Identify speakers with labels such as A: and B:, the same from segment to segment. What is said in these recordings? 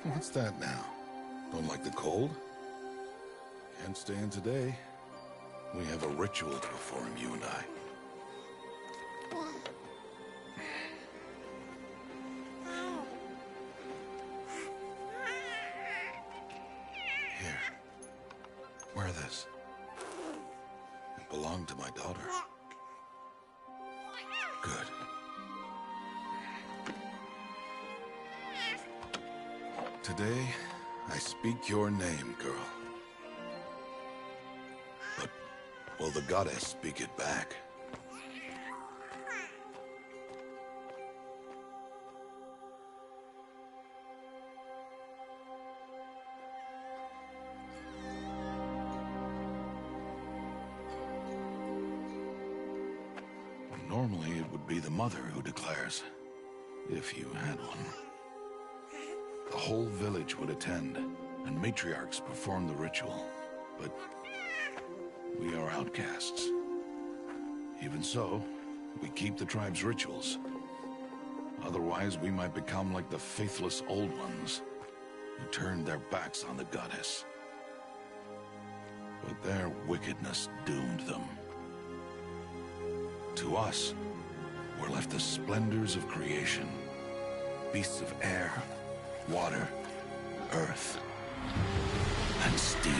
A: What's that now? Don't like the cold? Can't stay in today. We have a ritual to perform, you and I. Here. Wear this. It belonged to my daughter. Good. Today, I speak your name, girl. But will the goddess speak it back? Normally, it would be the mother who declares, if you had one. The whole village would attend, and matriarchs perform the ritual. But we are outcasts. Even so, we keep the tribe's rituals. Otherwise, we might become like the faithless old ones, who turned their backs on the goddess. But their wickedness doomed them. To us, were left the splendors of creation. Beasts of air, water, earth, and steel.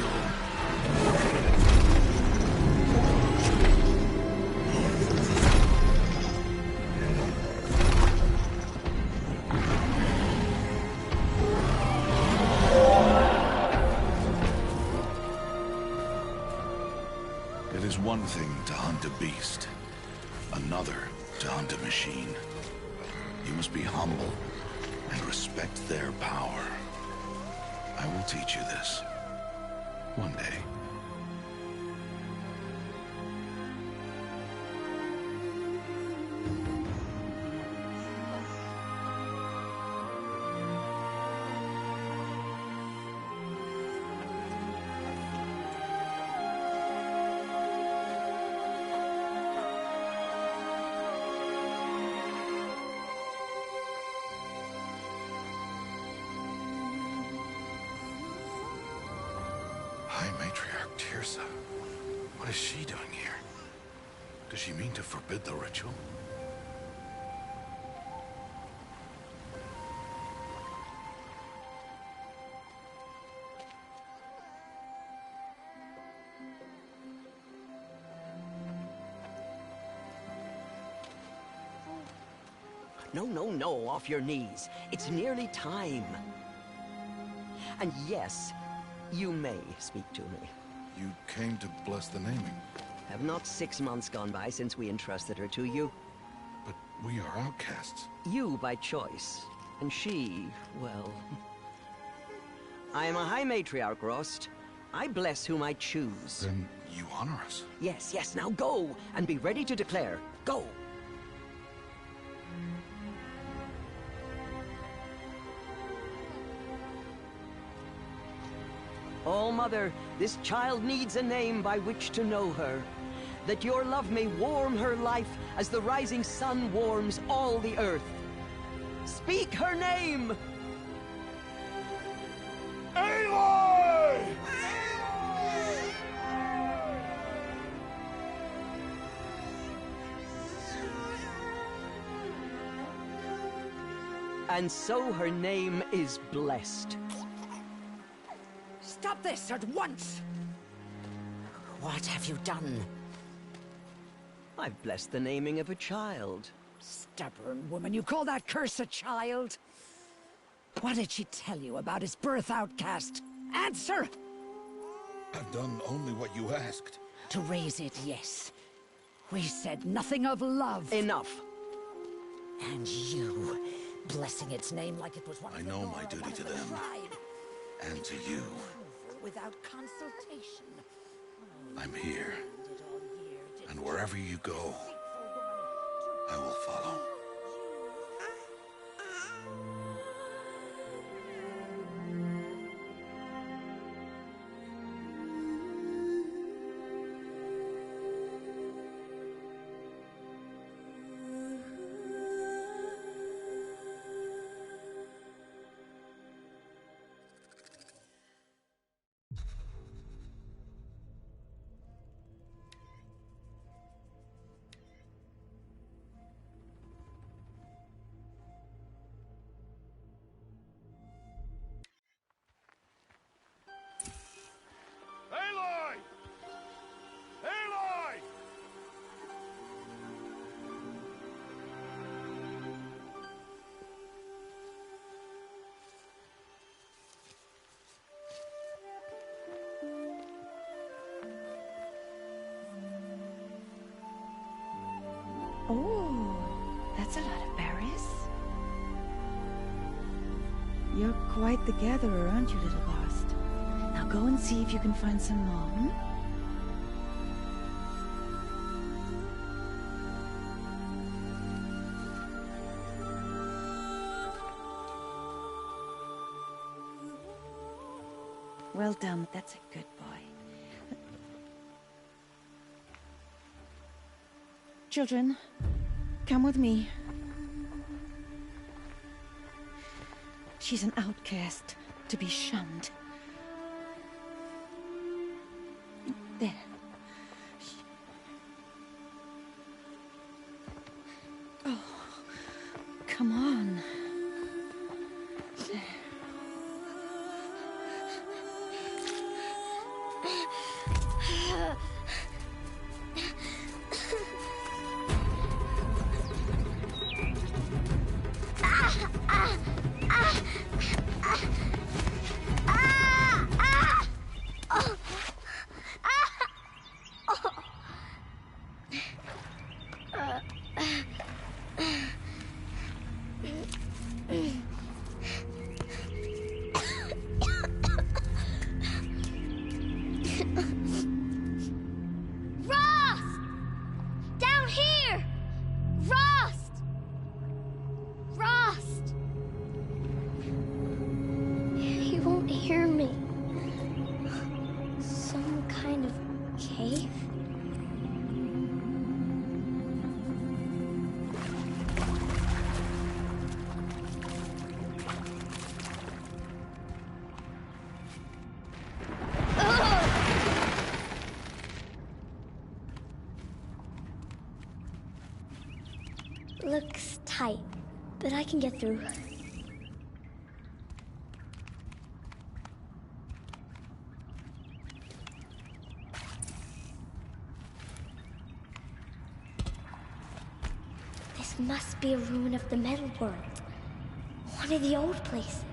A: It is one thing to hunt a beast, another to hunt a machine. You must be humble and respect their power. I will teach you this. One day. High Matriarch Tirsa. What is she doing here? Does she mean to forbid the ritual?
B: No, no, no, off your knees. It's nearly time. And yes, you may speak to me.
A: You came to bless the naming.
B: Have not 6 months gone by since we entrusted her to you?
A: But we are outcasts.
B: You by choice, and she, well... I am a High Matriarch, Rost. I bless whom I choose.
A: Then you honor us.
B: Yes, yes, now go, and be ready to declare. Go! Oh, Mother, this child needs a name by which to know her. That your love may warm her life as the rising sun warms all the earth. Speak her name!
A: Aloy!
B: And so her name is blessed.
C: Stop this at once! What have you done?
B: I've blessed the naming of a child.
C: Stubborn woman, you call that curse a child? What did she tell you about his birth, outcast? Answer!
A: I've done only what you asked.
C: To raise it, yes. We said nothing of love.
B: Enough.
C: And you, blessing its name like it was one
A: I
C: of the
A: know
C: Nora,
A: my duty
C: one of
A: to
C: the
A: them.
C: tribe.
A: And to you.
C: Without consultation.
A: I'm here.
C: Did all year, did
A: And wherever you go, I will follow.
D: Oh, that's a lot of berries. You're quite the gatherer, aren't you, little Bast? Now go and see if you can find some more, hmm? Well done. That's a good boy. Children, come with me. She's an outcast, to be shunned. There. Oh, come on. There.
E: Hear me. Some kind of cave? Looks tight, but I can get through. Must be a ruin of the metal world. One of the old places.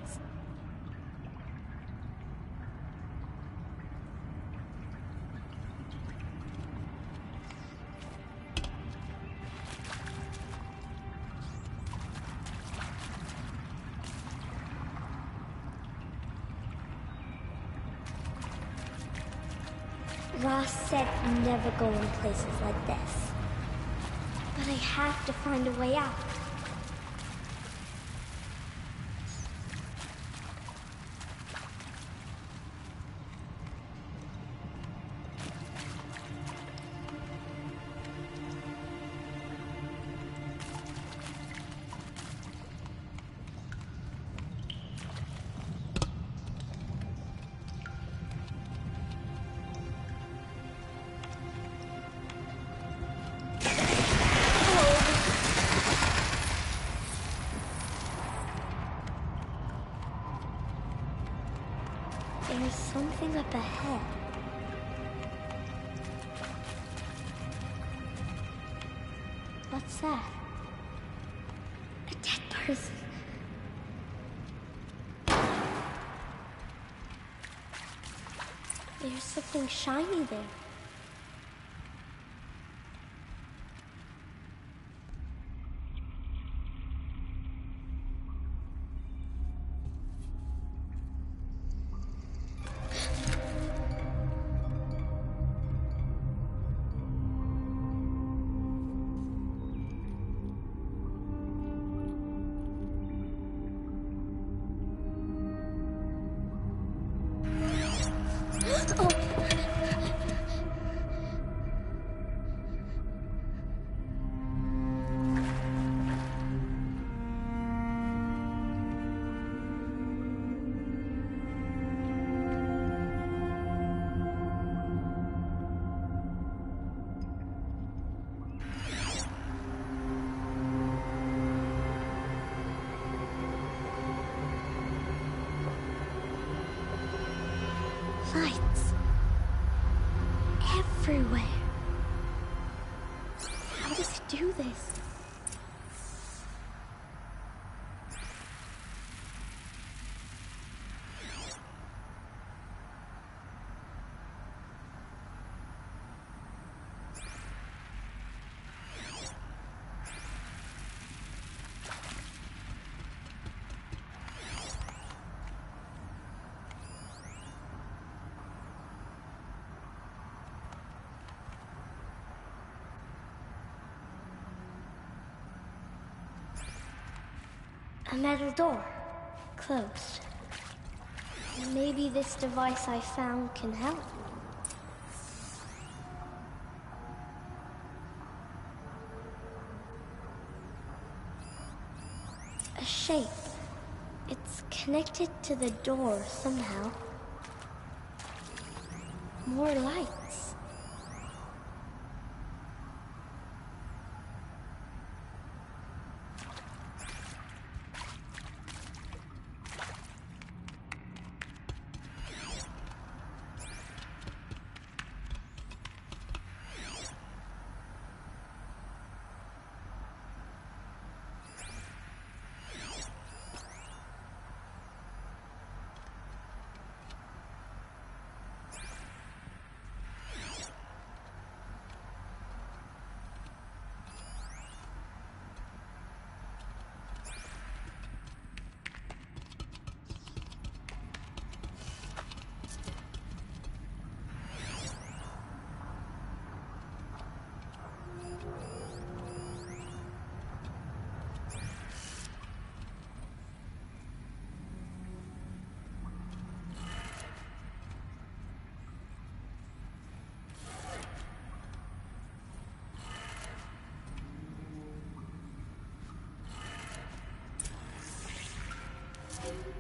E: Ross said never go in places like this. But I have to find a way out. There's something up ahead. What's that? A dead person. There's something shiny there. Lights. Everywhere. How does he do this? A metal door. Closed. Maybe this device I found can help. A shape. It's connected to the door somehow. More lights.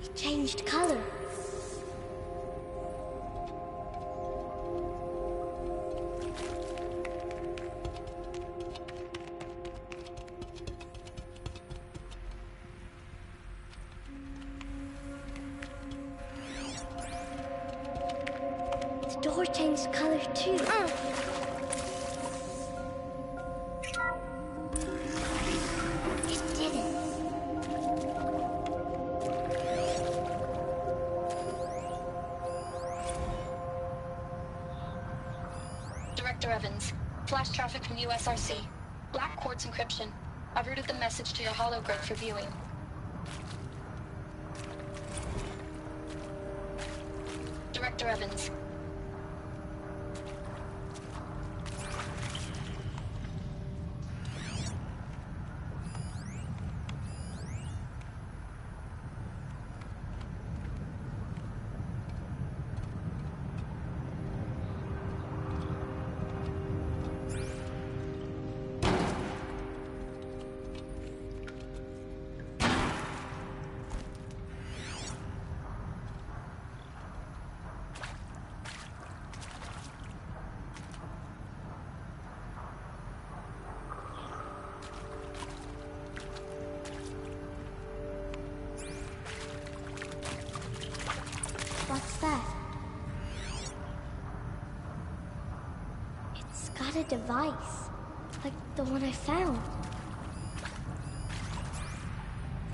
E: It changed color. The door changed color too. It didn't.
F: Director Evans, flash traffic from USRC. Black quartz encryption. I've routed the message to your hologrid for viewing. Director Evans.
E: What's that? It's got a device, like the one I found.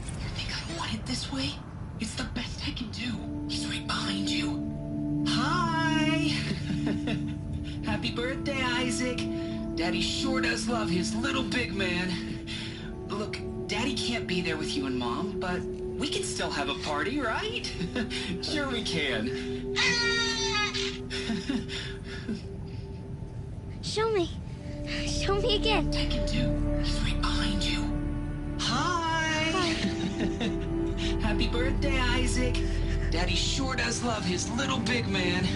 G: You think I want it this way? It's the best I can do. He's right behind you. Hi! Happy birthday, Isaac. Daddy sure does love his little big man. Look, Daddy can't be there with you and Mom, but we can still have a party, right? Sure we can.
E: Show me. Show me again.
G: I can do. He's right behind you. Hi! Happy birthday, Isaac. Daddy sure does love his little big man.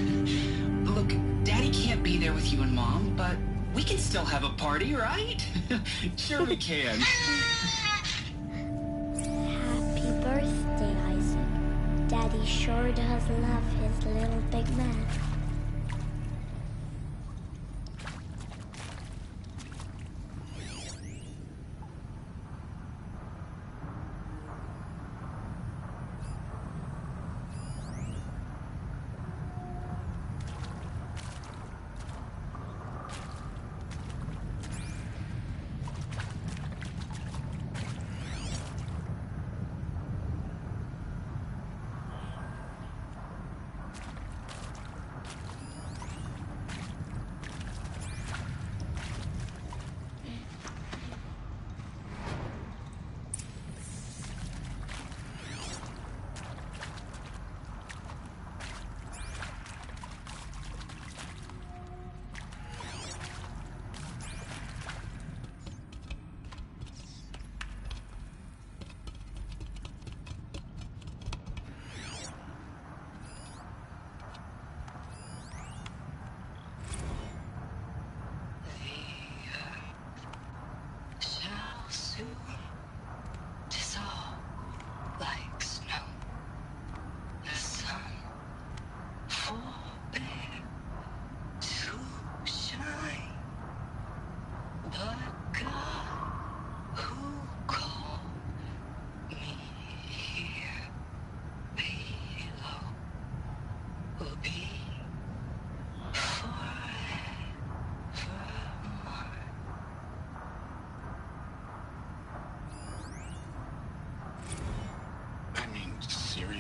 G: Look, Daddy can't be there with you and Mom, but we can still have a party, right? Sure we can.
E: Happy birthday, Isaac. Daddy sure does love his little big man.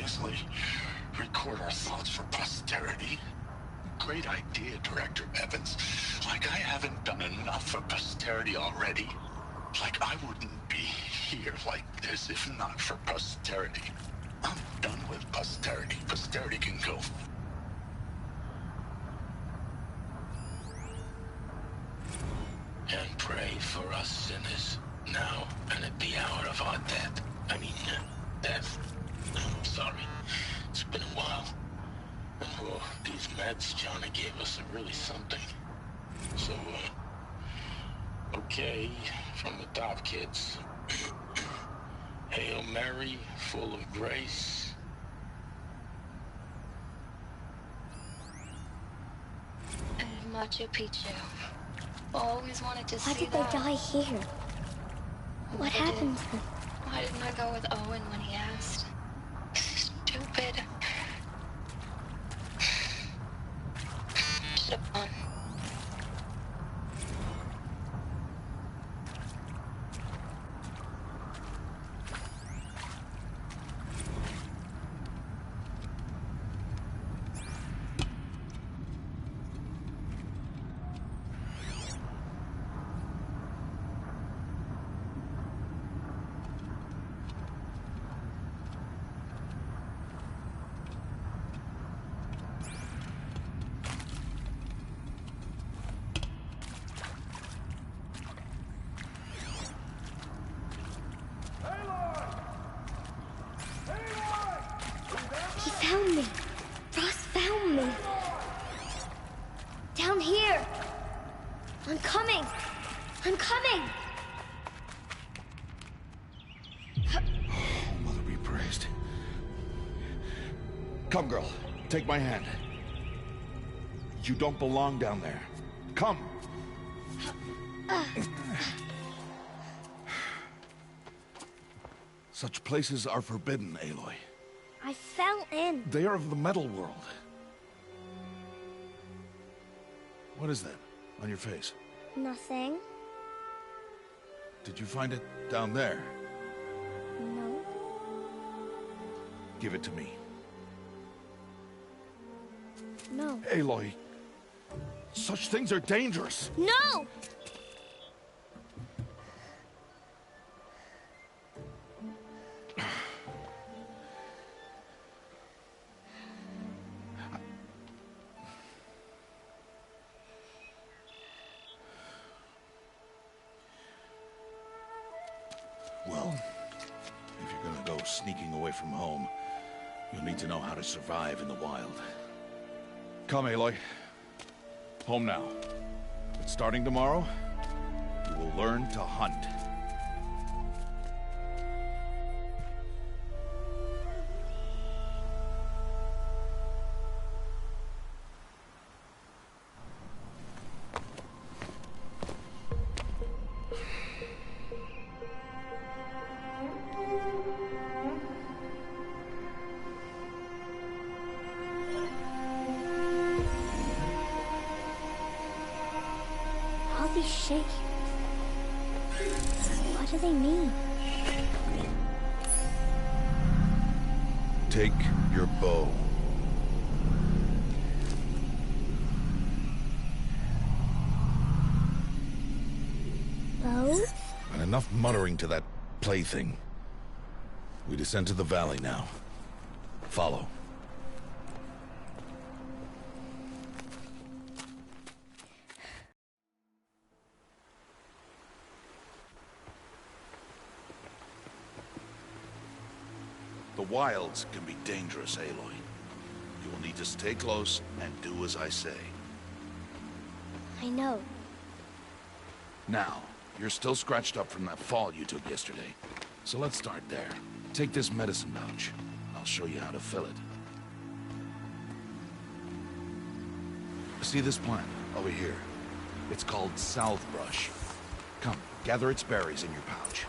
H: simultaneously record our thoughts for posterity. Great idea, Director Evans. Like I haven't done enough for posterity already. Like I wouldn't be here like this if not for posterity. I'm done with posterity. Posterity can go. And pray for us sinners, now and at the hour of our death. Death. Sorry. It's been a while. And well, these meds Johnny gave us are really something. So, okay, from the top, kids. Hail Mary, full of grace.
F: And Machu Picchu. Always wanted to see
E: Why did
F: that.
E: they die here? What
F: They
E: happened
F: did.
E: to them?
F: Why didn't I go with Owen when he asked? Stupid. Should have gone.
E: He found me. Ross found me. Down here. I'm coming. I'm coming.
A: Mother be praised. Come, girl. Take my hand. You don't belong down there. Come. Such places are forbidden, Aloy.
E: I fell in.
A: They are of the metal world. What is that on your face?
E: Nothing.
A: Did you find it down there?
E: No.
A: Give it to me.
E: No.
A: Aloy, such things are dangerous.
E: No!
A: Well, if you're gonna go sneaking away from home, you'll need to know how to survive in the wild. Come, Aloy. Home now. But starting tomorrow, you will learn to hunt.
E: All these shapes. What do they mean?
A: Take your bow.
E: Bow?
A: And enough muttering to that plaything. We descend to the valley now. Follow. The wilds can be dangerous, Aloy. You will need to stay close and do as I say.
E: I know.
A: Now, you're still scratched up from that fall you took yesterday. So let's start there. Take this medicine pouch. I'll show you how to fill it. See this plant over here? It's called salvebrush. Come, gather its berries in your pouch.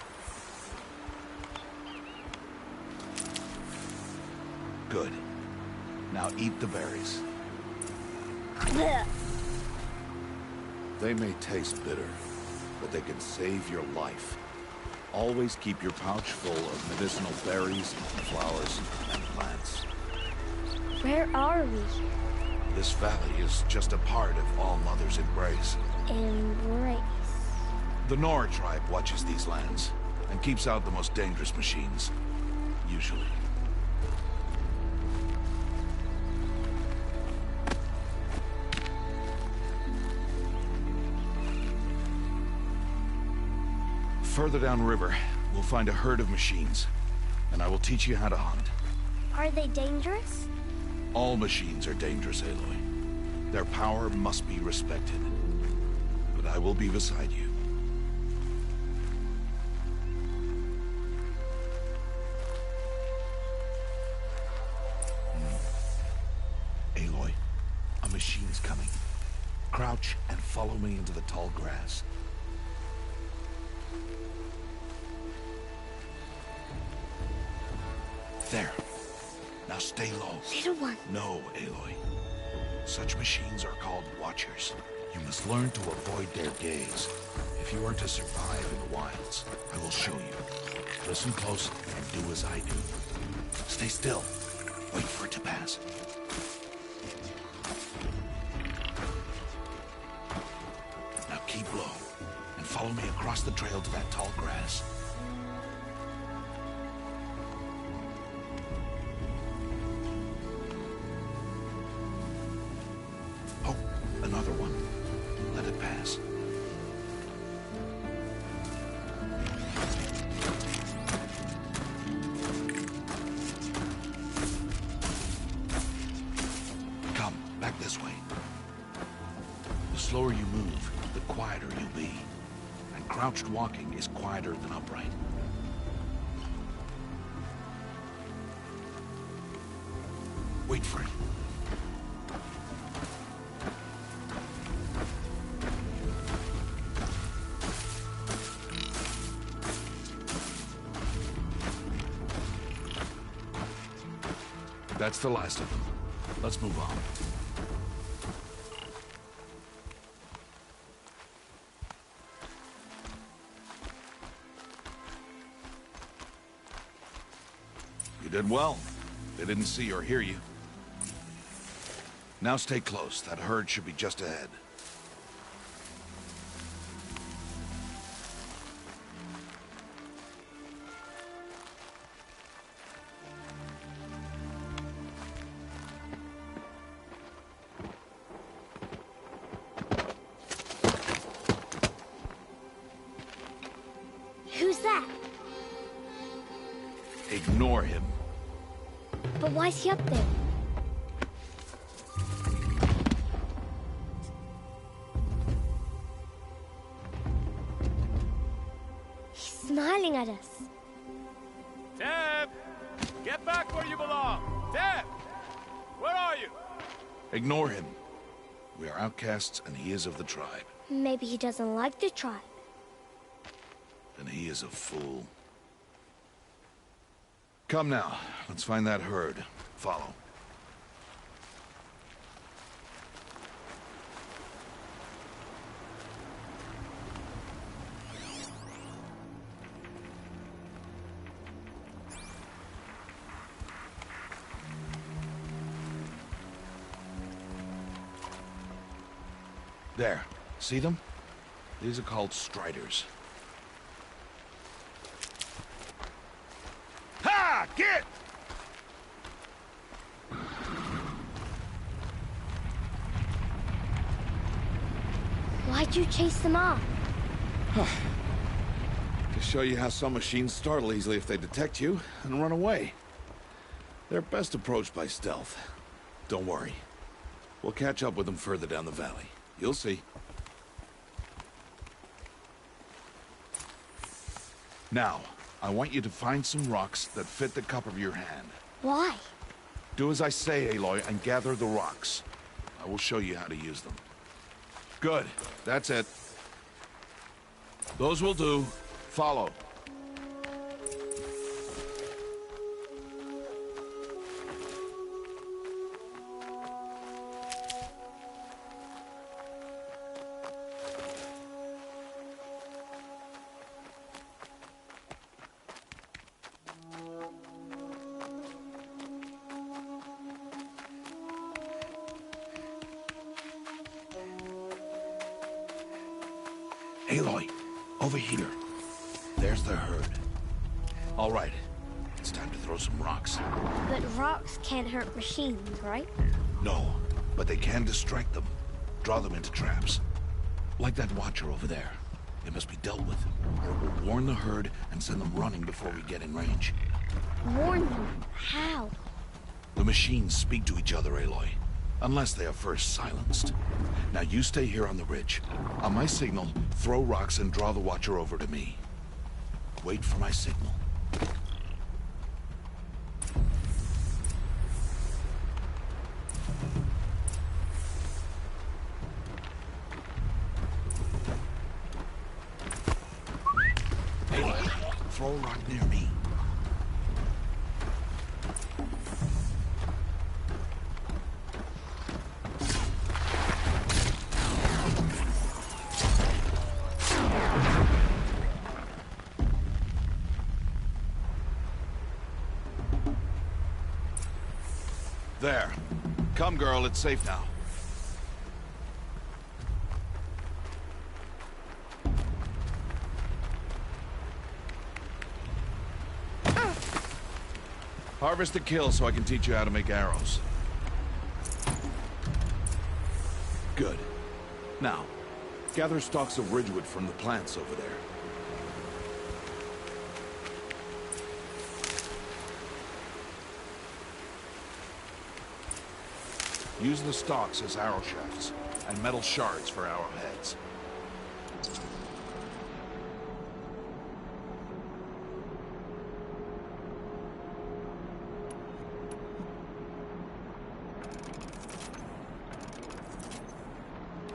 A: Good. Now eat the berries.
E: Blech.
A: They may taste bitter, but they can save your life. Always keep your pouch full of medicinal berries, flowers, and plants.
E: Where are we?
A: This valley is just a part of All Mother's embrace.
E: Embrace.
A: The Nora tribe watches these lands and keeps out the most dangerous machines. Usually. Further downriver, we'll find a herd of machines, and I will teach you how to hunt.
E: Are they dangerous?
A: All machines are dangerous, Aloy. Their power must be respected. But I will be beside you. Aloy, a machine's coming. Crouch and follow me into the tall grass. There. Now stay low.
E: Little one.
A: No, Aloy. Such machines are called Watchers. You must learn to avoid their gaze. If you are to survive in the wilds, I will show you. Listen close and do as I do. Stay still. Wait for it to pass. Now keep low and follow me across the trail to that tall grass. Another one. Let it pass. Come, back this way. The slower you move, the quieter you'll be. And crouched walking is quieter than upright. Wait for it. That's the last of them. Let's move on. You did well. They didn't see or hear you. Now stay close. That herd should be just ahead.
E: Who's that?
A: Ignore him.
E: But why's he up there? He's smiling at us.
I: Deb! Get back where you belong! Deb! Where are you?
A: Ignore him. We are outcasts, and he is of the tribe.
E: Maybe he doesn't like the tribe.
A: Then he is a fool. Come now, let's find that herd. Follow. There. See them? These are called striders. Ha! Get!
E: Why'd you chase them off?
A: To show you how some machines startle easily if they detect you and run away. They're best approached by stealth. Don't worry. We'll catch up with them further down the valley. You'll see. Now, I want you to find some rocks that fit the cup of your hand.
E: Why?
A: Do as I say, Aloy, and gather the rocks. I will show you how to use them. Good. That's it. Those will do. Follow. Aloy, over here. There's the herd. All right, it's time to throw some rocks.
E: But rocks can't hurt machines, right?
A: No, but they can distract them. Draw them into traps. Like that watcher over there. It must be dealt with, or it will warn the herd and send them running before we get in range.
E: Warn them? How?
A: The machines speak to each other, Aloy. Unless they are first silenced. Now you stay here on the ridge. On my signal, throw rocks and draw the watcher over to me. Wait for my signal. Aloy, throw a rock near me. There. Come, girl, it's safe now. Harvest the kill so I can teach you how to make arrows. Good. Now, gather stalks of ridgewood from the plants over there. Use the stalks as arrow shafts, and metal shards for arrowheads.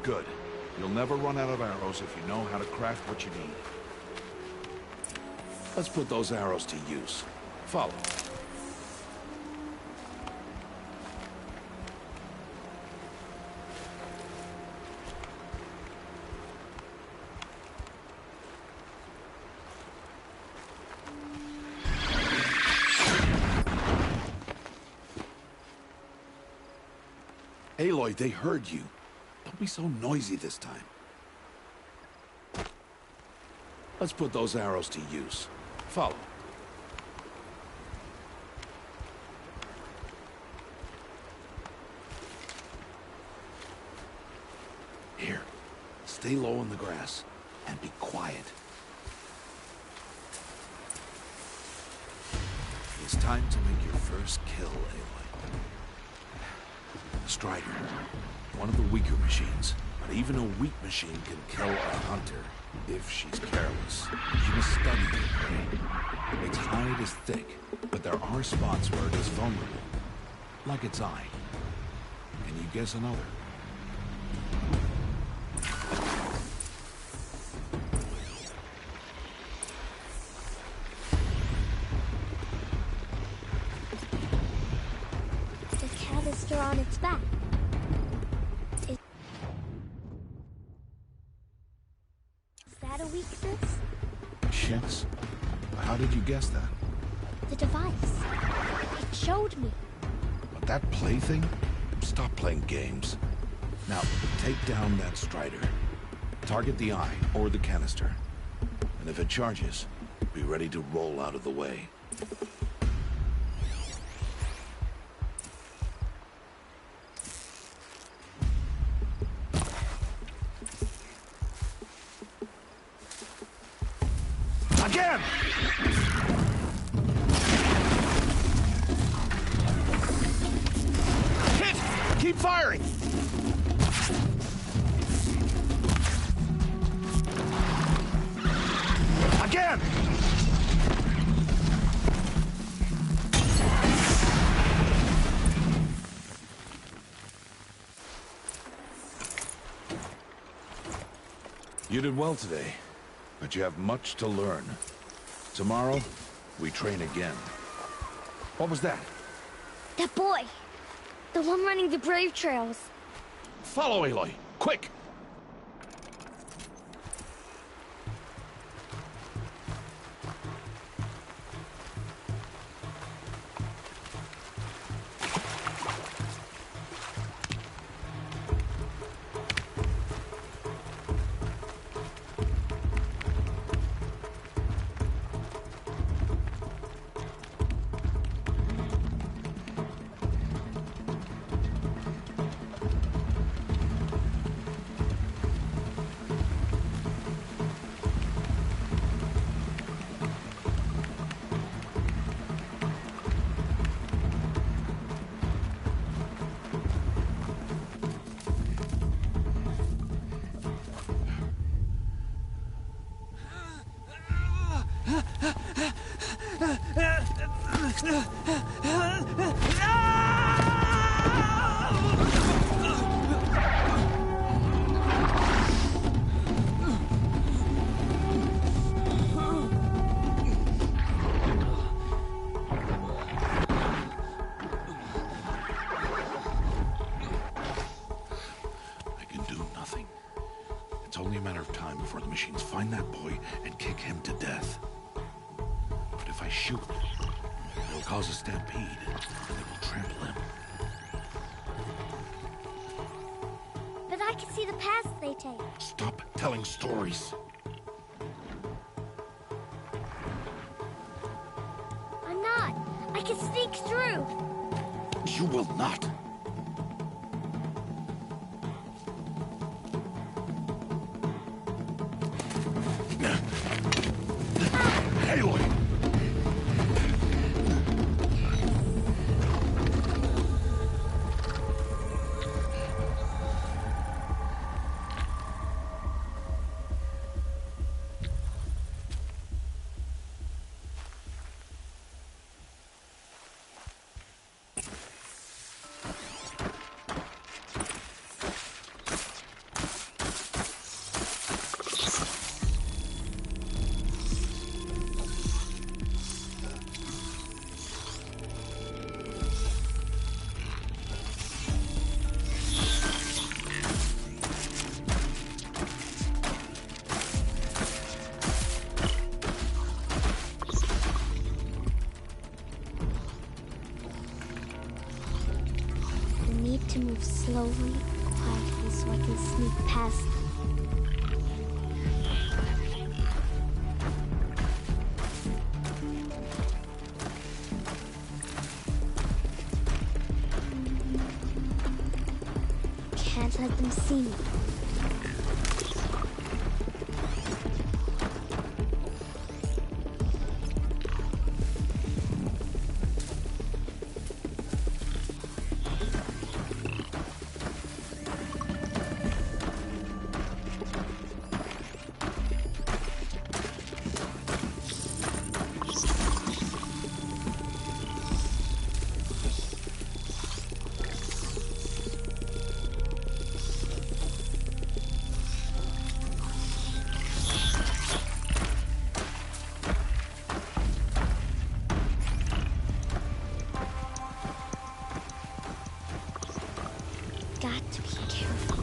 A: Good. You'll never run out of arrows if you know how to craft what you need. Let's put those arrows to use. Follow. Aloy, they heard you. Don't be so noisy this time. Let's put those arrows to use. Follow. Here, stay low in the grass and be quiet. It's time to make your first kill, Aloy. Strider, one of the weaker machines, but even a weak machine can kill a hunter if she's careless. You must study her prey. Its hide is thick, but there are spots where it is vulnerable, like its eye. Can you guess another?
E: On its back. Is that a weakness?
A: Yes. How did you guess that?
E: The device. It showed me.
A: But that plaything? Stop playing games. Now, take down that strider. Target the eye or the canister. And if it charges, be ready to roll out of the way. Again! Hit! Keep firing! Again! You did well today. But you have much to learn. Tomorrow, we train again. What was that?
E: That boy! The one running the brave trails.
A: Follow Aloy, quick! before the machines find that boy and kick him to death. But if I shoot, it'll cause a stampede, and they will trample him.
E: But I can see the paths they take.
A: Stop telling stories.
E: I'm not. I can sneak through.
A: You will not. Aloy!
E: To move slowly, quietly, so I can sneak past them. Can't let them see me. Got to be careful.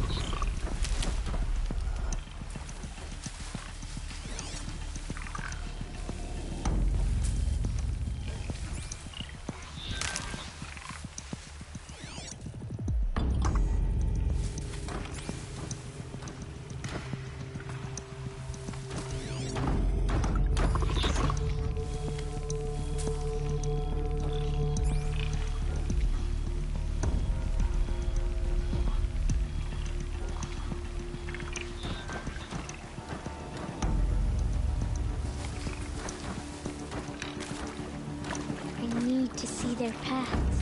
E: To see their paths.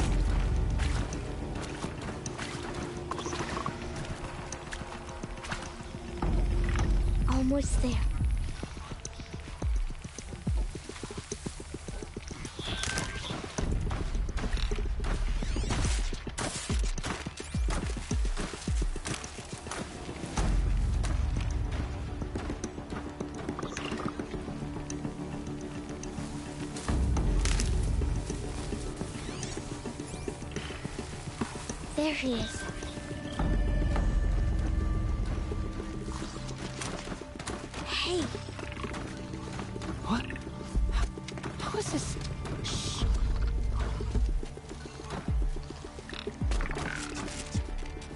E: Almost there. There he is. Hey.
C: What? How is this? Shh.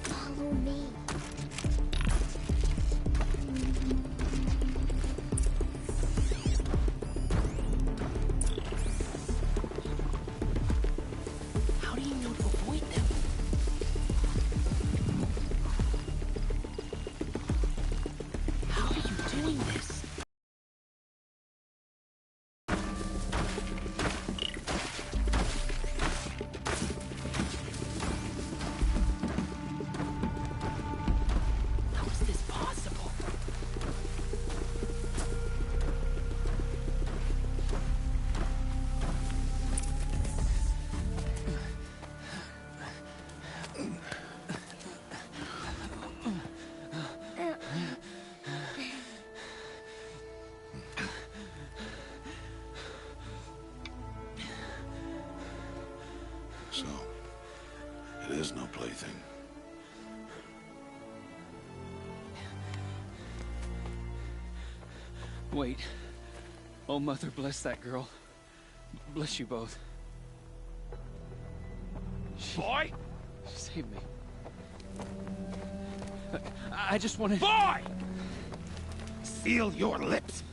E: Follow me.
C: How do you know to avoid them? How are you doing this? How is this possible?
A: So, it is no plaything.
J: Wait. Oh, Mother, bless that girl. Bless you both.
I: Boy!
J: She saved me. I just wanted...
I: Boy! Seal your lips!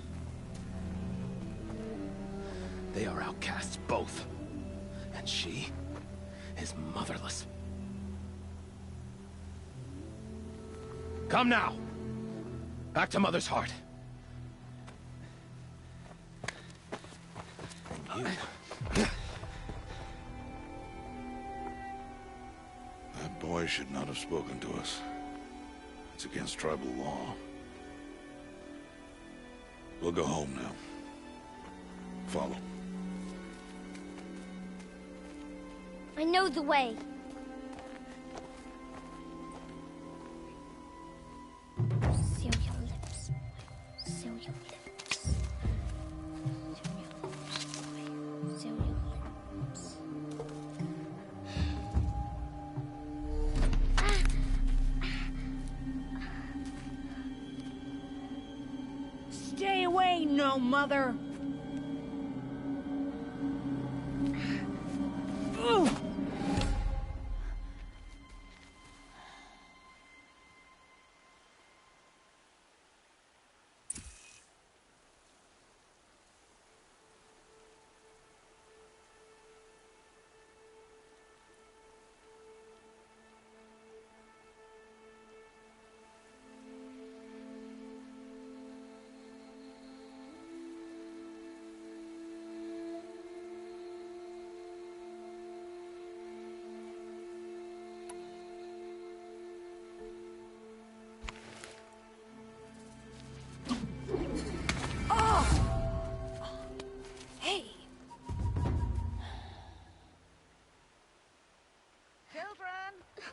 K: They are outcasts, both. And she is motherless. Come now! Back to Mother's heart. And you...
A: That boy should not have spoken to us. It's against tribal law. We'll go home now. Follow.
E: I know the way. Seal your lips. Seal your lips. Seal your lips.
C: Stay away, no mother! Ooh.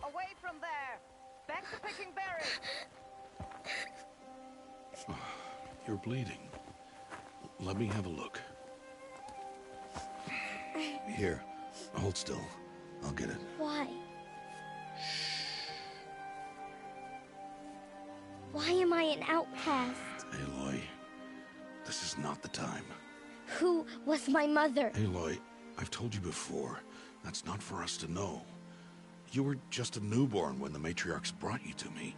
C: Away from there! Back to picking berries!
A: You're bleeding. Let me have a look. Here, hold still. I'll get it.
E: Why? Why am I an outcast?
A: Aloy, this is not the time.
E: Who was my mother?
A: Aloy, I've told you before, that's not for us to know. You were just a newborn when the matriarchs brought you to me.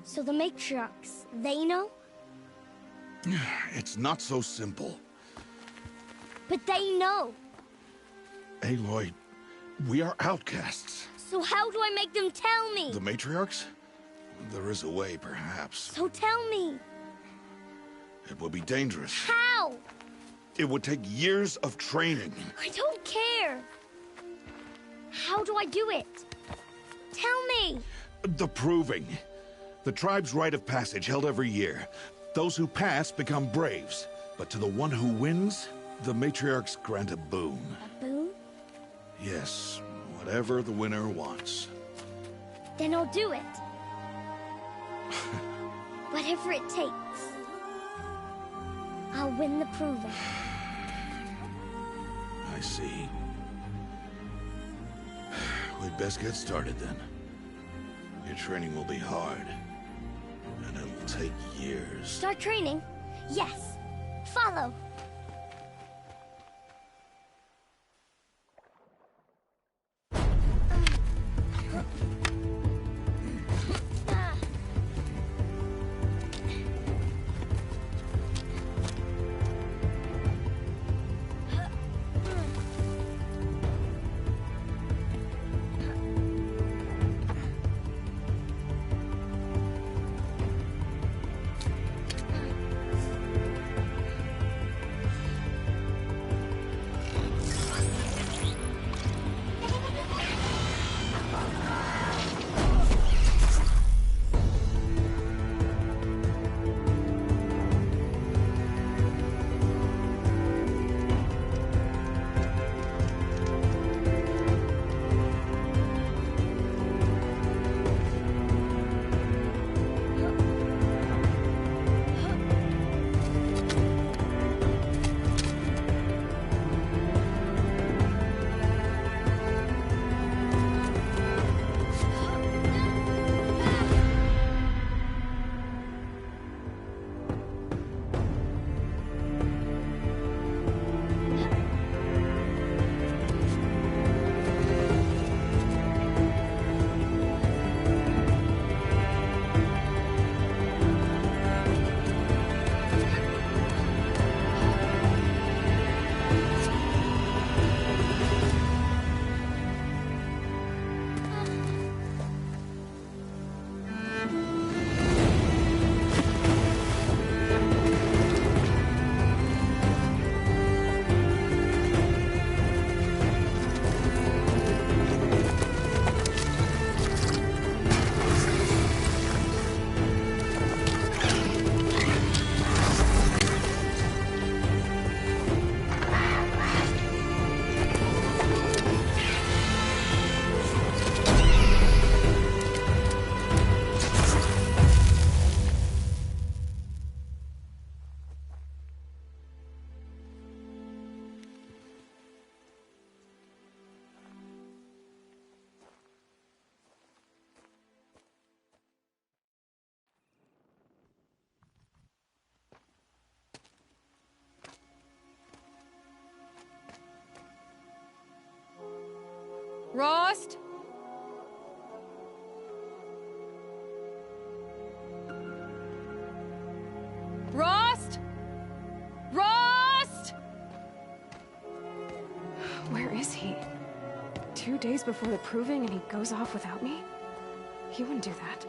E: So the matriarchs, they know?
A: It's not so simple.
E: But they know.
A: Aloy, we are outcasts.
E: So how do I make them tell me?
A: The matriarchs? There is a way, perhaps.
E: So tell me.
A: It would be dangerous.
E: How?
A: It would take years of training.
E: I don't care. How do I do it? Tell me.
A: The proving. The tribe's rite of passage held every year. Those who pass become braves. But to the one who wins, the matriarchs grant a boon.
E: A boon?
A: Yes, whatever the winner wants.
E: Then I'll do it. Whatever it takes. I'll win the proving.
A: I see. We'd best get started then. Your training will be hard. And it'll take years.
E: Start training? Yes. Follow.
L: Rost? Rost? Rost? Where is he? 2 days before the proving and he goes off without me? He wouldn't do that.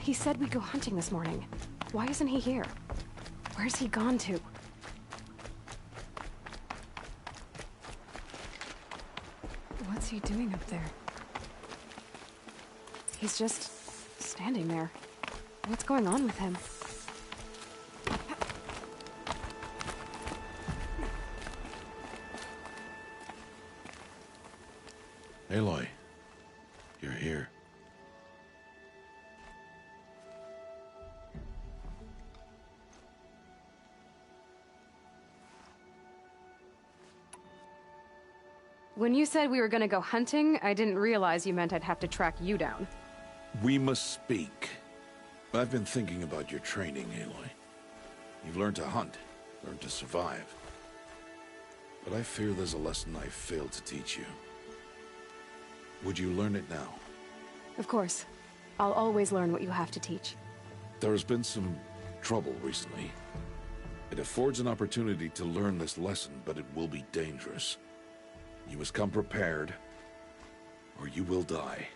L: He said we'd go hunting this morning. Why isn't he here? Where's he gone to? What's he doing up there? He's just standing there. What's going on with him?
A: Aloy, you're here.
L: When you said we were gonna go hunting, I didn't realize you meant I'd have to track you down.
A: We must speak. I've been thinking about your training, Aloy. You've learned to hunt, learned to survive. But I fear there's a lesson I failed to teach you. Would you learn it now?
L: Of course. I'll always learn what you have to teach.
A: There has been some trouble recently. It affords an opportunity to learn this lesson, but it will be dangerous. You must come prepared, or you will die.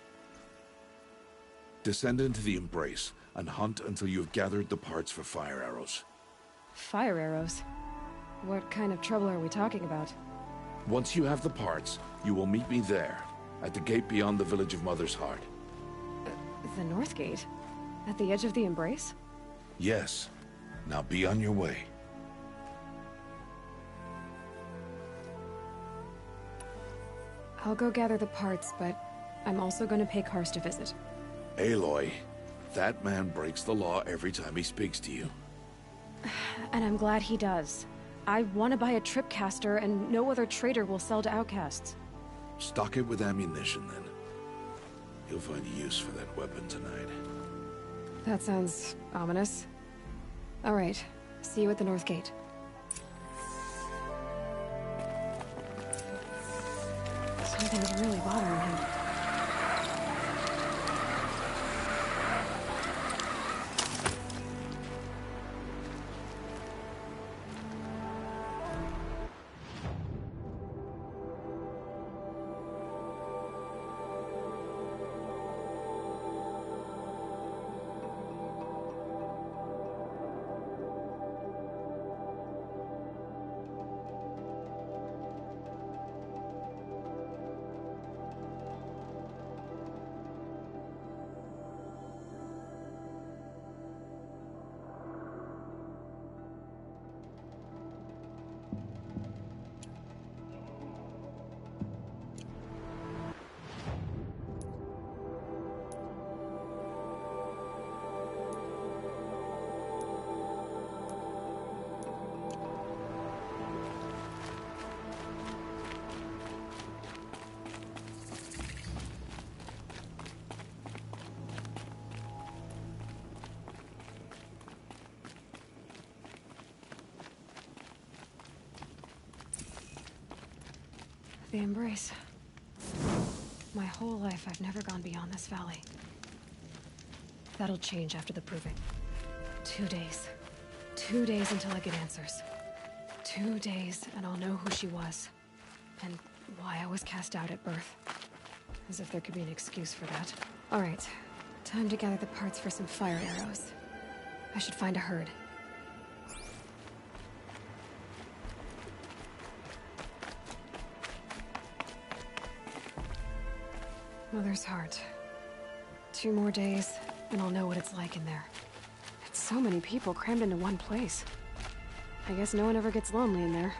A: Descend into the Embrace, and hunt until you have gathered the parts for fire arrows.
L: Fire arrows? What kind of trouble are we talking about?
A: Once you have the parts, you will meet me there, at the gate beyond the village of Mother's Heart.
L: The North Gate? At the edge of the Embrace?
A: Yes. Now be on your way.
L: I'll go gather the parts, but I'm also gonna pay Karst a visit.
A: Aloy, that man breaks the law every time he speaks to you.
L: And I'm glad he does. I want to buy a tripcaster, and no other trader will sell to outcasts.
A: Stock it with ammunition, then. You'll find use for that weapon tonight.
L: That sounds ominous. All right. See you at the North Gate. Something's really bothering him. The Embrace. My whole life, I've never gone beyond this valley. That'll change after the proving. 2 days. 2 days until I get answers. 2 days, and I'll know who she was. And why I was cast out at birth. As if there could be an excuse for that. Alright. Time to gather the parts for some fire arrows. I should find a herd. Mother's heart. 2 more days, and I'll know what it's like in there. It's so many people crammed into one place. I guess no one ever gets lonely in there.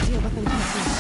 L: Deal with them quickly.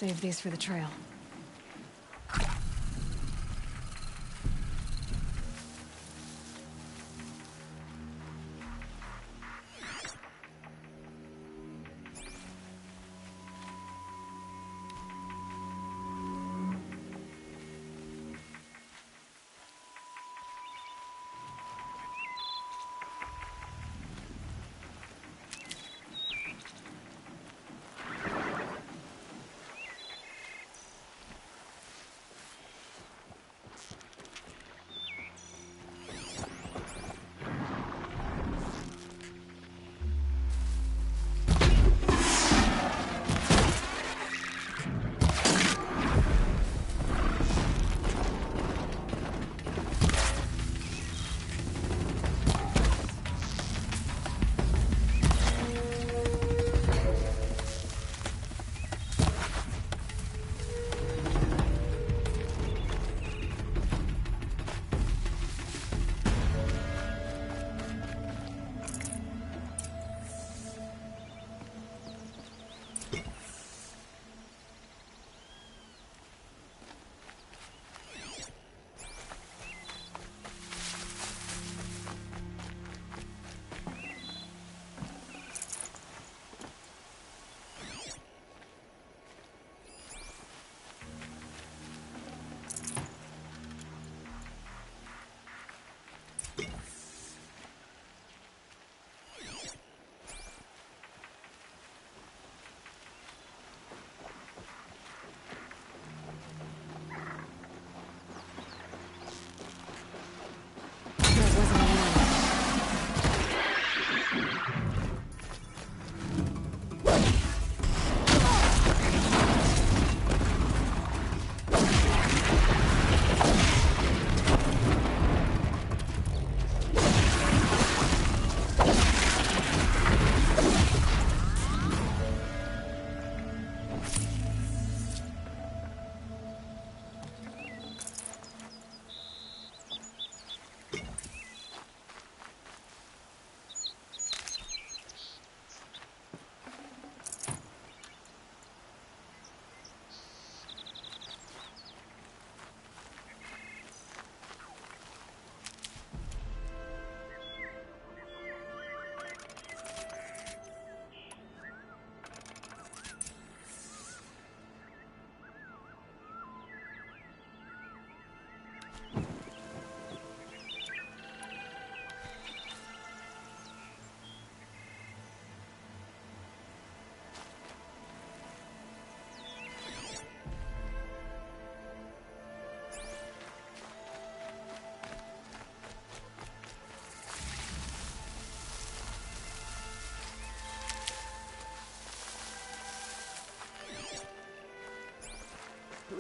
L: Save these for the trail.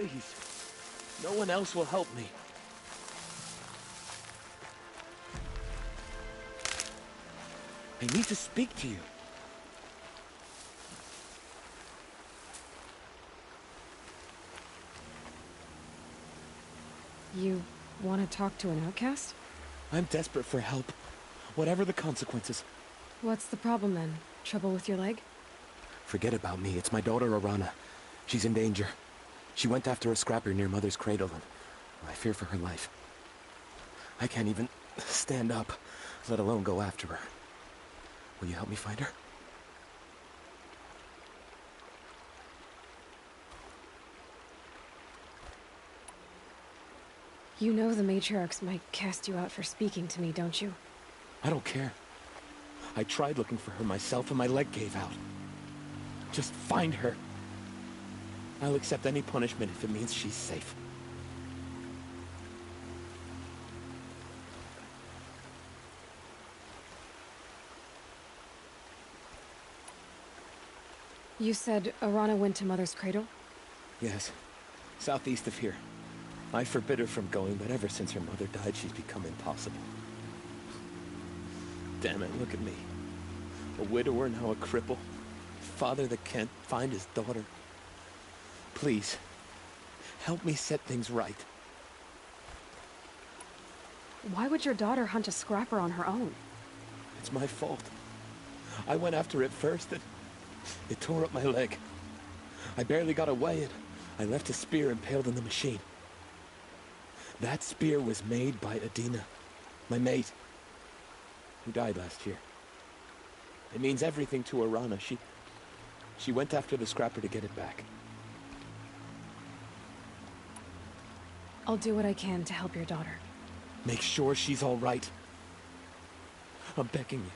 K: Please. No one else will help me. I need to speak to you.
L: You want to talk to an outcast?
K: I'm desperate for help. Whatever the consequences.
L: What's the problem then? Trouble with your leg?
K: Forget about me. It's my daughter, Arana. She's in danger. She went after a scrapper near Mother's cradle, and I fear for her life. I can't even stand up, let alone go after her. Will you help me find her?
L: You know the matriarchs might cast you out for speaking to me, don't you?
K: I don't care. I tried looking for her myself and my leg gave out. Just find her. I'll accept any punishment if it means she's safe.
L: You said Arana went to Mother's cradle?
K: Yes. Southeast of here. I forbid her from going, but ever since her mother died, she's become impossible. Damn it, look at me. A widower, now a cripple. Father that can't find his daughter. Please, help me set things right.
L: Why would your daughter hunt a scrapper on her own?
K: It's my fault. I went after it first, and it tore up my leg. I barely got away and I left a spear impaled in the machine. That spear was made by Adina, my mate, who died last year. It means everything to Arana. She went after the scrapper to get it back.
L: I'll do what I can to help your daughter.
K: Make sure she's all right. I'm begging you.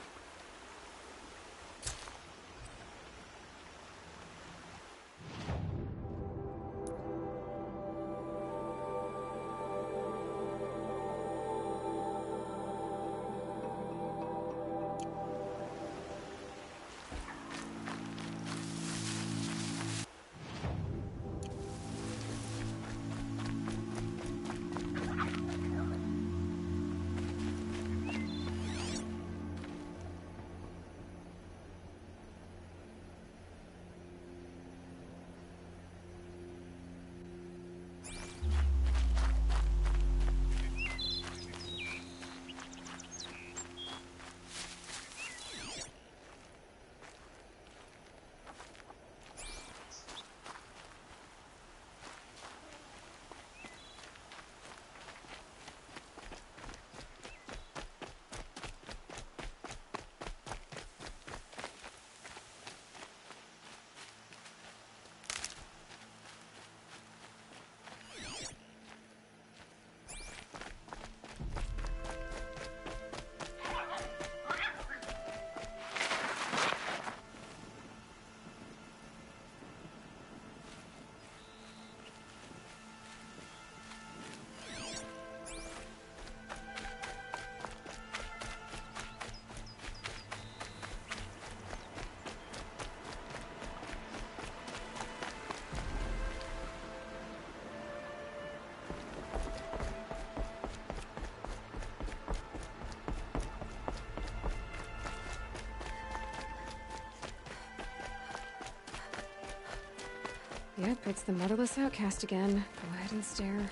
L: Yep, it's the motherless outcast again. Go ahead and stare.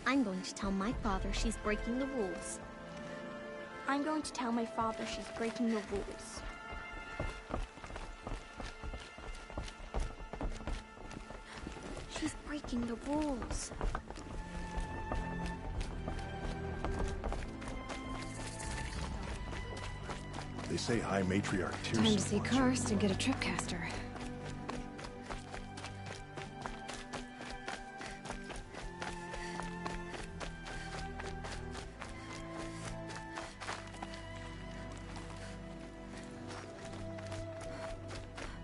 E: I'm going to tell my father she's breaking the rules. I'm going to tell my father she's breaking the rules. She's breaking the rules.
M: They say High Matriarch Tears.
L: Time to see Karst and get a tripcaster.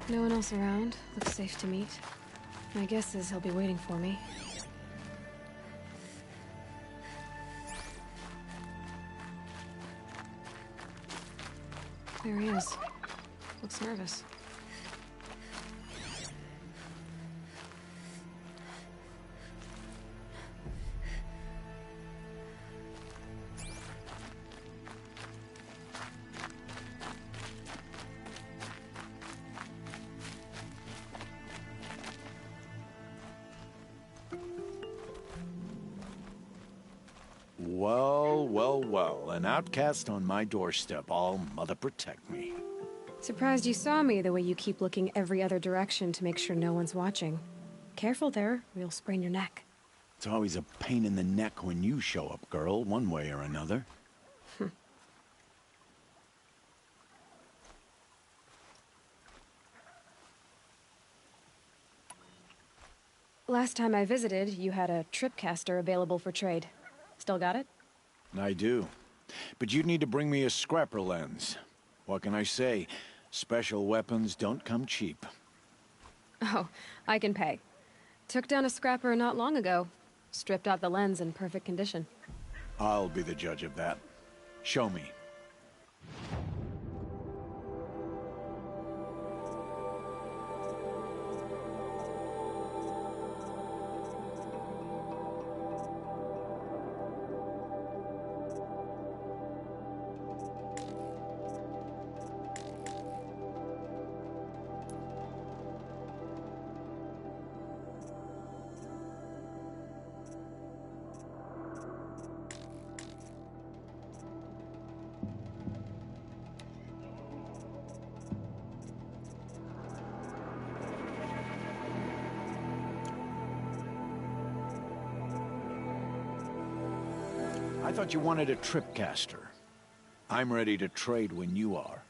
L: No one else around. Looks safe to meet. My guess is he'll be waiting for me. There he is. Looks nervous.
N: Well, well, well. An outcast on my doorstep. All mother protect me.
L: Surprised you saw me the way you keep looking every other direction to make sure no one's watching. Careful there, or you'll sprain your neck.
N: It's always a pain in the neck when you show up, girl, one way or another.
L: Last time I visited, you had a tripcaster available for trade. Still got it?
N: I do. But you'd need to bring me a scrapper lens. What can I say? Special weapons don't come cheap.
L: Oh, I can pay. Took down a scrapper not long ago. Stripped out the lens in perfect condition.
N: I'll be the judge of that. Show me. thought you wanted a tripcaster. I'm ready to trade when you are.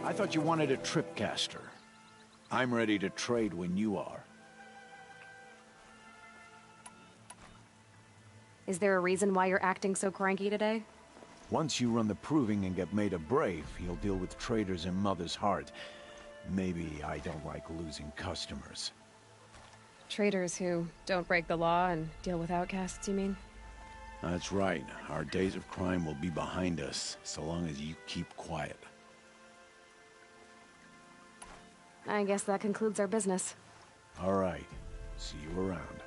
N: I thought you wanted a tripcaster. I'm ready to trade when you are.
L: Is there a reason why you're acting so cranky today?
N: Once you run the proving and get made a brave, you'll deal with traitors in Mother's Heart. Maybe I don't like losing customers.
L: Traitors who don't break the law and deal with outcasts, you mean?
N: That's right. Our days of crime will be behind us, so long as you keep quiet.
L: I guess that concludes our business.
N: All right. See you around.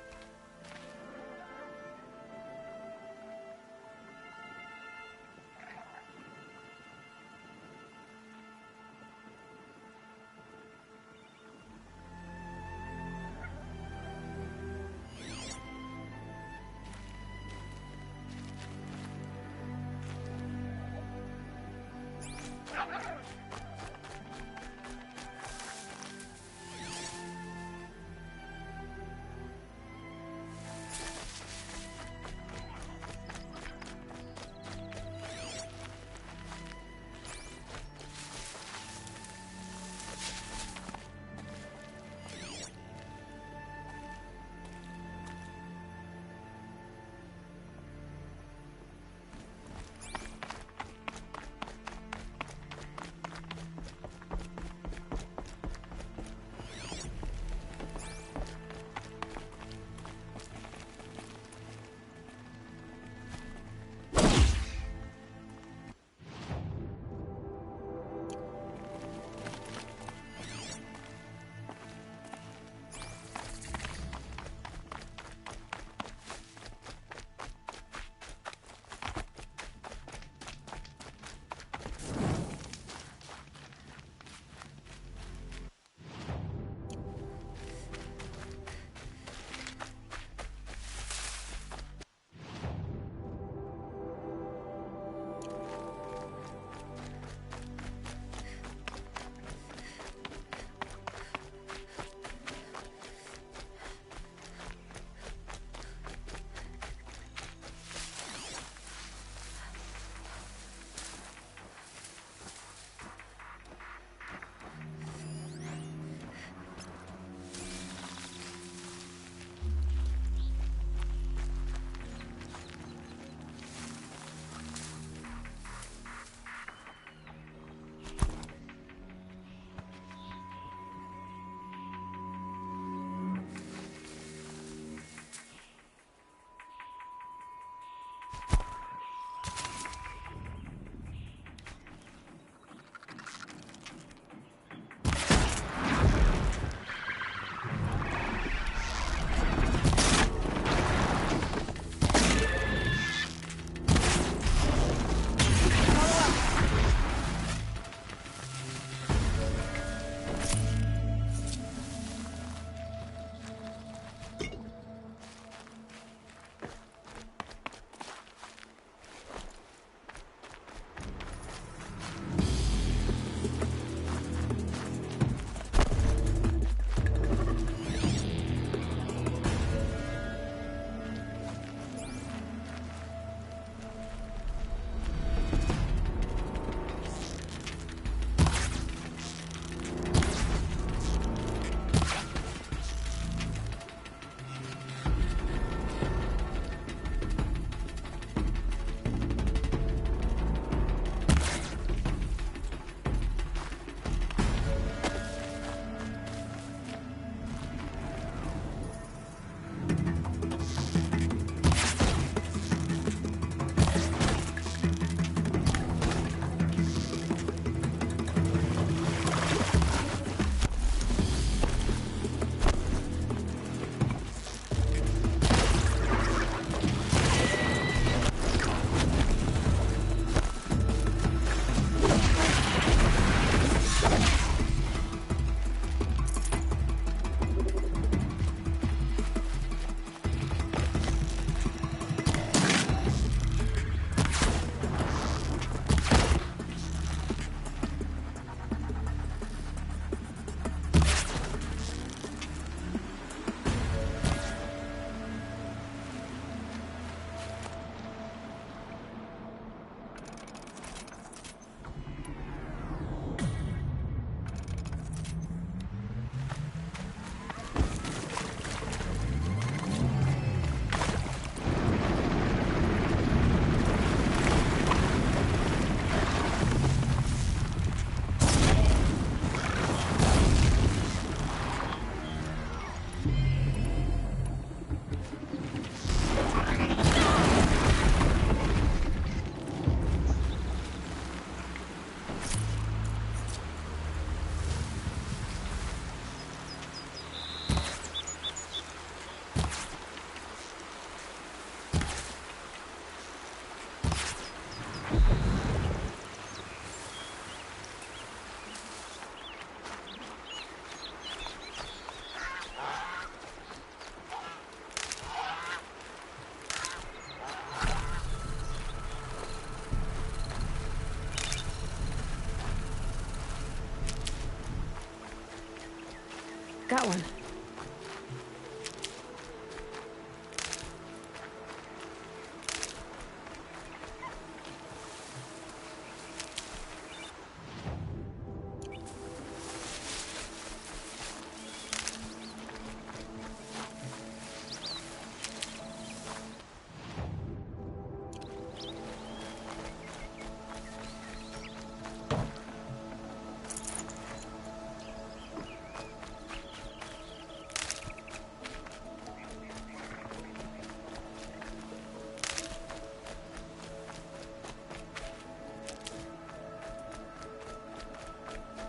L: Got one.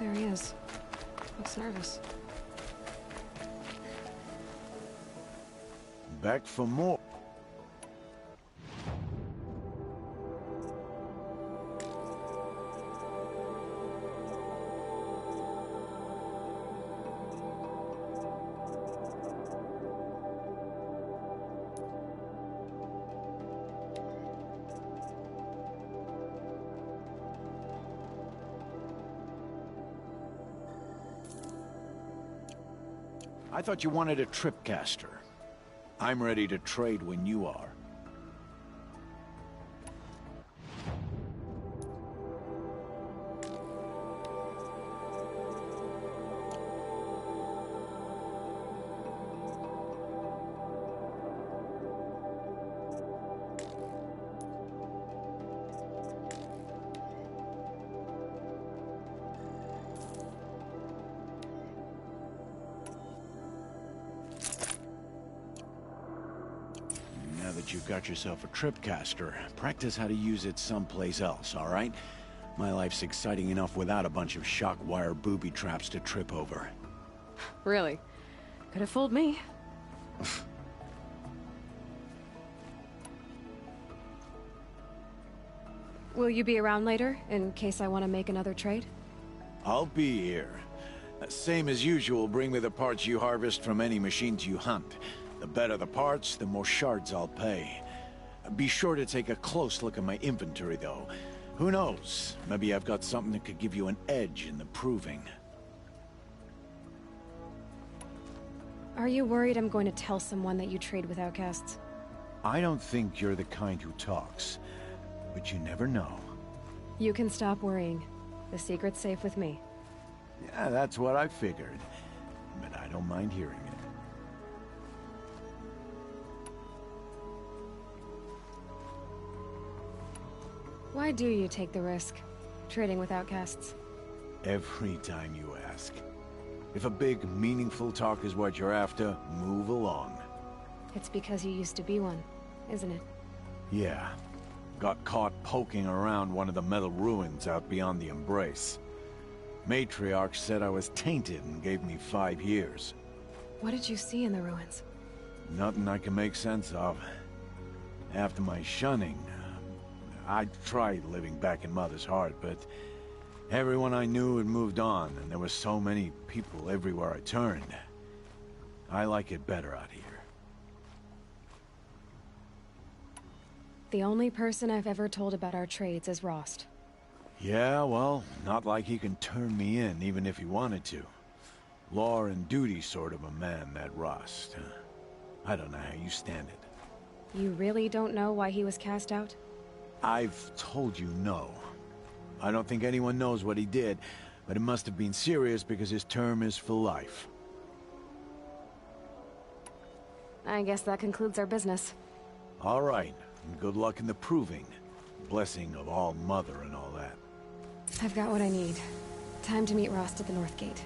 L: There he is. Looks nervous.
N: Back for more. I thought you wanted a tripcaster. I'm ready to trade when you are. Now that you've got yourself a tripcaster, practice how to use it someplace else, all right? My life's exciting enough without a bunch of shock wire booby traps to trip over.
L: Really? Could have fooled me. Will you be around later, in case I want to make another trade?
N: I'll be here. Same as usual, bring me the parts you harvest from any machines you hunt. The better the parts, the more shards I'll pay. Be sure to take a close look at my inventory, though. Who knows? Maybe I've got something that could give you an edge in the proving.
L: Are you worried I'm going to tell someone that you trade with outcasts?
N: I don't think you're the kind who talks, but you never know.
L: You can stop worrying. The secret's safe with me.
N: Yeah, that's what I figured. But I don't mind hearing it.
L: Why do you take the risk, trading with outcasts?
N: Every time you ask. If a big, meaningful talk is what you're after, move along.
L: It's because you used to be one, isn't it?
N: Yeah. Got caught poking around one of the metal ruins out beyond the Embrace. Matriarch said I was tainted and gave me 5 years.
L: What did you see in the ruins?
N: Nothing I can make sense of. After my shunning, I tried living back in Mother's heart, but everyone I knew had moved on, and there were so many people everywhere I turned. I like it better out here.
L: The only person I've ever told about our trades is Rost.
N: Yeah, well, not like he can turn me in, even if he wanted to. Law and duty sort of a man, that Rost. I don't know how you stand it.
L: You really don't know why he was cast out?
N: I've told you no. I don't think anyone knows what he did, but it must have been serious because his term is for life.
L: I guess that concludes our business.
N: All right, and good luck in the proving. Blessing of All Mother and all that.
L: I've got what I need. Time to meet Rost at the North Gate.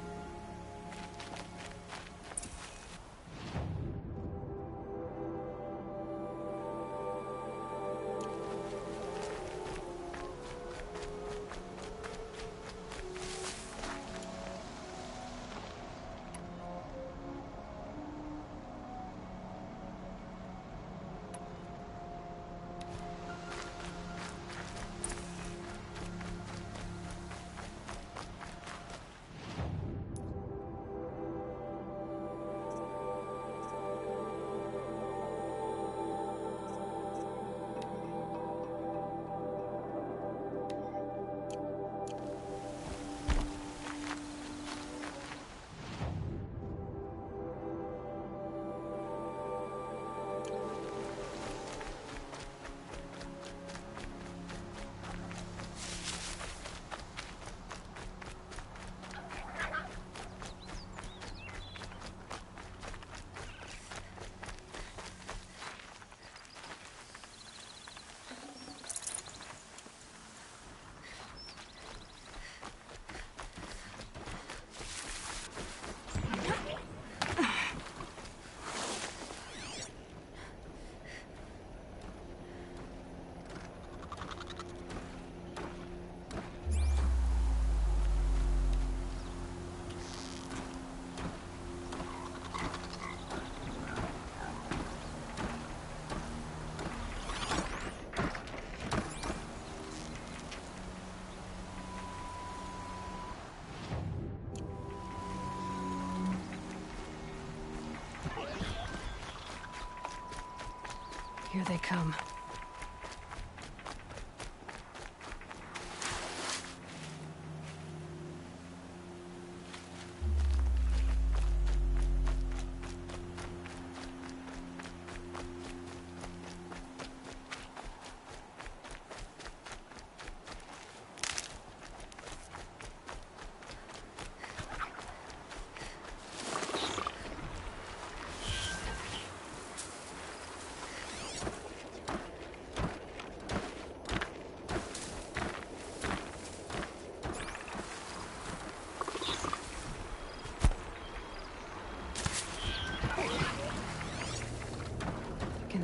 L: Here they come.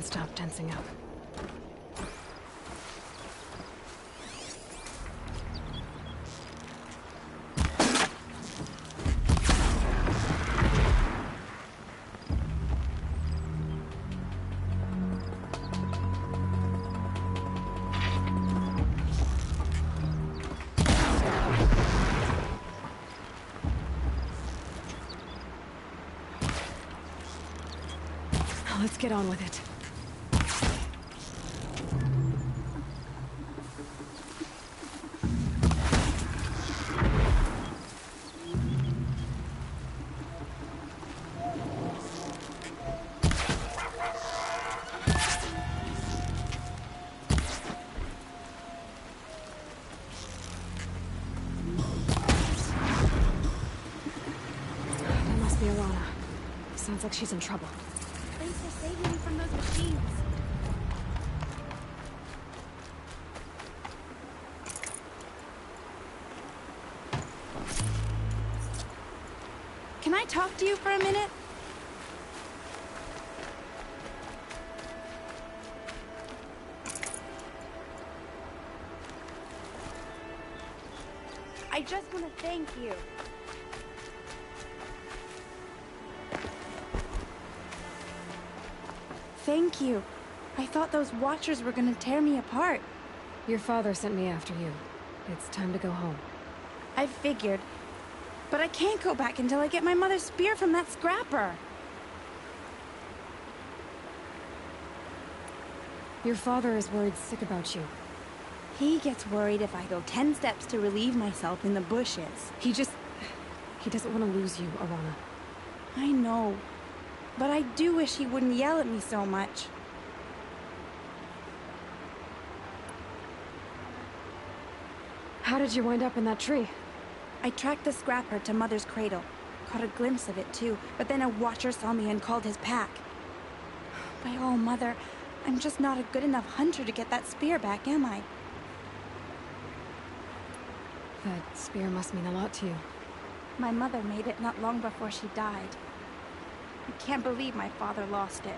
L: Stop tensing up. Now let's get on with it. Sounds like she's in trouble.
E: Thanks for saving me from those machines. Can I talk to you for a minute? I just want to thank you. Thank you. I thought those Watchers were gonna tear me apart.
L: Your father sent me after you. It's time to go home.
E: I figured. But I can't go back until I get my mother's spear from that scrapper.
L: Your father is worried sick about you.
E: He gets worried if I go 10 steps to relieve myself in the bushes.
L: He doesn't want to lose you, Arana.
E: I know. But I do wish he wouldn't yell at me so much.
L: How did you wind up in that tree?
E: I tracked the scrapper to Mother's cradle. Caught a glimpse of it too, but then a Watcher saw me and called his pack. By all, Mother, I'm just not a good enough hunter to get that spear back, am I?
L: That spear must mean a lot to you.
E: My mother made it not long before she died. I can't believe my father lost it.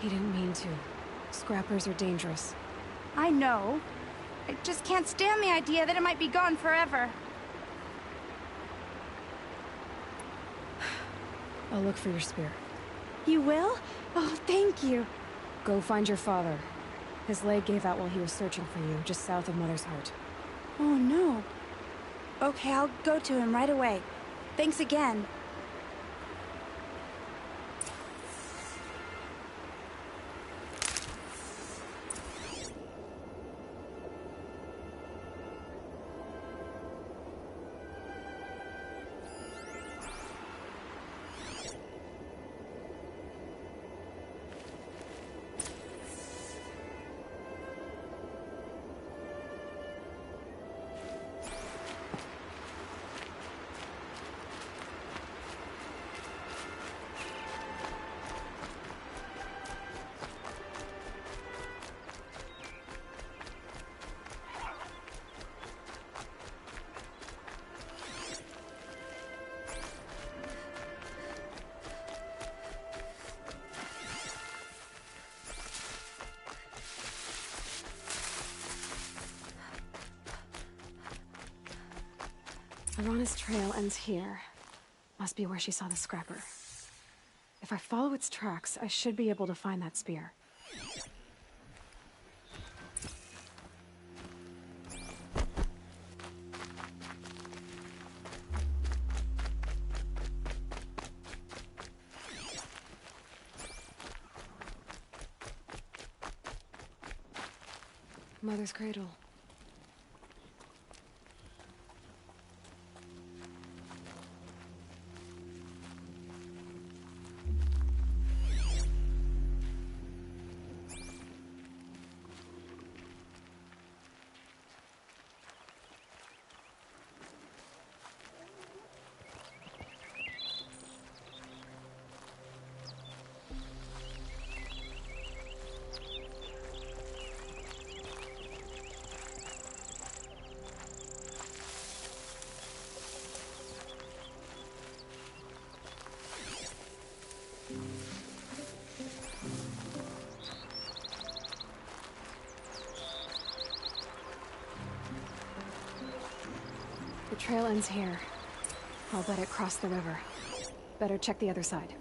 L: He didn't mean to. Scrappers are dangerous.
E: I know. I just can't stand the idea that it might be gone forever.
L: I'll look for your spear.
E: You will? Oh, thank you.
L: Go find your father. His leg gave out while he was searching for you, just south of Mother's Heart.
E: Oh, no. Okay, I'll go to him right away. Thanks again.
L: Arana's trail ends here. Must be where she saw the scrapper. If I follow its tracks, I should be able to find that spear. Mother's cradle. The trail ends here. I'll bet it crossed the river. Better check the other side.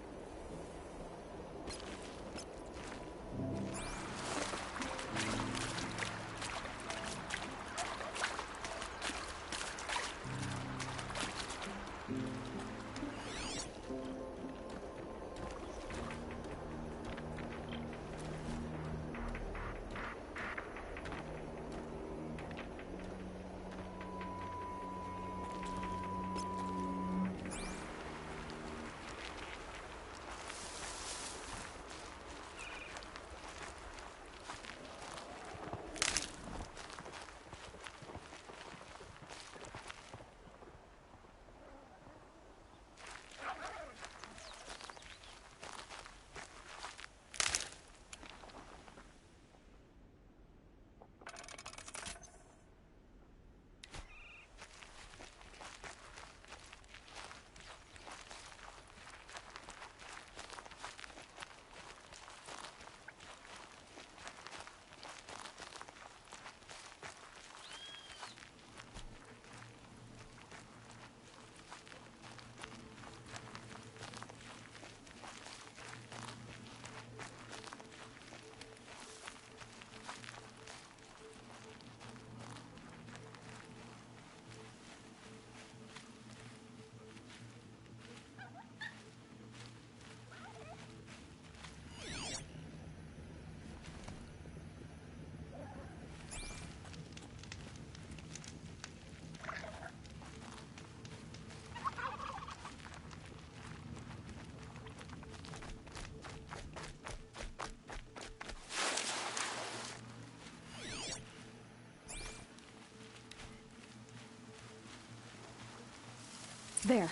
L: There.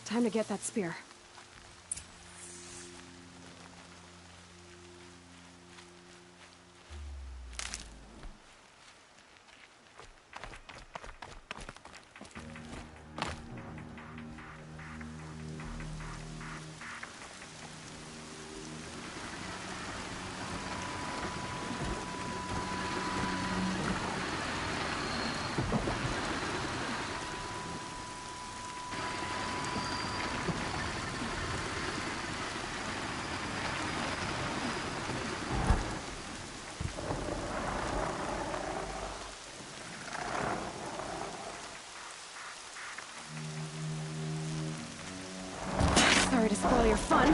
L: Time to get that spear. Sorry to spoil your fun.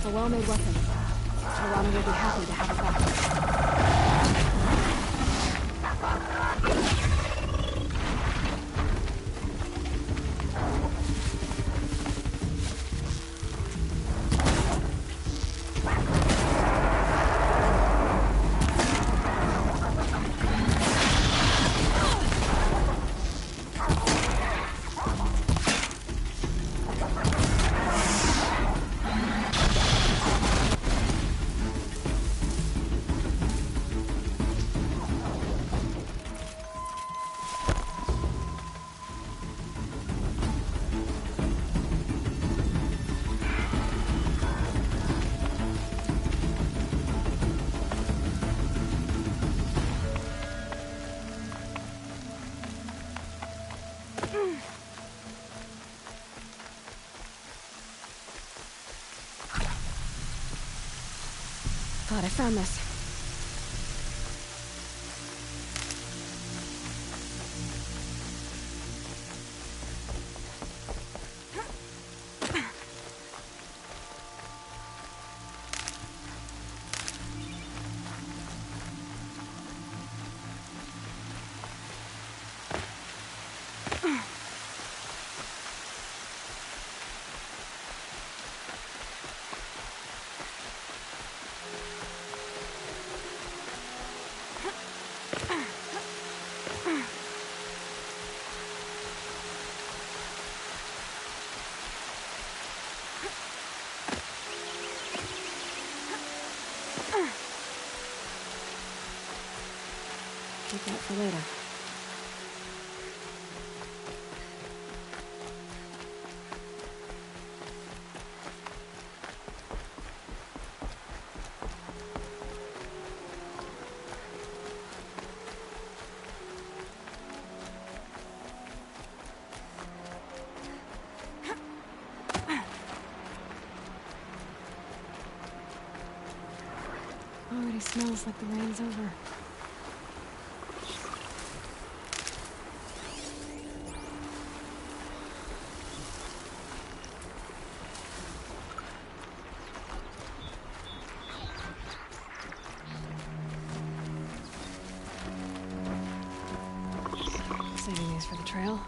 L: A well-made weapon. Arana will be happy to have it back. glad I found this. Keep that for later. Already smells like the rain's over. Saving these for the trail.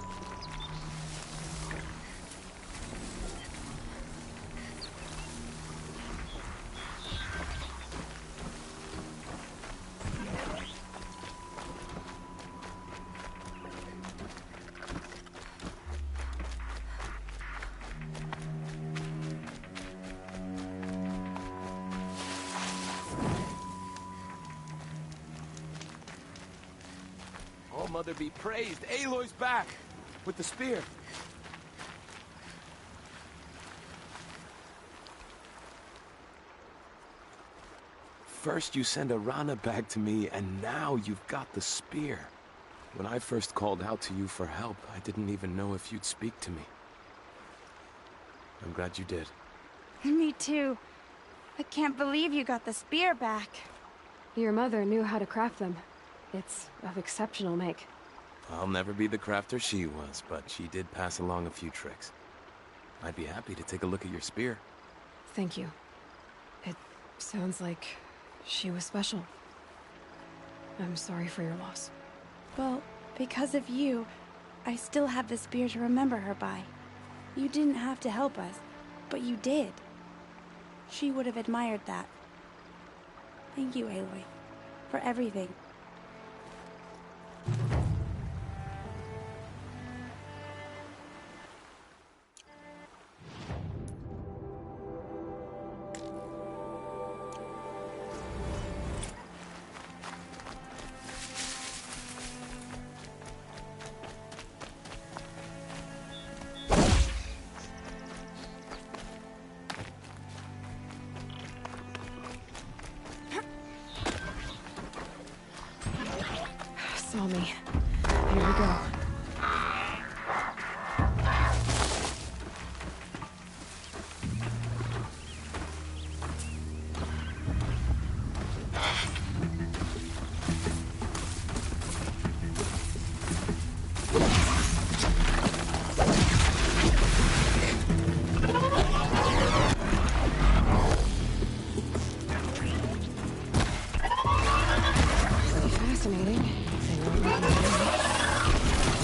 K: Oh, Mother be praised. Aloy's back with the spear. First you send Arana back to me, and now you've got the spear. When I first called out to you for help, I didn't even know if you'd speak to me. I'm glad you did.
E: Me too. I can't believe you got the spear back.
L: Your mother knew how to craft them. It's of exceptional make.
K: I'll never be the crafter she was, but she did pass along a few tricks. I'd be happy to take a look at your spear.
L: Thank you. It sounds like she was special. I'm sorry for your loss.
E: Well, because of you, I still have the spear to remember her by. You didn't have to help us, but you did. She would have admired that. Thank you, Aloy, for everything.
L: Saw me. Here we go. Fascinating. They weren't looking at me.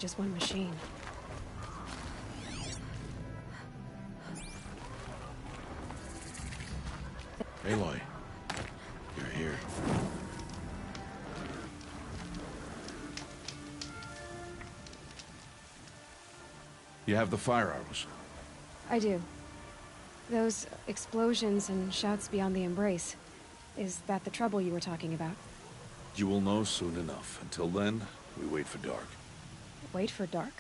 L: just one machine.
A: Aloy, you're here. You have the fire arrows.
L: I do. Those explosions and shouts beyond the embrace. Is that the trouble you were talking about?
A: You will know soon enough. Until then, we wait for dark.
L: Wait for dark?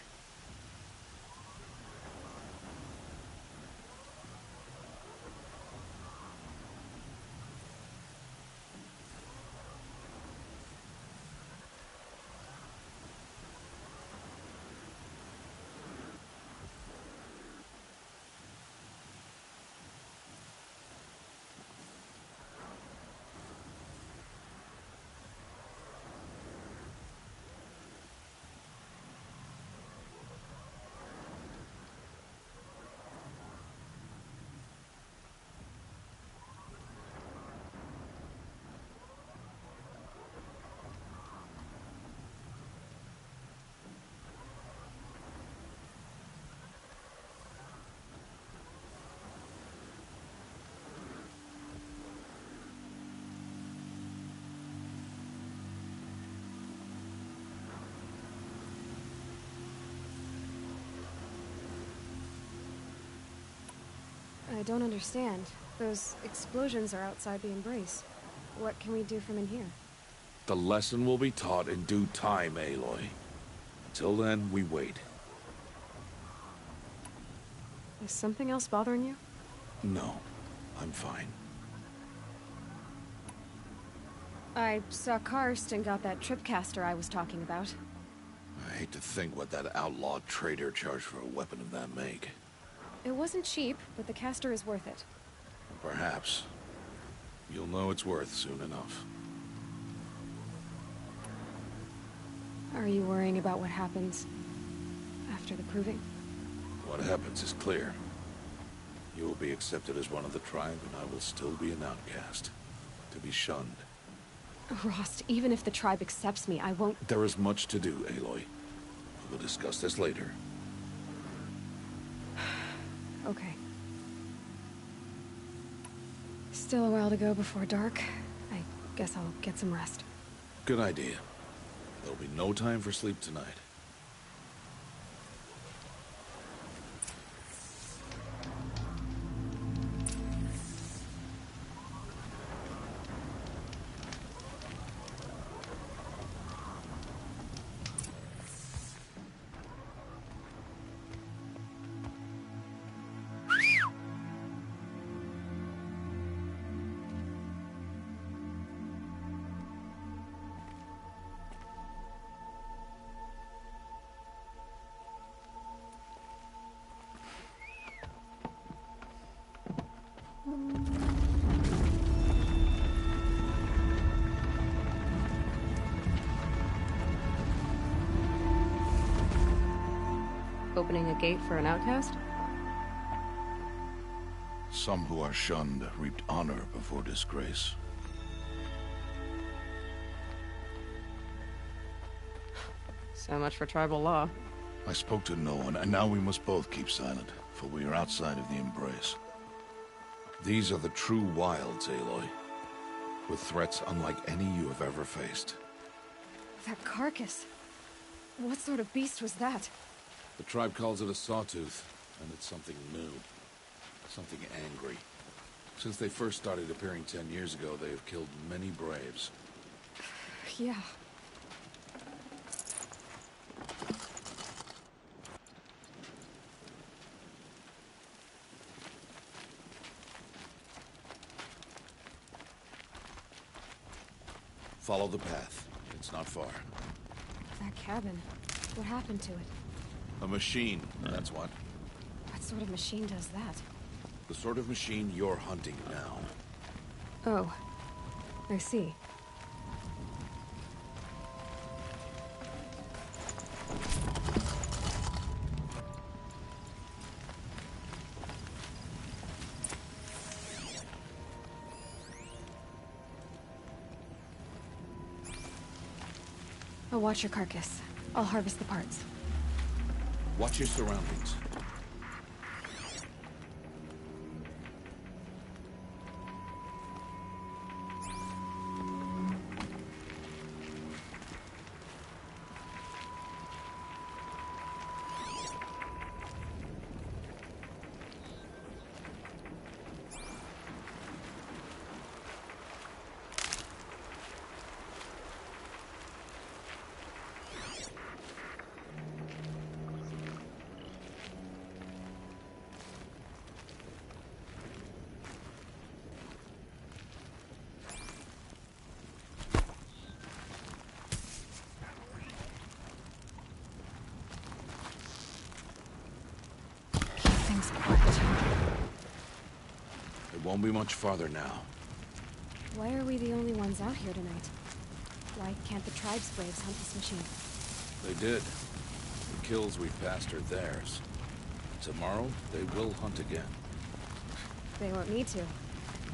L: I don't understand. Those explosions are outside the embrace. What can we do from in here?
A: The lesson will be taught in due time, Aloy. Until then, we wait.
L: Is something else bothering you?
A: No, I'm fine.
L: I saw Karst and got that tripcaster I was talking about.
A: I hate to think what that outlaw trader charged for a weapon of that make.
L: It wasn't cheap, but the caster is worth it.
A: Perhaps. You'll know it's worth soon enough.
L: Are you worrying about what happens after the proving?
A: What happens is clear. You will be accepted as one of the tribe, and I will still be an outcast. To be shunned.
L: Rost, even if the tribe accepts me, I won't—
A: There is much to do, Aloy. We'll discuss this later.
L: Okay. Still a while to go before dark. I guess I'll get some rest.
A: Good idea. There'll be no time for sleep tonight.
L: Opening a gate for an outcast?
A: Some who are shunned reaped honor before disgrace.
L: So much for tribal law.
A: I spoke to no one, and now we must both keep silent, for we are outside of the embrace. These are the true wilds, Aloy, with threats unlike any you have ever faced.
L: That carcass. What sort of beast was that?
A: The tribe calls it a sawtooth, and it's something new. Something angry. Since they first started appearing 10 years ago, they have killed many braves.
L: Yeah.
A: Follow the path. It's not far.
L: That cabin. What happened to it?
A: A machine, that's what.
L: What sort of machine does that?
A: The sort of machine you're hunting now.
L: Oh. I see. I'll watch your carcass. I'll harvest the parts.
A: Watch your surroundings.
L: Things quiet.
A: It won't be much farther now.
L: Why are we the only ones out here tonight? Why can't the tribe's braves hunt this machine?
A: They did. The kills we passed are theirs. Tomorrow, they will hunt again.
L: They won't need to.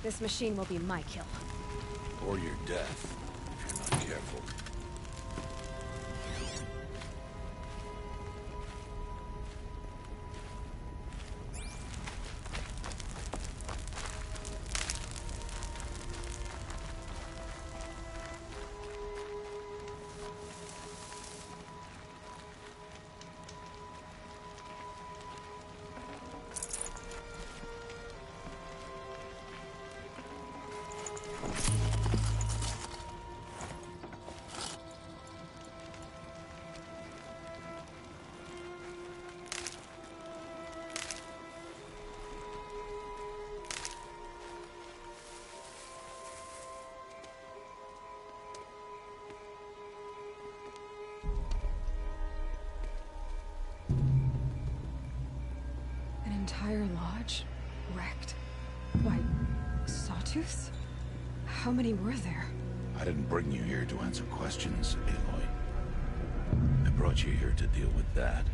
L: This machine will be my kill.
A: Or your death, if you're not careful.
L: Entire lodge wrecked. Why, sawtooths? How many were there?
A: I didn't bring you here to answer questions, Aloy. I brought you here to deal with that.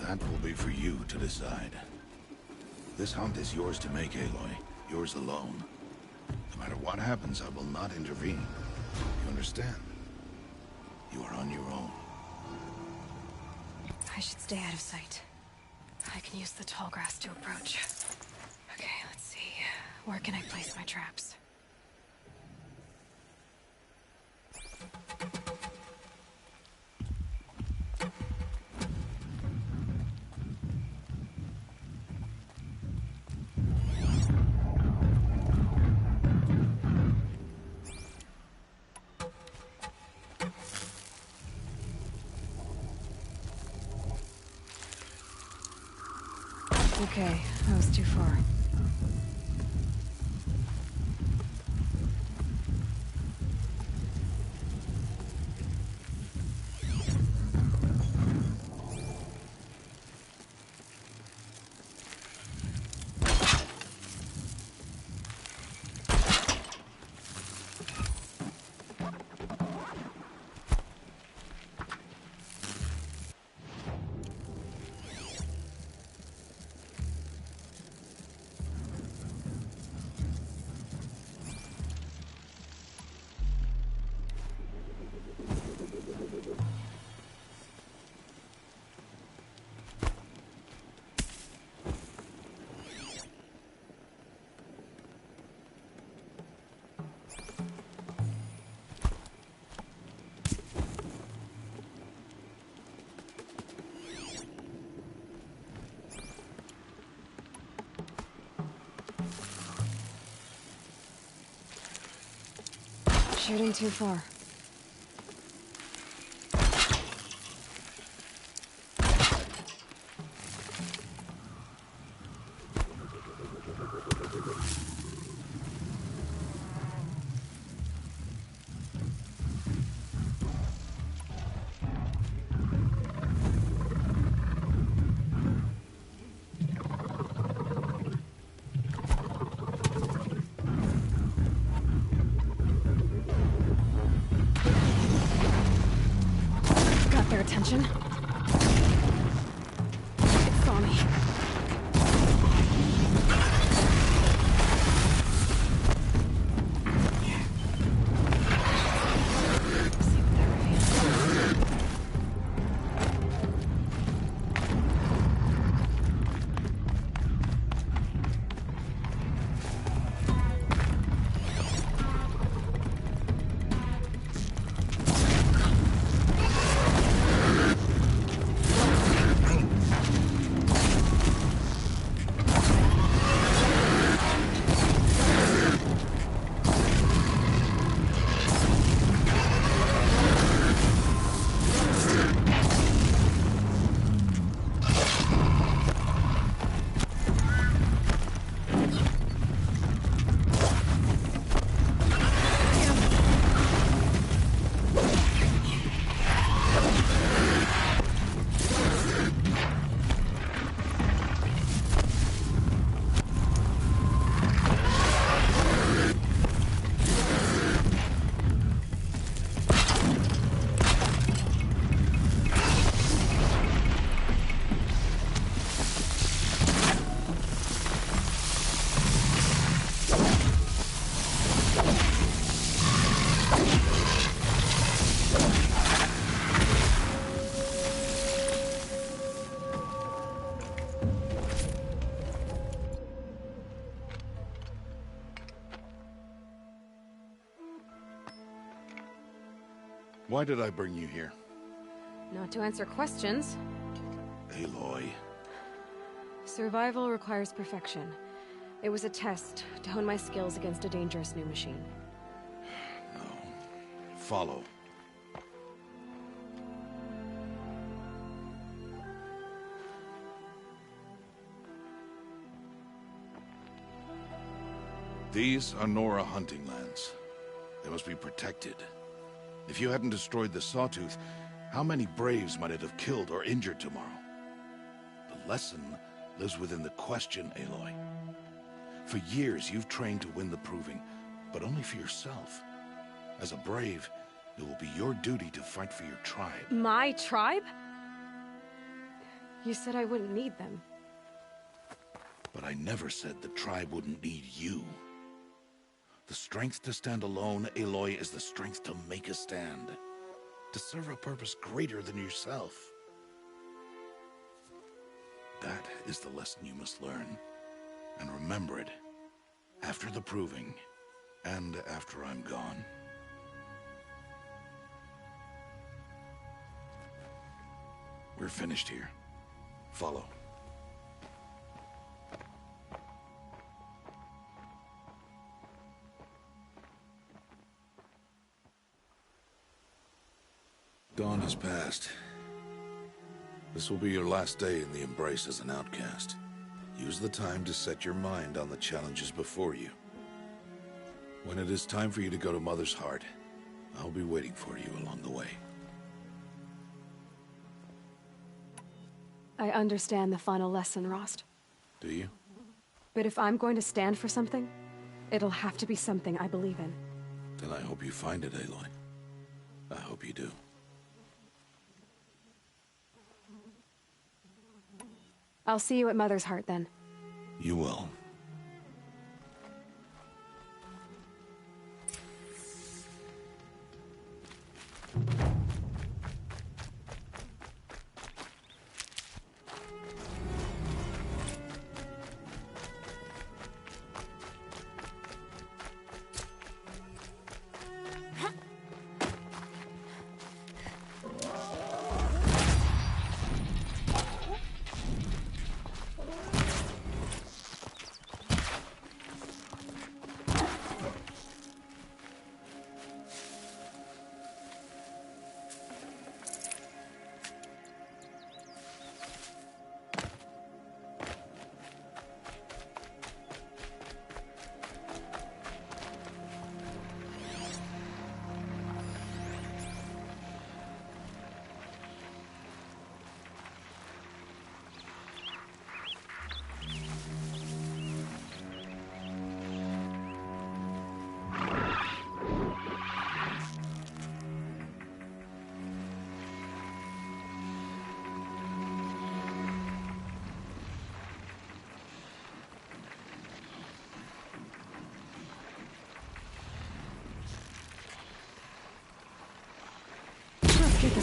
A: That will be for you to decide. This hunt is yours to make, Aloy. Yours alone. No matter what happens, I will not intervene. You understand? You are on your own.
L: I should stay out of sight. I can use the tall grass to approach. Okay, let's see. Where can I place my traps? Okay, that was too far. Shooting too far. attention. It saw me.
A: Why did I bring you here?
L: Not to answer questions.
A: Aloy.
L: Survival requires perfection. It was a test to hone my skills against a dangerous new machine.
A: No. Follow. These are Nora hunting lands. They must be protected. If you hadn't destroyed the Sawtooth, how many Braves might it have killed or injured tomorrow? The lesson lives within the question, Aloy. For years, you've trained to win the Proving, but only for yourself. As a Brave, it will be your duty to fight for your tribe.
L: My tribe? You said I wouldn't need them.
A: But I never said the tribe wouldn't need you. The strength to stand alone, Aloy, is the strength to make a stand. To serve a purpose greater than yourself. That is the lesson you must learn. And remember it. After the Proving. And after I'm gone. We're finished here. Follow. Dawn has passed. This will be your last day in the Embrace as an outcast. Use the time to set your mind on the challenges before you. When it is time for you to go to Mother's Heart, I'll be waiting for you along the way.
L: I understand the final lesson, Rost.
A: Do you?
L: But if I'm going to stand for something, it'll have to be something I believe in.
A: Then I hope you find it, Aloy. I hope you do.
L: I'll see you at Mother's Heart, then.
A: You will.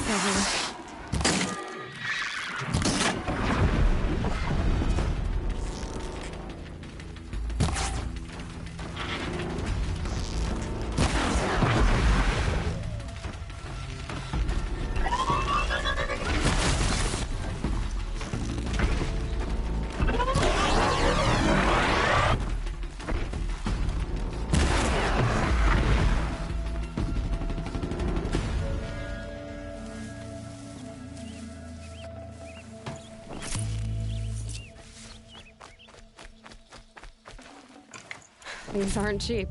L: Peace everyone. These aren't cheap.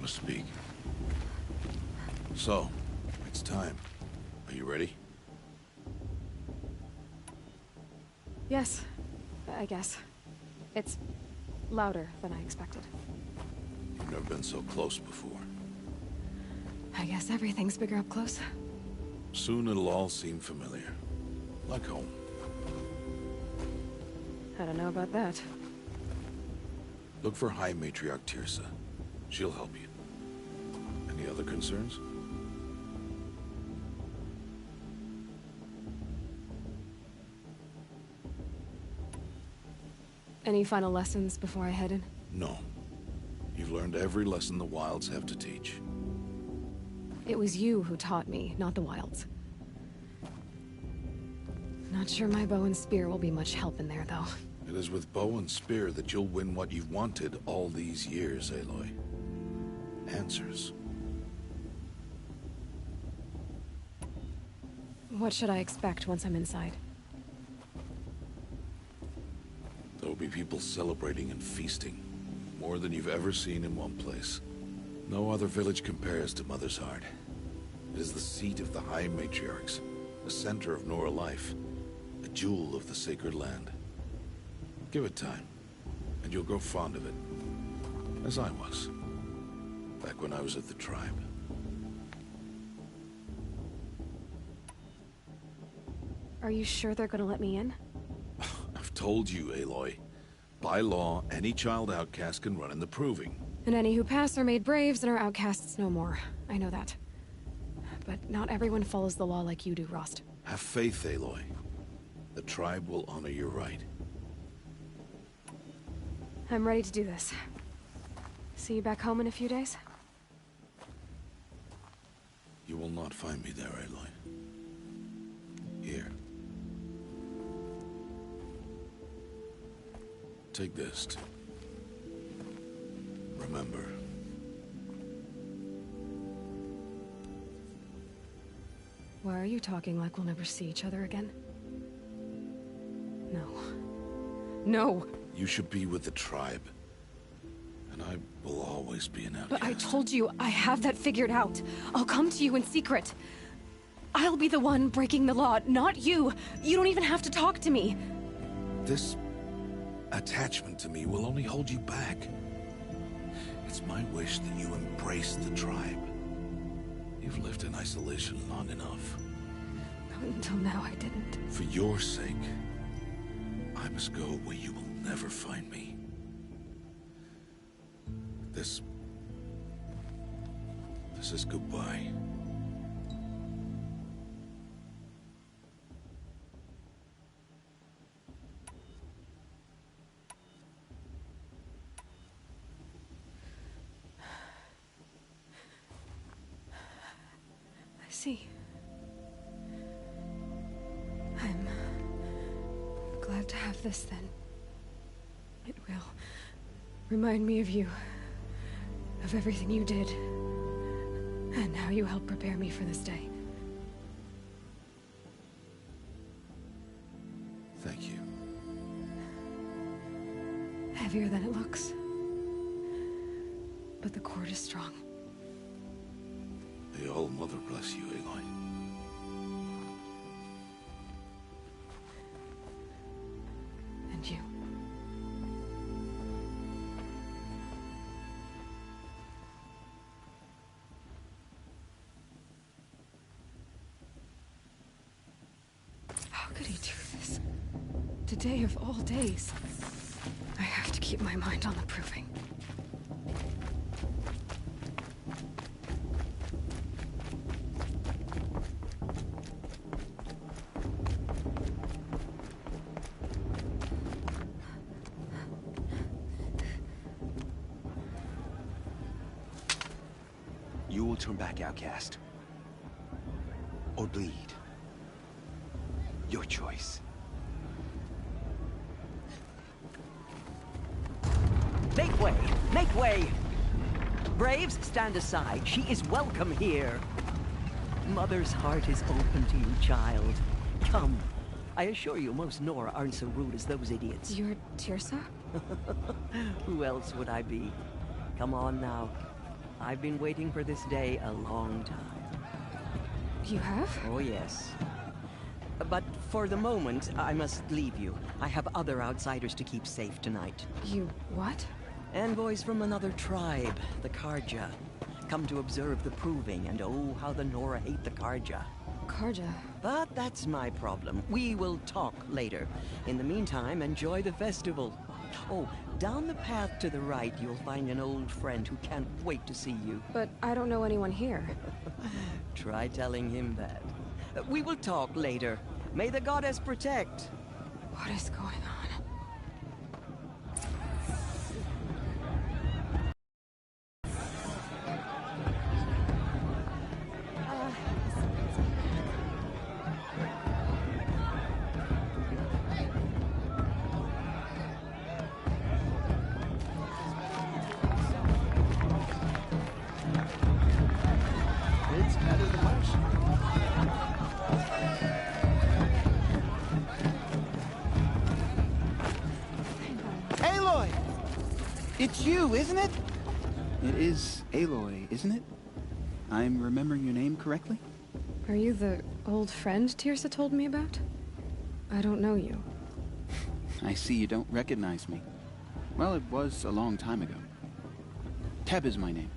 A: Speak. So, it's time. Are you ready?
L: Yes, I guess. It's louder than I expected.
A: You've never been so close before.
L: I guess everything's bigger up close.
A: Soon it'll all seem familiar. Like home.
L: I don't know about that.
A: Look for High Matriarch Tirsa. She'll help you. Any other concerns?
L: Any final lessons before I head in?
A: No. You've learned every lesson the Wilds have to teach.
L: It was you who taught me, not the Wilds. Not sure my bow and spear will be much help in there, though.
A: It is with bow and spear that you'll win what you've wanted all these years, Aloy. Answers.
L: What should I expect once I'm inside?
A: There will be people celebrating and feasting. More than you've ever seen in one place. No other village compares to Mother's Heart. It is the seat of the High Matriarchs, the center of Nora life, a jewel of the sacred land. Give it time, and you'll grow fond of it. As I was, back when I was at the tribe.
L: Are you sure they're gonna let me in?
A: I've told you, Aloy. By law, any child outcast can run in the Proving.
L: And any who pass are made braves and are outcasts no more. I know that. But not everyone follows the law like you do, Rost.
A: Have faith, Aloy. The tribe will honor your right.
L: I'm ready to do this. See you back home in a few days?
A: You will not find me there, Aloy. Here. Take this. Remember.
L: Why are you talking like we'll never see each other again? No. No!
A: You should be with the tribe. And I will always be an outcast.
L: But I told you, I have that figured out. I'll come to you in secret. I'll be the one breaking the law, not you. You don't even have to talk to me.
A: This attachment to me will only hold you back. It's my wish that you embrace the tribe. You've lived in isolation long enough.
L: Until now, I didn't.
A: For your sake, I must go where you will never find me. This is goodbye.
L: I see. I'm glad to have this then. It will remind me of you, of everything you did, and how you helped prepare me for this day.
A: Thank you.
L: Heavier than it looks. But the cord is strong.
A: The All-Mother bless you, Aloy.
L: And you. How could he do this? Today of all days. I have to keep my mind on the proving.
O: You will turn back, outcast. Or bleed. Your choice.
B: Make way! Make way! Braves, stand aside. She is welcome here. Mother's heart is open to you, child. Come. I assure you, most Nora aren't so rude as those idiots.
L: You're Teersa?
B: Who else would I be? Come on now. I've been waiting for this day a long time.
L: You have?
B: Oh, yes. But for the moment, I must leave you. I have other outsiders to keep safe tonight.
L: You what?
B: Envoys from another tribe, the Karja. Come to observe the proving, and oh, how the Nora hate the Karja.
L: Karja?
B: But that's my problem. We will talk later. In the meantime, enjoy the festival. Oh, down the path to the right, you'll find an old friend who can't wait to see you.
L: But I don't know anyone here.
B: Try telling him that. We will talk later. May the goddess protect.
L: What is going on?
O: It's better than most.
P: Aloy! It's you, isn't it? It is Aloy, isn't it? I'm remembering your name correctly?
L: Are you the old friend Teersa told me about? I don't know you.
P: I see you don't recognize me. Well, it was a long time ago. Teb is my name.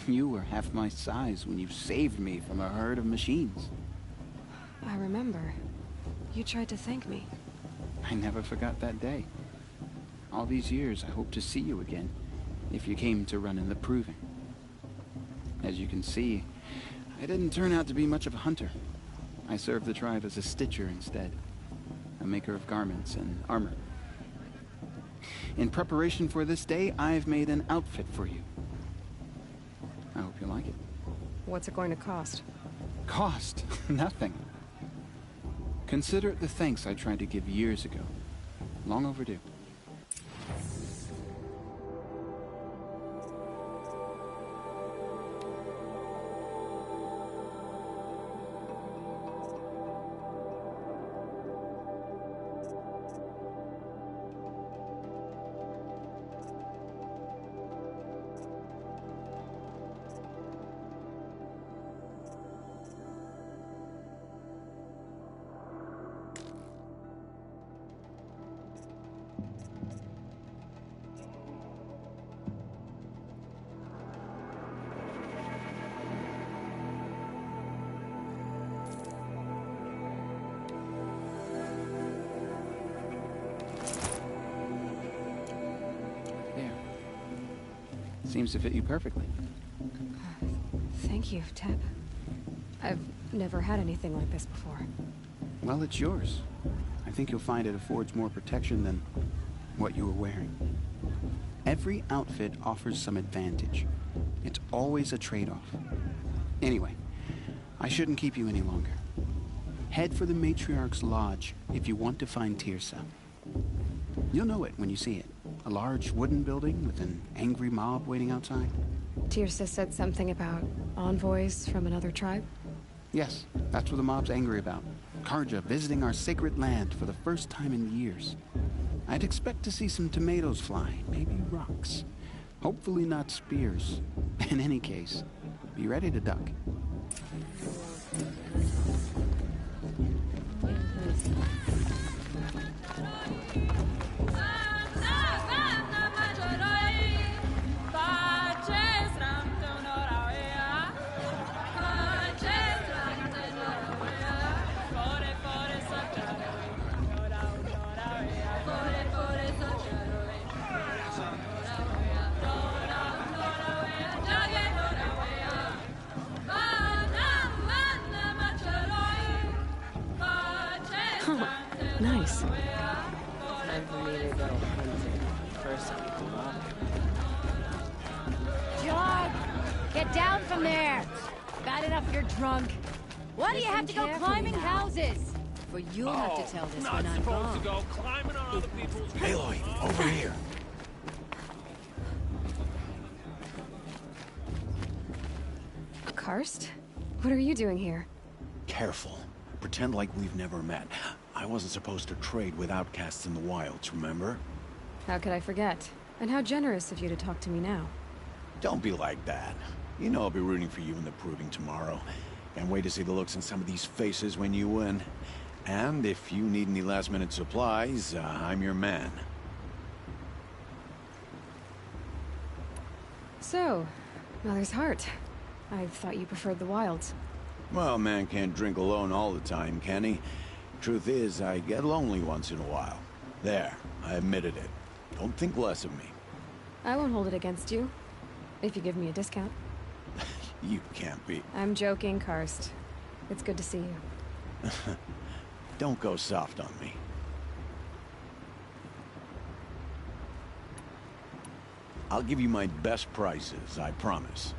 P: You were half my size when you saved me from a herd of machines.
L: I remember. You tried to thank me.
P: I never forgot that day. All these years, I hope to see you again, if you came to run in the proving. As you can see, I didn't turn out to be much of a hunter. I served the tribe as a stitcher instead, a maker of garments and armor. In preparation for this day, I've made an outfit for you. I hope you like it.
L: What's it going to cost?
P: Cost? Nothing. Consider it the thanks I tried to give years ago. Long overdue. Seems to fit you perfectly.
L: Thank you, Teb. I've never had anything like this before.
P: Well, it's yours. I think you'll find it affords more protection than what you were wearing. Every outfit offers some advantage. It's always a trade-off. Anyway, I shouldn't keep you any longer. Head for the Matriarch's Lodge if you want to find Tirsa. You'll know it when you see it. A large wooden building with an angry mob waiting outside.
L: Tirsa said something about envoys from another tribe?
P: Yes, that's what the mob's angry about. Karja visiting our sacred land for the first time in years. I'd expect to see some tomatoes fly, maybe rocks. Hopefully not spears. In any case, be ready to duck.
L: Nice.
B: Time for me to go hunting. First,
Q: John! Get down from there! Bad enough you're drunk. Why do you have to go climbing houses?
C: For you'll have to tell this
I: not
C: when I'm
I: supposed
C: gone.
I: to go climbing on other people's...
N: Aloy, over here.
L: Karst? What are you doing here?
N: Careful. Pretend like we've never met. I wasn't supposed to trade with outcasts in the wilds, remember?
L: How could I forget? And how generous of you to talk to me now.
N: Don't be like that. You know I'll be rooting for you in the proving tomorrow. Can't wait to see the looks on some of these faces when you win. And if you need any last-minute supplies, I'm your man.
L: So, Mother's Heart. I thought you preferred the wilds.
N: Well, a man can't drink alone all the time, can he? Truth is, I get lonely once in a while. There, I admitted it. Don't think less of me.
L: I won't hold it against you. If you give me a discount.
N: You can't be.
L: I'm joking, Karst. It's good to see you.
N: Don't go soft on me. I'll give you my best prices, I promise.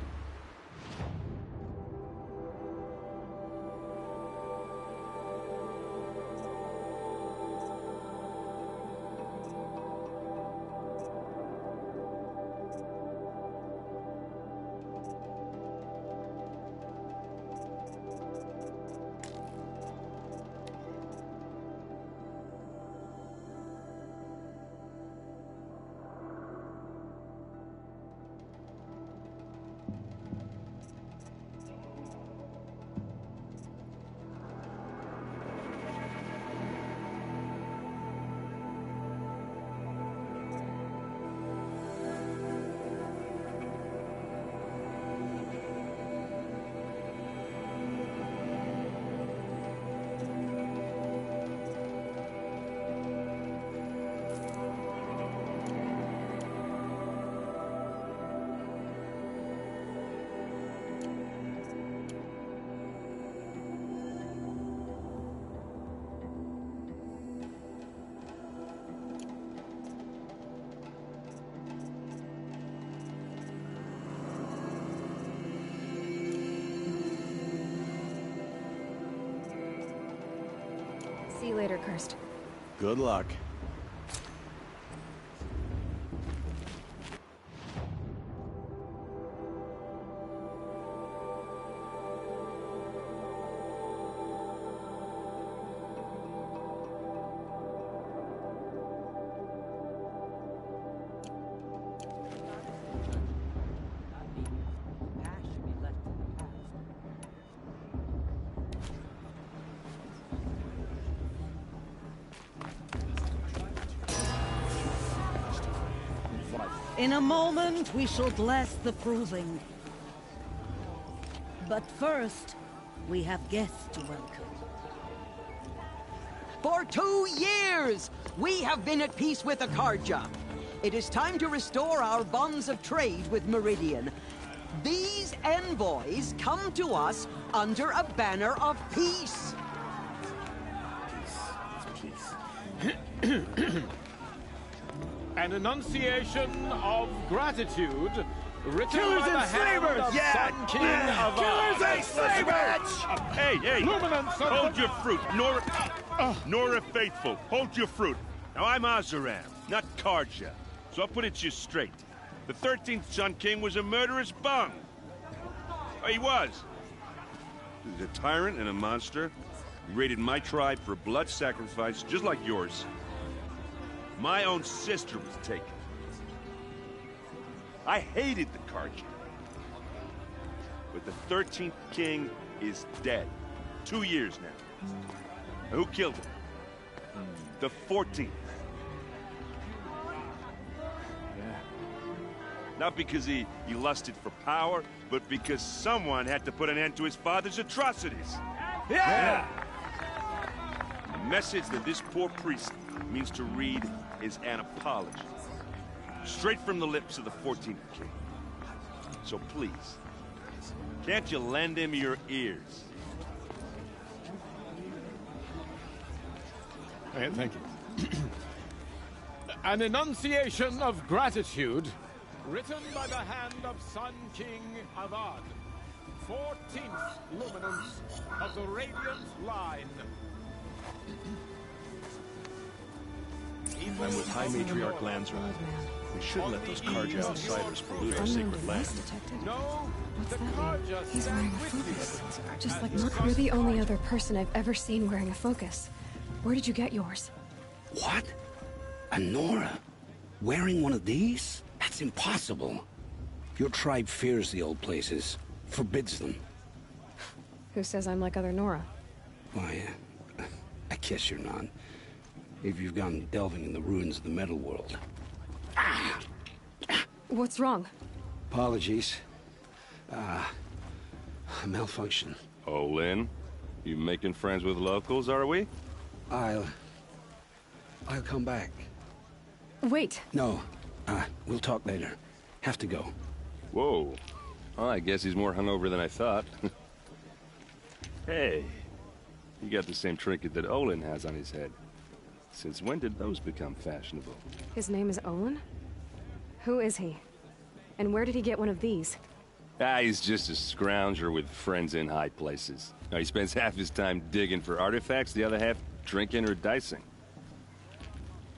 L: See you later, Karst.
N: Good luck.
C: In a moment, we shall bless the proving. But first, we have guests to welcome.
B: For 2 years, we have been at peace with the Karja. it is time to restore our bonds of trade with Meridian. These envoys come to us under a banner of peace.
I: An enunciation of gratitude written
R: Killers
I: by the
R: and
I: hand
R: slavers!
I: of
R: Yeah!
I: Sun King of
R: Killers and slavers!
S: Hey, hey!
I: Luminance of
S: Hold
I: the...
S: your fruit, Nora Faithful. Hold your fruit. Now, I'm Azaram, not Karja, so I'll put it to you straight. The 13th Sun King was a murderous bung. Oh, he was. He was a tyrant and a monster. He raided my tribe for blood sacrifice, just like yours. My own sister was taken. I hated the Karja. But the 13th king is dead. 2 years now. Now, who killed him? The 14th.
N: Yeah.
S: Not because he lusted for power, but because someone had to put an end to his father's atrocities.
R: Yeah!
S: The message that this poor priest means to read is an apology. Straight from the lips of the 14th king. So please, can't you lend him your ears?
I: Thank you. An enunciation of gratitude written by the hand of Sun King Avad, 14th luminance of the Radiant Line.
M: I'm with High Matriarch Landsrat. We shouldn't let those Karja outsiders pollute our sacred land.
I: No,
L: What's
I: the
L: that
I: Karja
L: mean? He's
I: stand
L: wearing a
I: with
L: focus.
I: you.
L: Just like mine. You're the only other person I've ever seen wearing a focus. Where did you get yours?
T: What? A Nora? Wearing one of these? That's impossible. Your tribe fears the old places, forbids them.
L: Who says I'm like other Nora?
T: Why, I guess you're not. If you've gone delving in the ruins of the metal world.
L: What's wrong?
T: Apologies. A malfunction.
S: Oh, Lynn, you making friends with locals, are we?
T: I'll come back.
L: Wait.
T: No, we'll talk later. Have to go.
S: Whoa. Well, I guess he's more hungover than I thought. Hey, you got the same trinket that Olin has on his head. Since when did those become fashionable?
L: His name is Olin? Who is he? And where did he get one of these?
S: He's just a scrounger with friends in high places. Now, he spends half his time digging for artifacts, the other half drinking or dicing.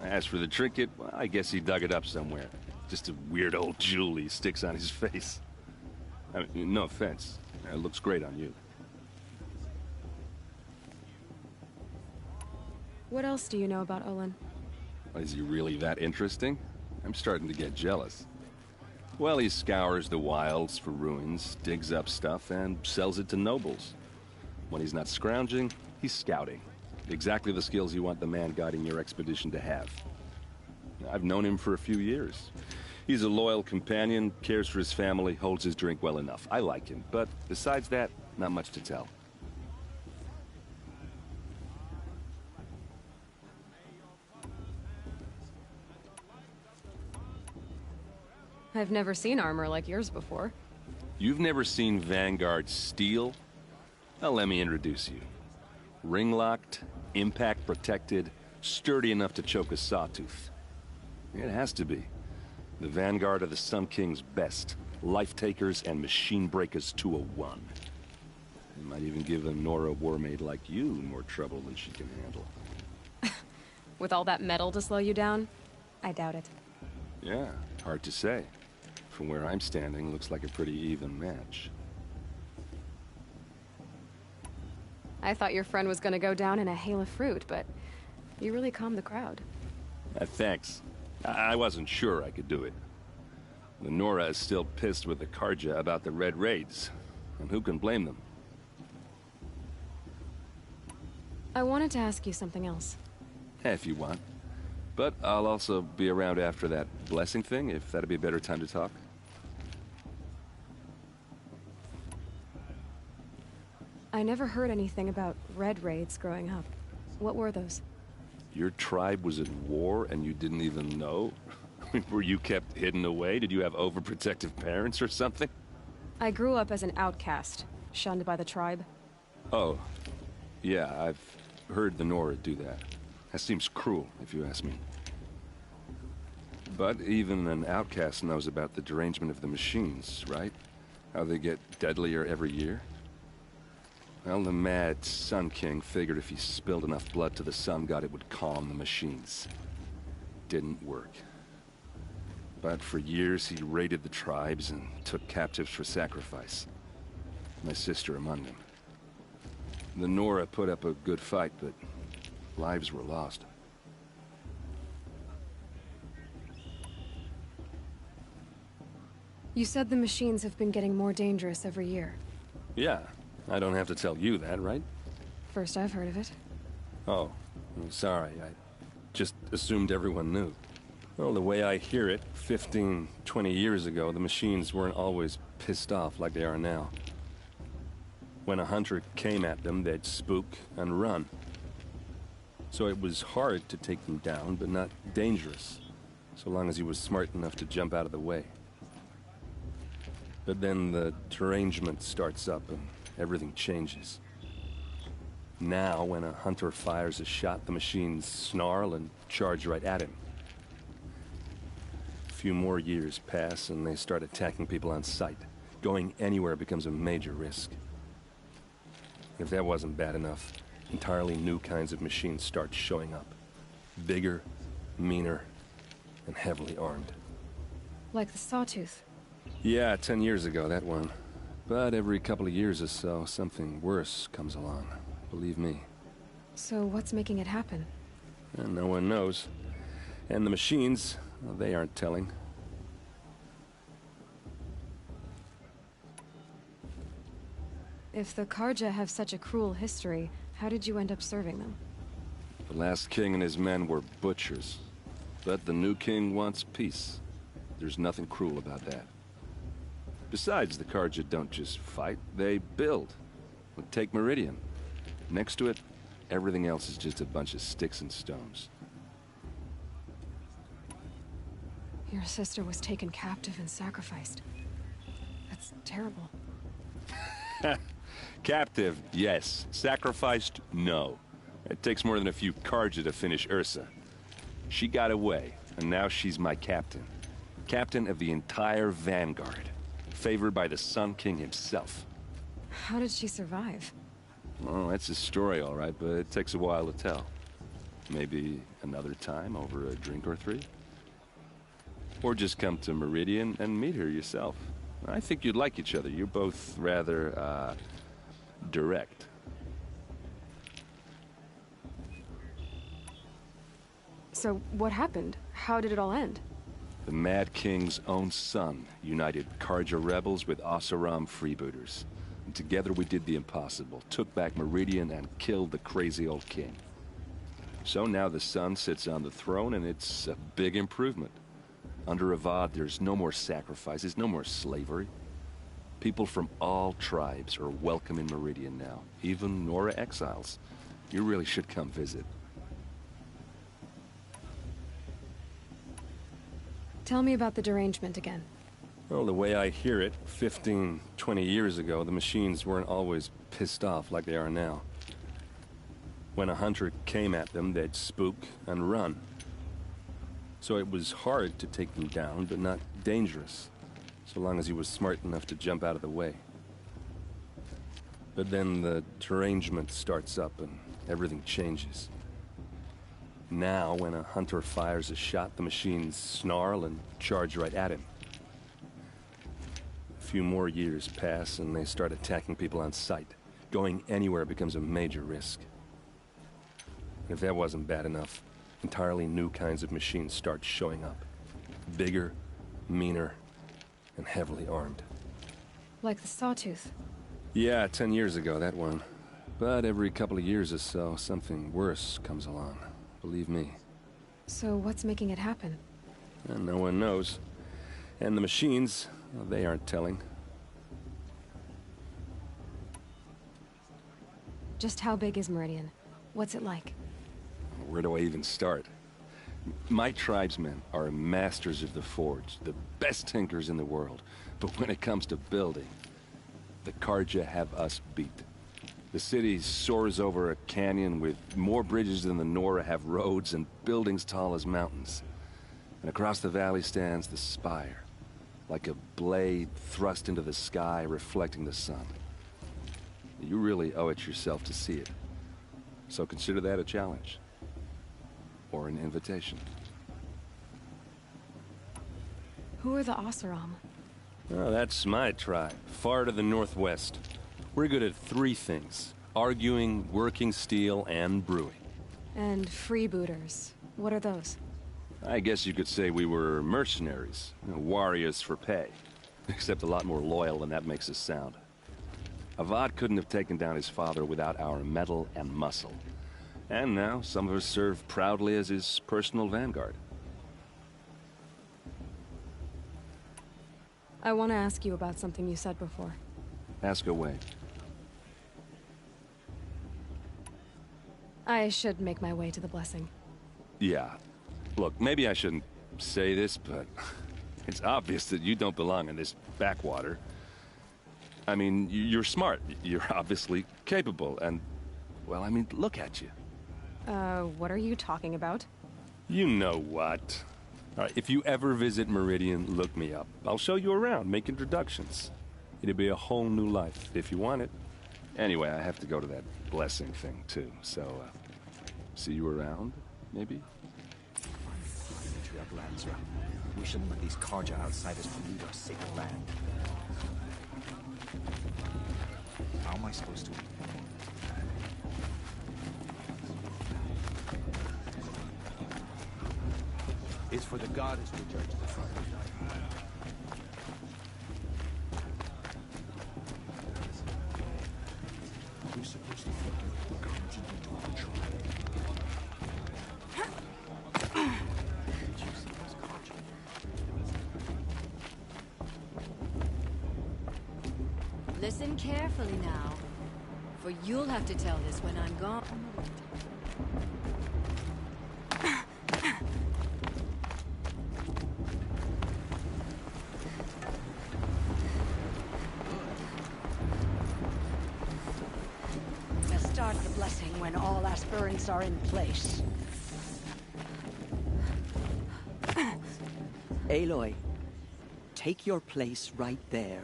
S: As for the trinket, well, I guess he dug it up somewhere. Just a weird old jewel he sticks on his face. I mean, no offense. It looks great on you.
L: What else do you know about Olin?
S: Is he really that interesting? I'm starting to get jealous. Well, he scours the wilds for ruins, digs up stuff, and sells it to nobles. When he's not scrounging, he's scouting. Exactly the skills you want the man guiding your expedition to have. I've known him for a few years. He's a loyal companion, cares for his family, holds his drink well enough. I like him, but besides that, not much to tell.
L: I've never seen armor like yours before.
S: You've never seen Vanguard steel? Well, let me introduce you. Ring-locked, impact-protected, sturdy enough to choke a sawtooth. It has to be. The Vanguard are the Sun King's best. Life-takers and machine-breakers 201. It might even give a Nora warmaid like you more trouble than she can handle.
L: With all that metal to slow you down? I doubt it.
S: Yeah, hard to say. From where I'm standing, looks like a pretty even match.
L: I thought your friend was gonna go down in a hail of fruit, but you really calmed the crowd.
S: Thanks. I wasn't sure I could do it. The Nora is still pissed with the Karja about the Red Raids, and who can blame them?
L: I wanted to ask you something else.
S: If you want. But I'll also be around after that blessing thing, if that'd be a better time to talk.
L: I never heard anything about Red Raids growing up. What were those?
S: Your tribe was at war and you didn't even know? Were you kept hidden away? Did you have overprotective parents or something?
L: I grew up as an outcast, shunned by the tribe.
S: Oh, yeah, I've heard the Nora do that. That seems cruel, if you ask me. But even an outcast knows about the derangement of the machines, right? How they get deadlier every year? Well, the mad Sun King figured if he spilled enough blood to the Sun God, it would calm the machines. Didn't work. But for years, he raided the tribes and took captives for sacrifice. My sister among them. The Nora put up a good fight, but lives were lost.
L: You said the machines have been getting more dangerous every year.
S: Yeah, I don't have to tell you that, right?
L: First I've heard of it.
S: Oh, I'm sorry. I just assumed everyone knew. Well, the way I hear it, 15, 20 years ago, the machines weren't always pissed off like they are now. When a hunter came at them, they'd spook and run. So it was hard to take them down, but not dangerous, so long as he was smart enough to jump out of the way. But then the derangement starts up and everything changes. Now, when a hunter fires a shot, the machines snarl and charge right at him. A few more years pass and they start attacking people on sight. Going anywhere becomes a major risk. If that wasn't bad enough, entirely new kinds of machines start showing up. Bigger, meaner, and heavily armed.
L: Like the Sawtooth.
S: Yeah, 10 years ago, that one. But every couple of years or so, something worse comes along. Believe me.
L: So what's making it happen?
S: And no one knows. And the machines, well, they aren't telling.
L: If the Karja have such a cruel history, how did you end up serving them?
S: The last king and his men were butchers. But the new king wants peace. There's nothing cruel about that. Besides, the Karja don't just fight, they build. Take Meridian. Next to it, everything else is just a bunch of sticks and stones.
L: Your sister was taken captive and sacrificed. That's terrible.
S: Captive, yes. Sacrificed, no. It takes more than a few Karja to finish Ursa. She got away, and now she's my captain. Captain of the entire Vanguard. Favored by the Sun King himself.
L: How did she survive?
S: Oh, that's a story, all right, but it takes a while to tell. Maybe another time over a drink or three? Or just come to Meridian and meet her yourself. I think you'd like each other. You're both rather, direct.
L: So, what happened? How did it all end?
S: The Mad King's own son united Karja rebels with Oseram freebooters. And together we did the impossible, took back Meridian and killed the crazy old king. So now the son sits on the throne and it's a big improvement. Under Avad, there's no more sacrifices, no more slavery. People from all tribes are welcome in Meridian now, even Nora exiles. You really should come visit.
L: Tell me about the derangement again.
S: Well, the way I hear it, 15, 20 years ago, the machines weren't always pissed off like they are now. When a hunter came at them, they'd spook and run. So it was hard to take them down, but not dangerous, so long as he was smart enough to jump out of the way. But then the derangement starts up and everything changes. Now, when a hunter fires a shot, the machines snarl and charge right at him. A few more years pass and they start attacking people on sight. Going anywhere becomes a major risk. If that wasn't bad enough, entirely new kinds of machines start showing up. Bigger, meaner, and heavily armed.
L: Like the Sawtooth.
S: Yeah, 10 years ago, that one. But every couple of years or so, something worse comes along. Believe me.
L: So what's making it happen?
S: And no one knows. And the machines, well, they aren't telling.
L: Just how big is Meridian? What's it like?
S: Where do I even start? My tribesmen are masters of the forge, the best tinkers in the world. But when it comes to building, the Karja have us beat. The city soars over a canyon with more bridges than the Nora have roads and buildings tall as mountains. And across the valley stands the spire, like a blade thrust into the sky reflecting the sun. You really owe it yourself to see it. So consider that a challenge. Or an invitation.
L: Who are the Oseram?
S: Oh, that's my tribe, far to the northwest. We're good at 3 things: arguing, working steel, and brewing.
L: And freebooters. What are those?
S: I guess you could say we were mercenaries, warriors for pay. Except a lot more loyal than that makes us sound. Avad couldn't have taken down his father without our metal and muscle. And now, some of us serve proudly as his personal vanguard.
L: I want to ask you about something you said before.
S: Ask away.
L: I should make my way to the blessing.
S: Yeah. Look, maybe I shouldn't say this, but it's obvious that you don't belong in this backwater. I mean, you're smart. You're obviously capable, and, well, I mean, look at you.
L: What are you talking about?
S: You know what. All right, if you ever visit Meridian, look me up. I'll show you around, make introductions. It'll be a whole new life, if you want it. Anyway, I have to go to that blessing thing, too, so, see you around, maybe?
O: We shouldn't let these Karja outsiders pollute our sacred land. How am I supposed to... It's for the goddess to judge the tribe. We're supposed to figure Karja into our tribe. Did you see those Karja?
Q: Listen carefully now, for you'll have to tell this when I'm gone.
C: To start the blessing when all aspirants are in place.
B: Aloy, take your place right there.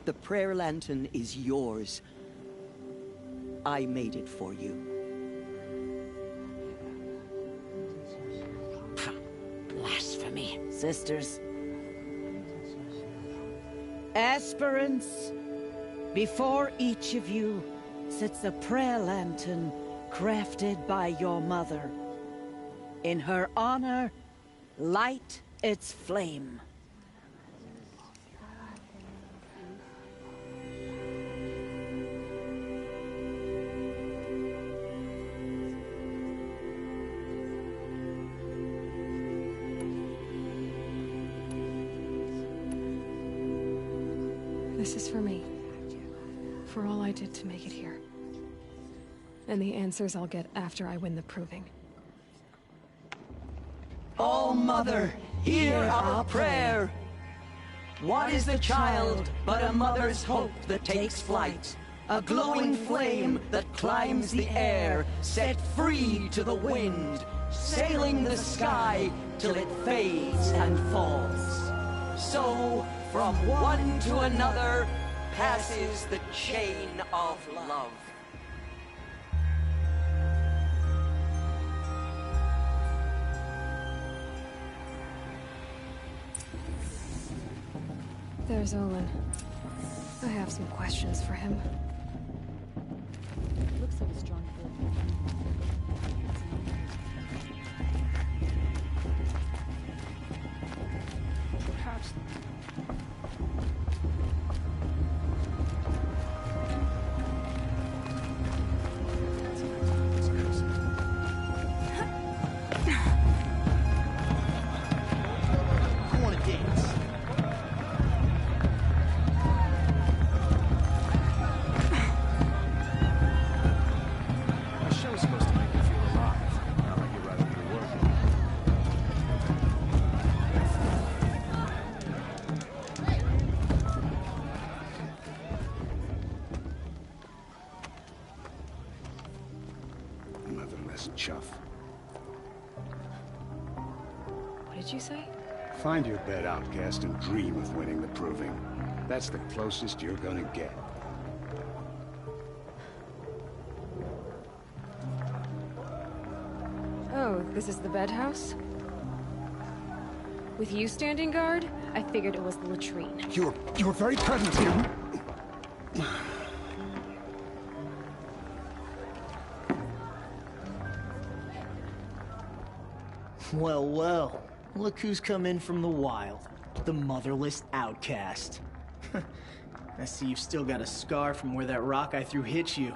B: The prayer lantern is yours. I made it for you.
C: Blasphemy, sisters. Aspirants, before each of you sits a prayer lantern crafted by your mother. In her honor, light its flame.
L: This is for me. For all I did to make it here. And the answers I'll get after I win the proving.
B: All Mother, hear our prayer. What is the child but a mother's hope that takes flight? A glowing flame that climbs the air, set free to the wind, sailing the sky till it fades and falls. So, from one to another, passes the chain of love.
L: There's Olin. I have some questions for him.
D: Looks like a strong field.
P: Perhaps...
O: I want to dance. Our show's supposed to be
L: did you say?
U: Find your bed, outcast, and dream of winning the proving. That's the closest you're gonna get.
L: Oh, this is the bed house? With you standing guard, I figured it was the latrine.
U: You're very present here.
V: Well, well. Look who's come in from the wild. The motherless outcast. I see you've still got a scar from where that rock I threw hit you.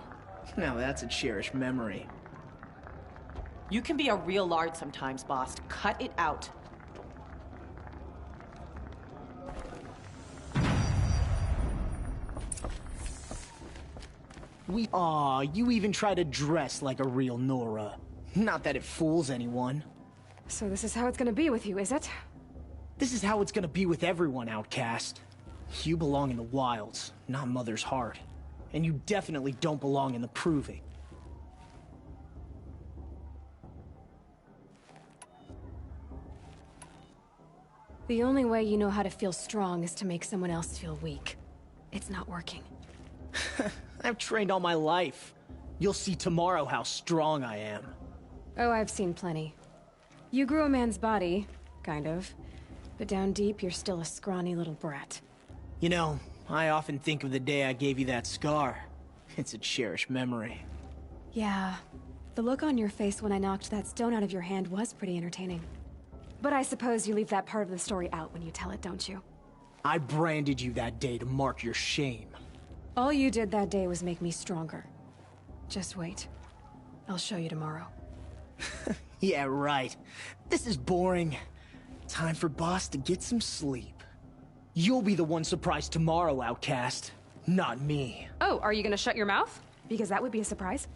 V: Now that's a cherished memory.
W: You can be a real lard sometimes, boss. Cut it out.
V: Aw, you even try to dress like a real Nora. Not that it fools anyone.
L: So this is how it's gonna be with you, is it?
V: This is how it's gonna be with everyone, outcast. You belong in the wilds, not Mother's heart. And you definitely don't belong in the proving.
L: The only way you know how to feel strong is to make someone else feel weak. It's not working.
V: I've trained all my life. You'll see tomorrow how strong I am.
L: Oh, I've seen plenty. You grew a man's body, kind of. But down deep, you're still a scrawny little brat.
V: You know, I often think of the day I gave you that scar. It's a cherished memory.
L: Yeah. The look on your face when I knocked that stone out of your hand was pretty entertaining. But I suppose you leave that part of the story out when you tell it, don't you?
V: I branded you that day to mark your shame.
L: All you did that day was make me stronger. Just wait. I'll show you tomorrow.
V: Yeah, right. This is boring. Time for Boss to get some sleep. You'll be the one surprised tomorrow, outcast. Not me.
L: Oh, are you gonna shut your mouth? Because that would be a surprise.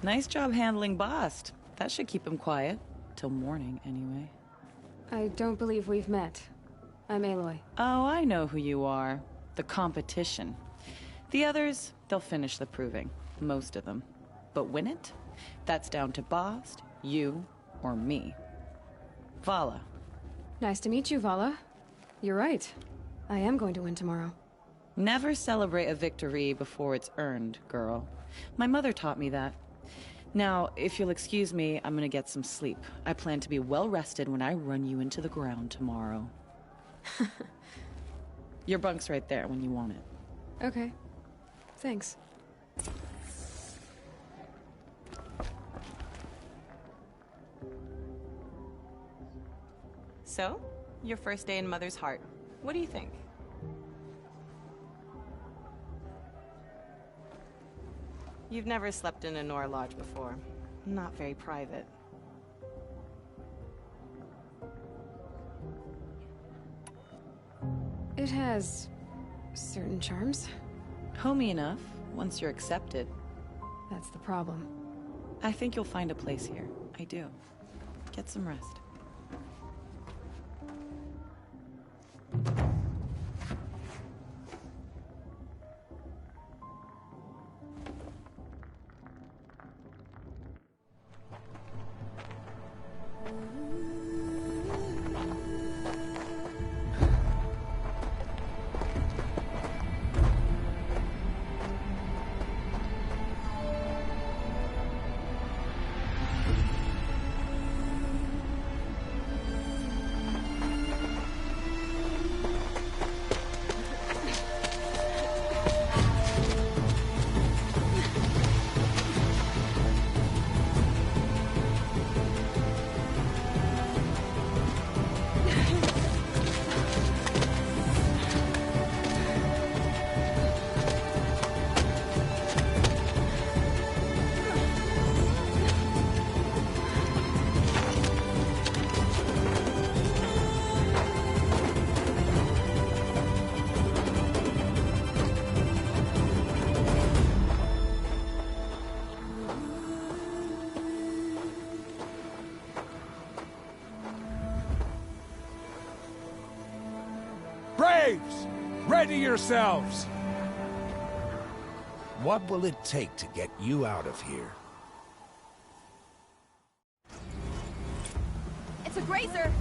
X: Nice job handling Bast. That should keep him quiet. Till morning, anyway.
L: I don't believe we've met. I'm Aloy.
X: Oh, I know who you are. The competition. The others, they'll finish the proving. Most of them. But win it? That's down to Bast, you, or me. Vala.
L: Nice to meet you, Vala. You're right. I am going to win tomorrow.
X: Never celebrate a victory before it's earned, girl. My mother taught me that. Now, if you'll excuse me, I'm gonna get some sleep. I plan to be well rested when I run you into the ground tomorrow. Your bunk's right there when you want it.
L: Okay. Thanks.
W: So, your first day in Mother's heart. What do you think? You've never slept in a Nora lodge before. Not very private.
L: It has certain charms.
X: Homey enough, once you're accepted.
L: That's the problem.
X: I think you'll find a place here. I do. Get some rest.
R: Braves! Ready yourselves!
F: What will it take to get you out of here?
Q: It's a grazer!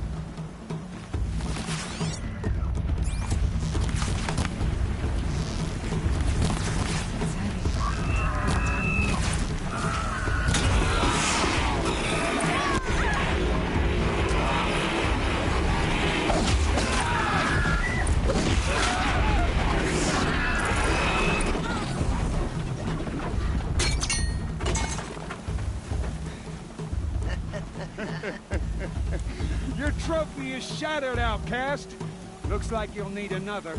G: Your trophy is shattered, outcast. Looks like you'll need another.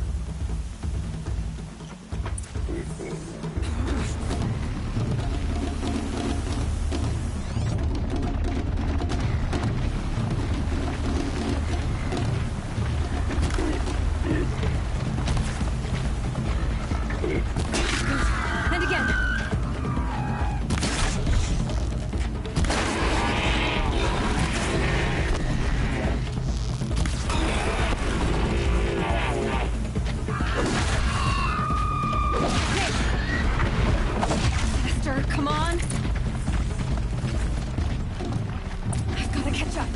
Q: And again! Sister, come on! I've gotta catch up.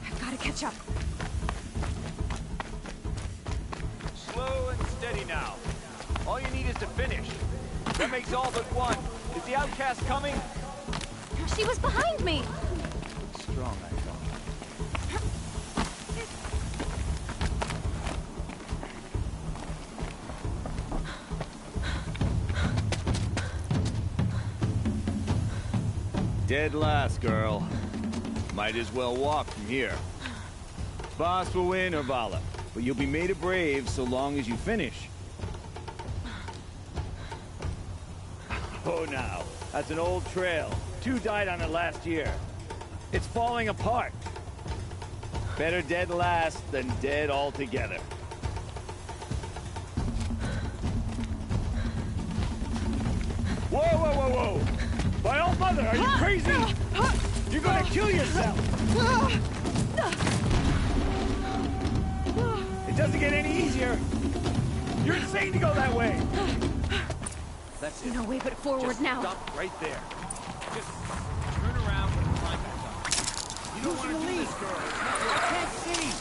Q: I've gotta catch up.
R: Slow and steady now. All you need is to finish. That makes all but one. Is the outcast coming?
Q: She was behind me!
R: Strong, I thought. Dead last, girl. Might as well walk from here. Boss will win or Vala, but you'll be made a brave so long as you finish. Oh, now. That's an old trail. 2 died on it last year. It's falling apart. Better dead last than dead altogether. Whoa, whoa, whoa, whoa! My old mother, are you crazy? You're gonna kill yourself! It doesn't get any easier. You're insane to go that way. That's it.
Q: No way but forward
R: Just
Q: now.
R: Stop right there. Just turn around and climb back up. You don't want to do this, girl. I can't see.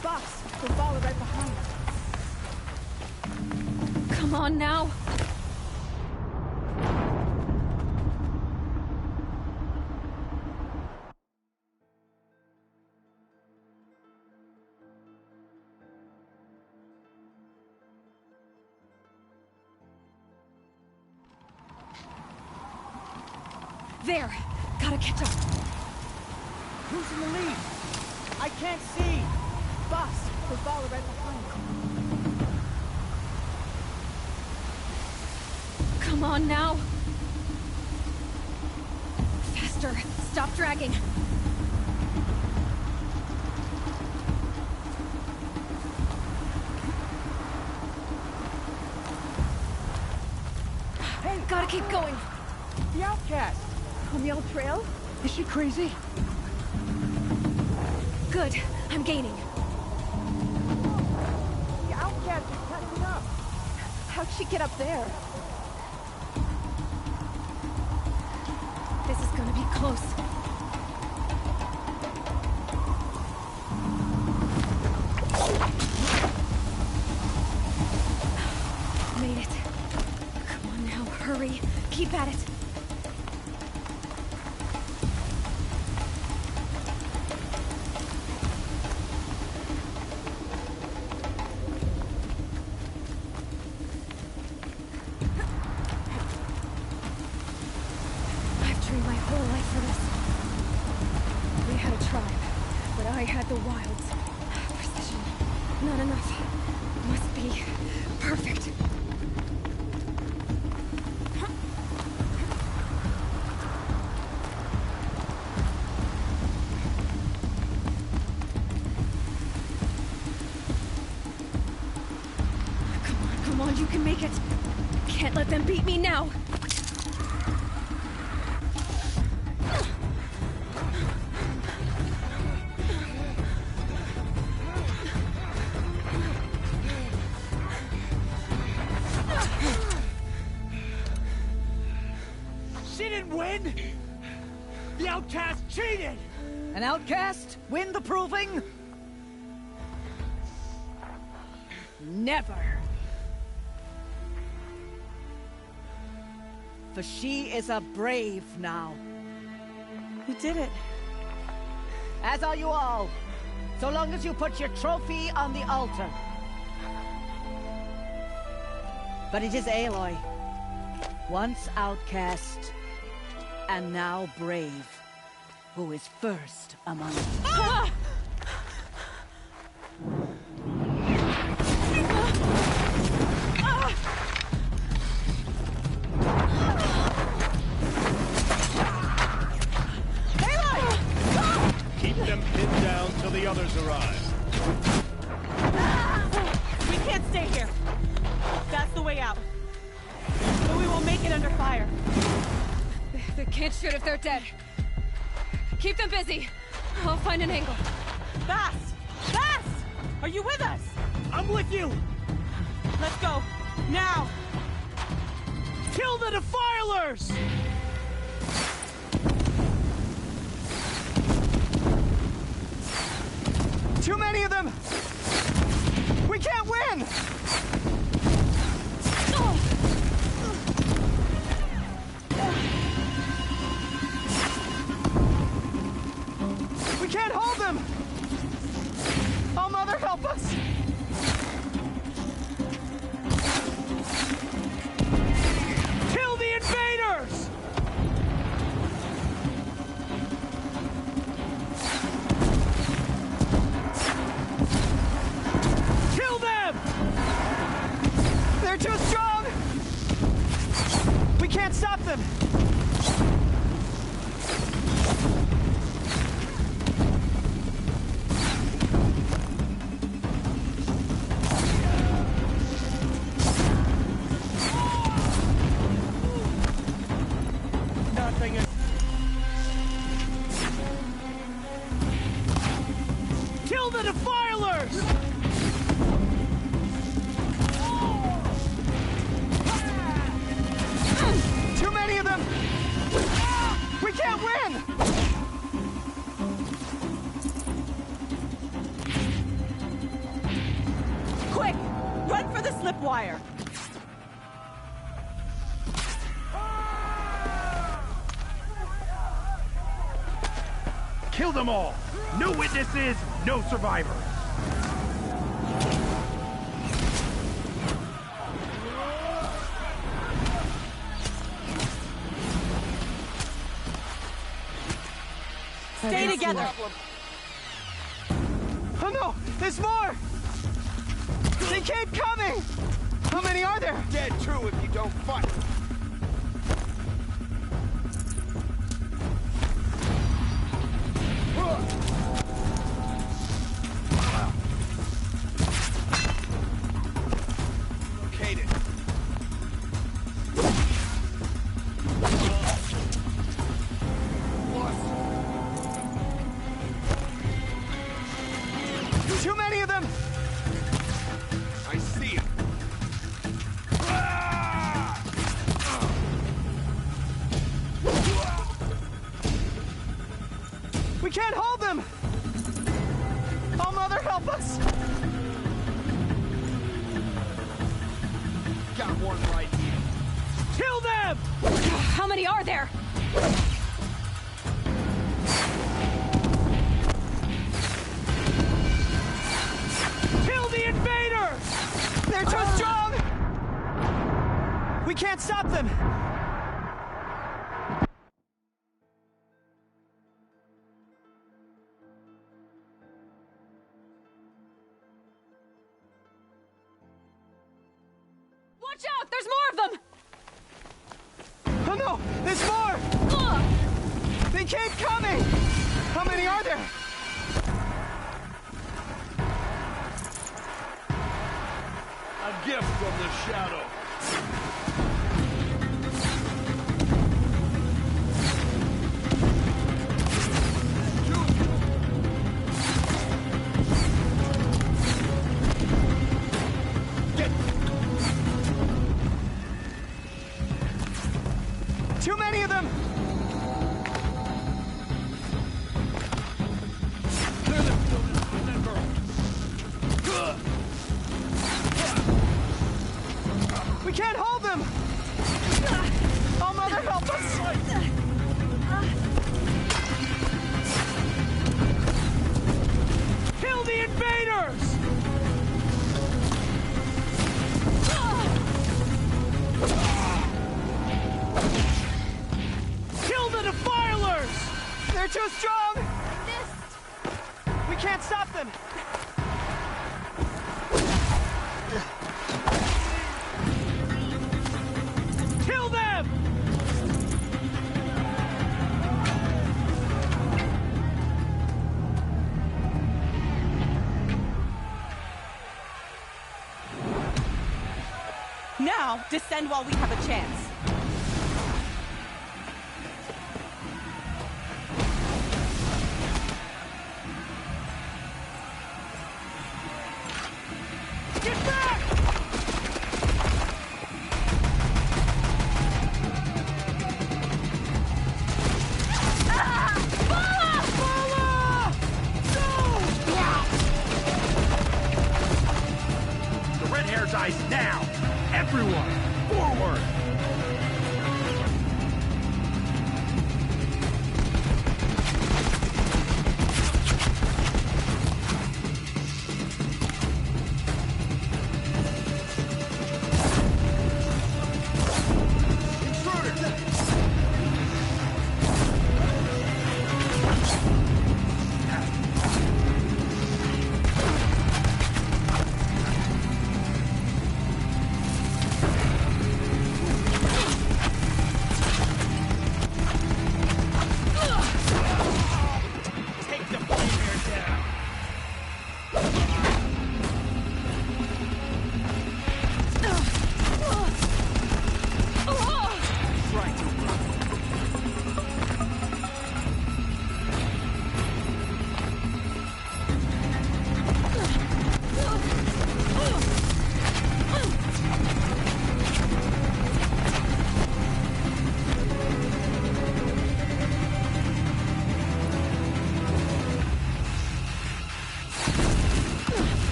E: Boss, the ball right behind.
Q: Come on now. There! Gotta catch up!
V: Who's in the lead? I can't see!
E: Boss, the ball right behind.
Q: Come on now! Faster! Stop dragging!
V: Hey!
Q: Gotta keep going!
V: The outcast!
C: On the old trail?
V: Is she crazy?
Q: Good. I'm gaining.
V: The outcast is catching up!
C: How'd she get up there?
Q: This is gonna be close. Made it. Come on now, hurry. Keep at it.
L: trained my whole life for this. We had a tribe, but I had the wilds. Precision. Not enough. Must be perfect. Come on, you can make it. Can't let them beat me now.
V: She didn't win! The outcast cheated!
C: An outcast win the proving? Never. For she is a brave now.
V: You did it.
C: As are you all. So long as you put your trophy on the altar. But it is Aloy. Once outcast, and now brave, who is first among us.
V: Ah!
M: Keep them pinned down till the others arrive.
A: We can't stay here. That's the way out. But we won't make it under fire.
L: They can't shoot if they're dead. Keep them busy. I'll find an angle.
A: Fast! Fast! Are you with us?
V: I'm with you!
A: Let's go. Now!
V: Kill the Defilers! Too many of them! We can't win! We can't hold them! Oh, Mother, help us! Kill the invaders! Kill them! They're too strong! We can't stop them! Nothing is... Kill the Defilers! Too many of them! We can't win!
A: Quick! Run for the slip wire!
M: Kill them all! No witnesses, no survivors!
A: Stay together!
V: Oh no! There's more! They keep coming! How many are there?
M: Dead too if you don't fight! Located.
V: Too many of them!
M: I see him.
V: We can't hold them! Oh, Mother, help us!
M: Got one right here.
V: Kill them!
L: How many are there?
V: Kill the invaders! They're too strong! We can't stop them!
L: Watch out! There's more of them!
V: Oh no! There's more! They keep coming! How many are there?
M: A gift from the shadow.
V: Too many of them! We can't hold them! Oh, Mother, help us! Kill the invaders! Kill the defilers! They're too strong! We can't stop them! Kill them!
A: Now, descend while we have a chance.
V: Get back!
M: The red hair dies now! Everyone, forward!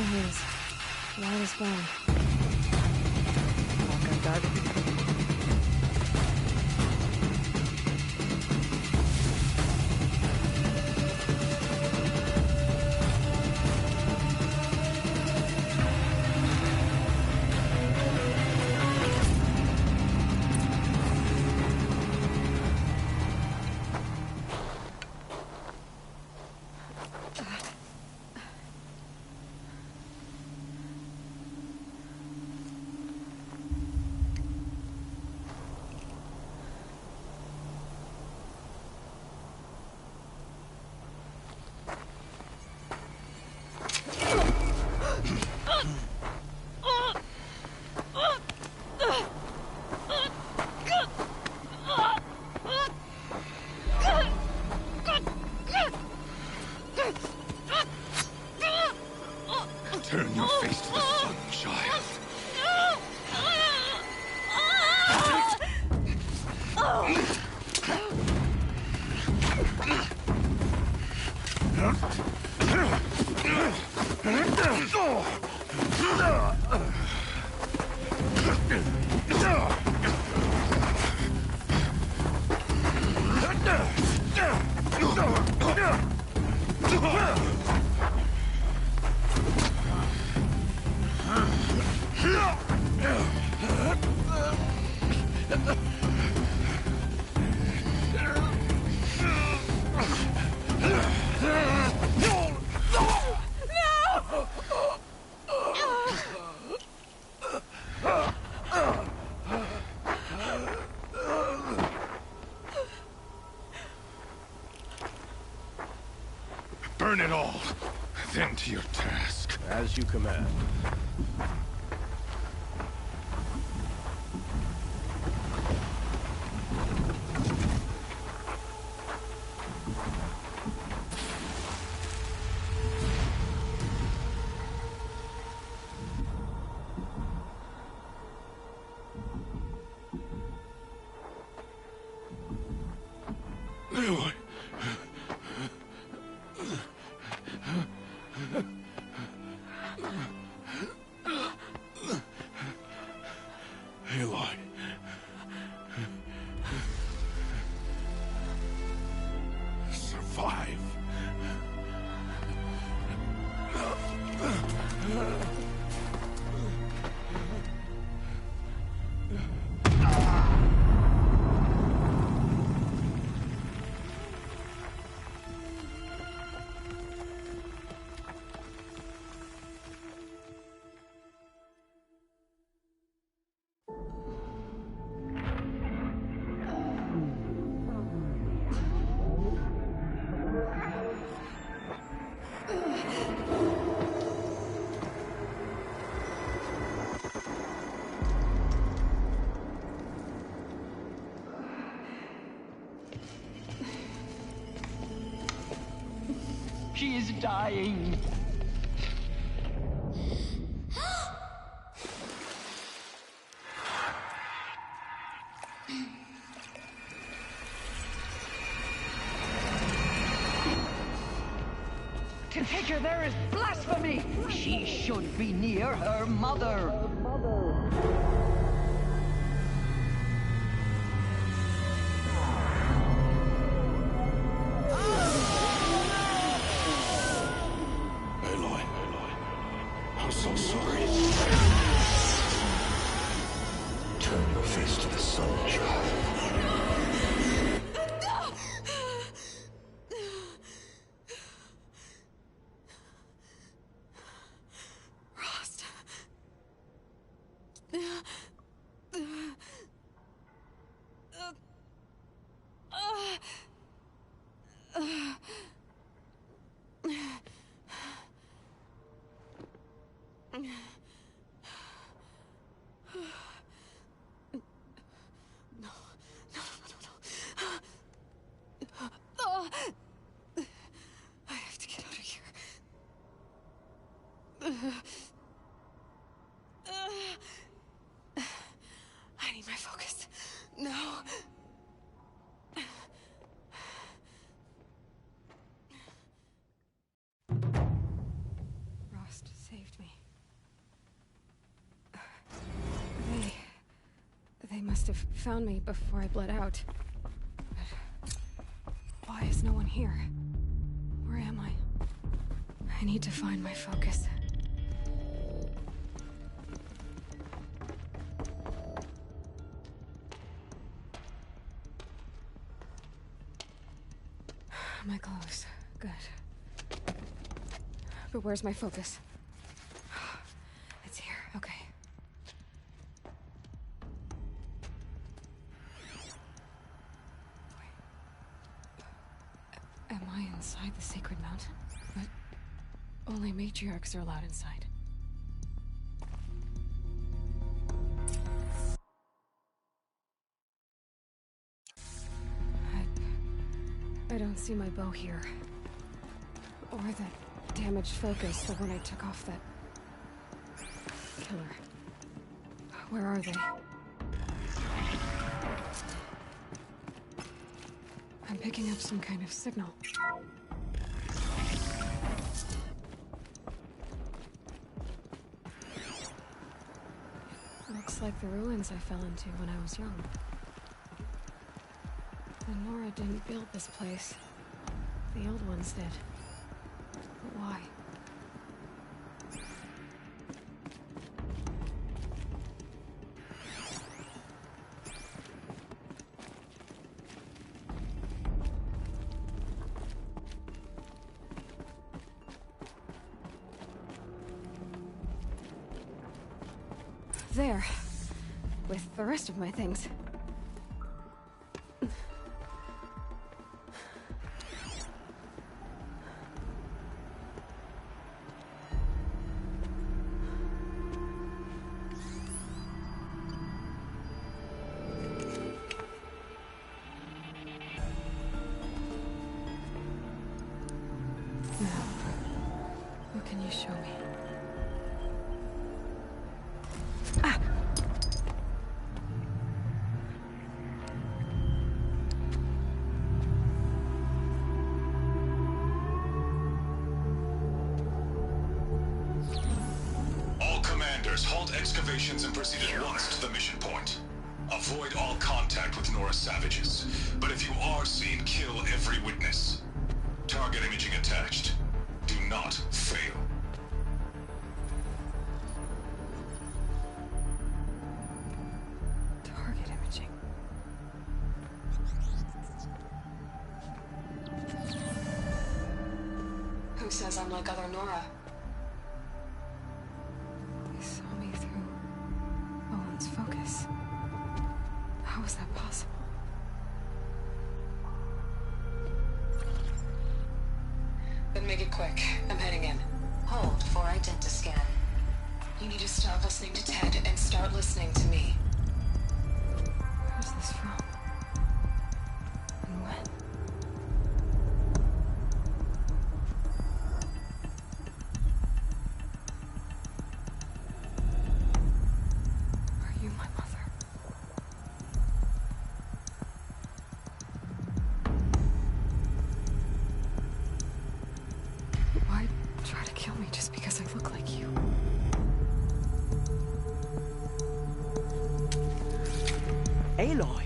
L: hands. Light as bone. Walk unguarded.
H: Turn your face to the sun, child. Burn it all, then to your task.
M: As you command.
H: Aloy. Aloy. Survive.
B: She is dying. To take her there is blasphemy. She should be near her mother.
H: Aloy. I'm so sorry. Turn your face to the sun, child.
L: I have to get out of here. I need my focus. No. Rost saved me. must have found me before I bled out. But why is no one here? Where am I? I need to find my focus. My clothes. Good. But where's my focus? It's here. Okay. Am I inside the sacred mountain? But only matriarchs are allowed inside. I don't see my bow here. Or that damaged focus, the one I took off that killer. Where are they? I'm picking up some kind of signal. Looks like the ruins I fell into when I was young. The Nora didn't build this place. The old ones did. But why? There. With the rest of my things. What can you show me?
H: All commanders, halt excavations and proceed at once to the mission point. Avoid all contact with Nora savages. But if you are seen, kill every witness. Target imaging attached. Do not fail.
L: Target imaging. Who says I'm like other Nora? They saw me through Owen's focus. How is that possible?
I: Then make it quick. I'm heading in. Hold for identiscan. You need to stop listening to Ted and start listening to me.
L: Where's this from? And when? Are you my mother? Why try to kill me just because I look like you?
B: Aloy,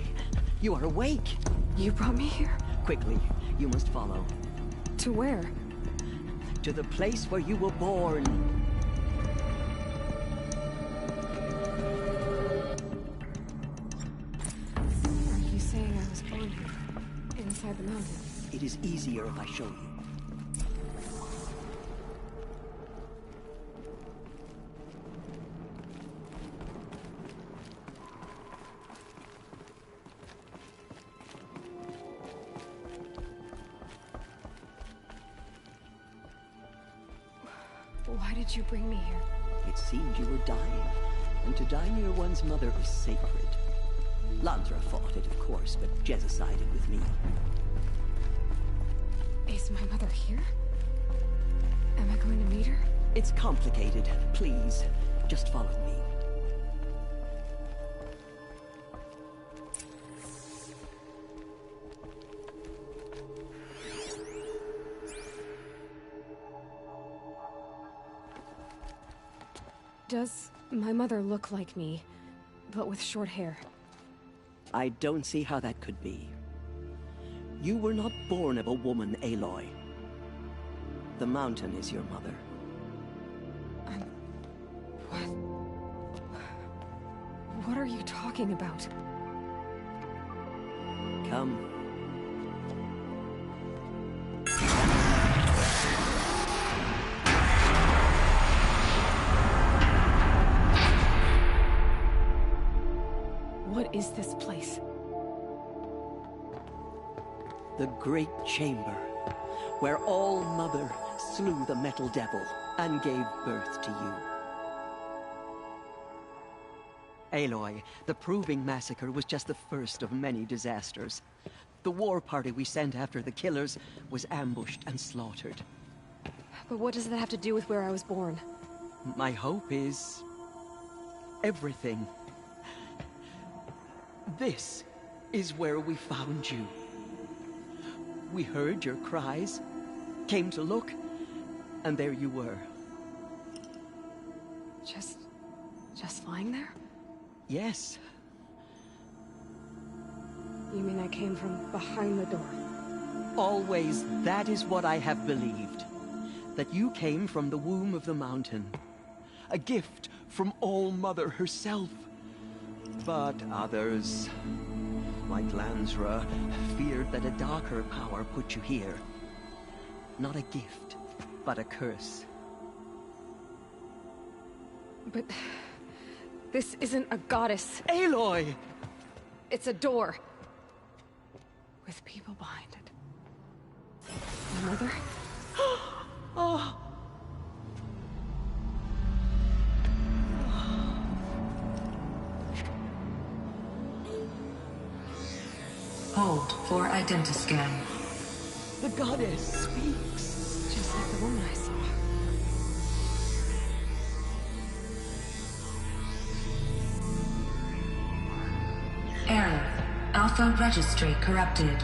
B: you are awake.
L: You brought me here?
B: Quickly, you must follow.
L: To where?
B: To the place where you were born.
L: Are you saying I was born here? Inside the mountain?
B: It is easier if I show you.
L: Why did you bring me here?
B: It seemed you were dying, and to die near one's mother is sacred. Landra fought it, of course, but Jezza sided with me.
L: Is my mother here? Am I going to meet her?
B: It's complicated. Please, just follow me.
L: Does my mother look like me, but with short hair?
B: I don't see how that could be. You were not born of a woman, Aloy. The mountain is your mother.
L: What are you talking about?
B: Come.
L: What is this place?
B: The Great Chamber, where All Mother slew the Metal Devil and gave birth to you. Aloy, the Proving Massacre was just the first of many disasters. The war party we sent after the killers was ambushed and slaughtered.
L: But what does that have to do with where I was born?
B: My hope is... everything. This is where we found you. We heard your cries, came to look, and there you were.
L: Just lying there?
B: Yes.
L: You mean I came from behind the door?
B: Always, that is what I have believed. That you came from the womb of the mountain. A gift from All Mother herself. But others, like Lansra, feared that a darker power put you here. Not a gift, but a curse.
L: But... this isn't a goddess.
B: Aloy!
L: It's a door. With people behind it. My mother?
B: Oh!
I: Hold for identiscan.
B: The goddess speaks.
L: Just like the woman I saw.
I: Error. Alpha registry corrupted.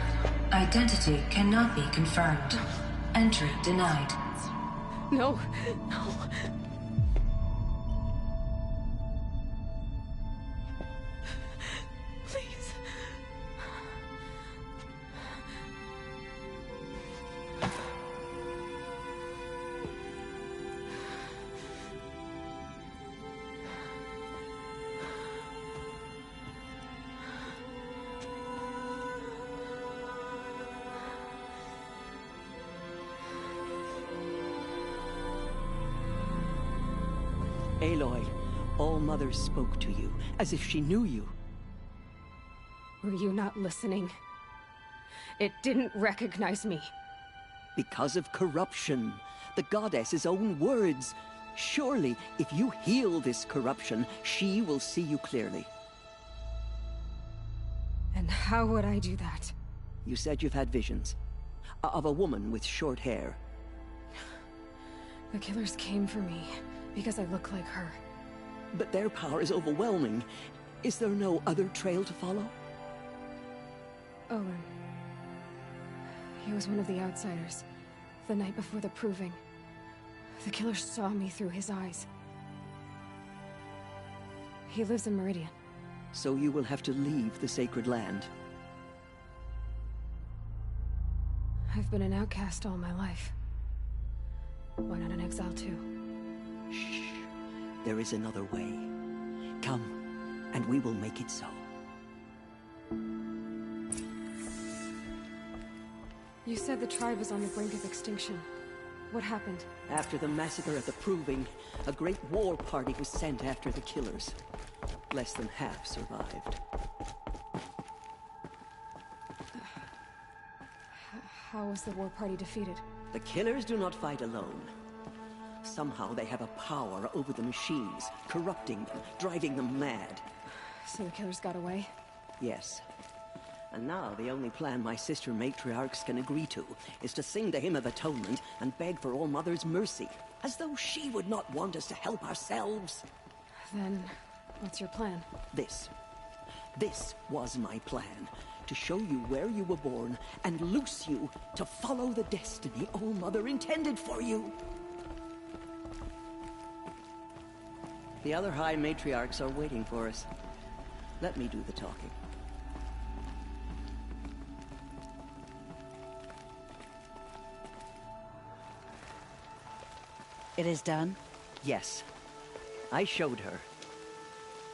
I: Identity cannot be confirmed. Entry denied.
L: No, no. Please.
B: Aloy, All Mother spoke to you, as if she knew you.
L: Were you not listening? It didn't recognize me.
B: Because of corruption. The goddess's own words. Surely, if you heal this corruption, she will see you clearly.
L: And how would I do that?
B: You said you've had visions. Of a woman with short hair.
L: The killers came for me, because I look like her.
B: But their power is overwhelming. Is there no other trail to follow?
L: Owen. He was one of the outsiders. The night before the Proving. The killer saw me through his eyes. He lives in Meridian.
B: So you will have to leave the sacred land.
L: I've been an outcast all my life. Why not an exile too?
B: Shh. There is another way. Come, and we will make it so.
L: You said the tribe was on the brink of extinction. What happened?
B: After the massacre at the Proving, a great war party was sent after the killers. Less than half survived.
L: How was the war party defeated?
B: The killers do not fight alone. Somehow they have a power over the machines, corrupting them, driving them mad.
L: So the killers got away?
B: Yes. And now the only plan my sister matriarchs can agree to is to sing the Hymn of Atonement and beg for All Mother's mercy, as though she would not want us to help ourselves.
L: Then, what's your plan?
B: This was my plan. To show you where you were born and loose you to follow the destiny All Mother intended for you. The other High Matriarchs are waiting for us. Let me do the talking.
C: It is done?
B: Yes. I showed her.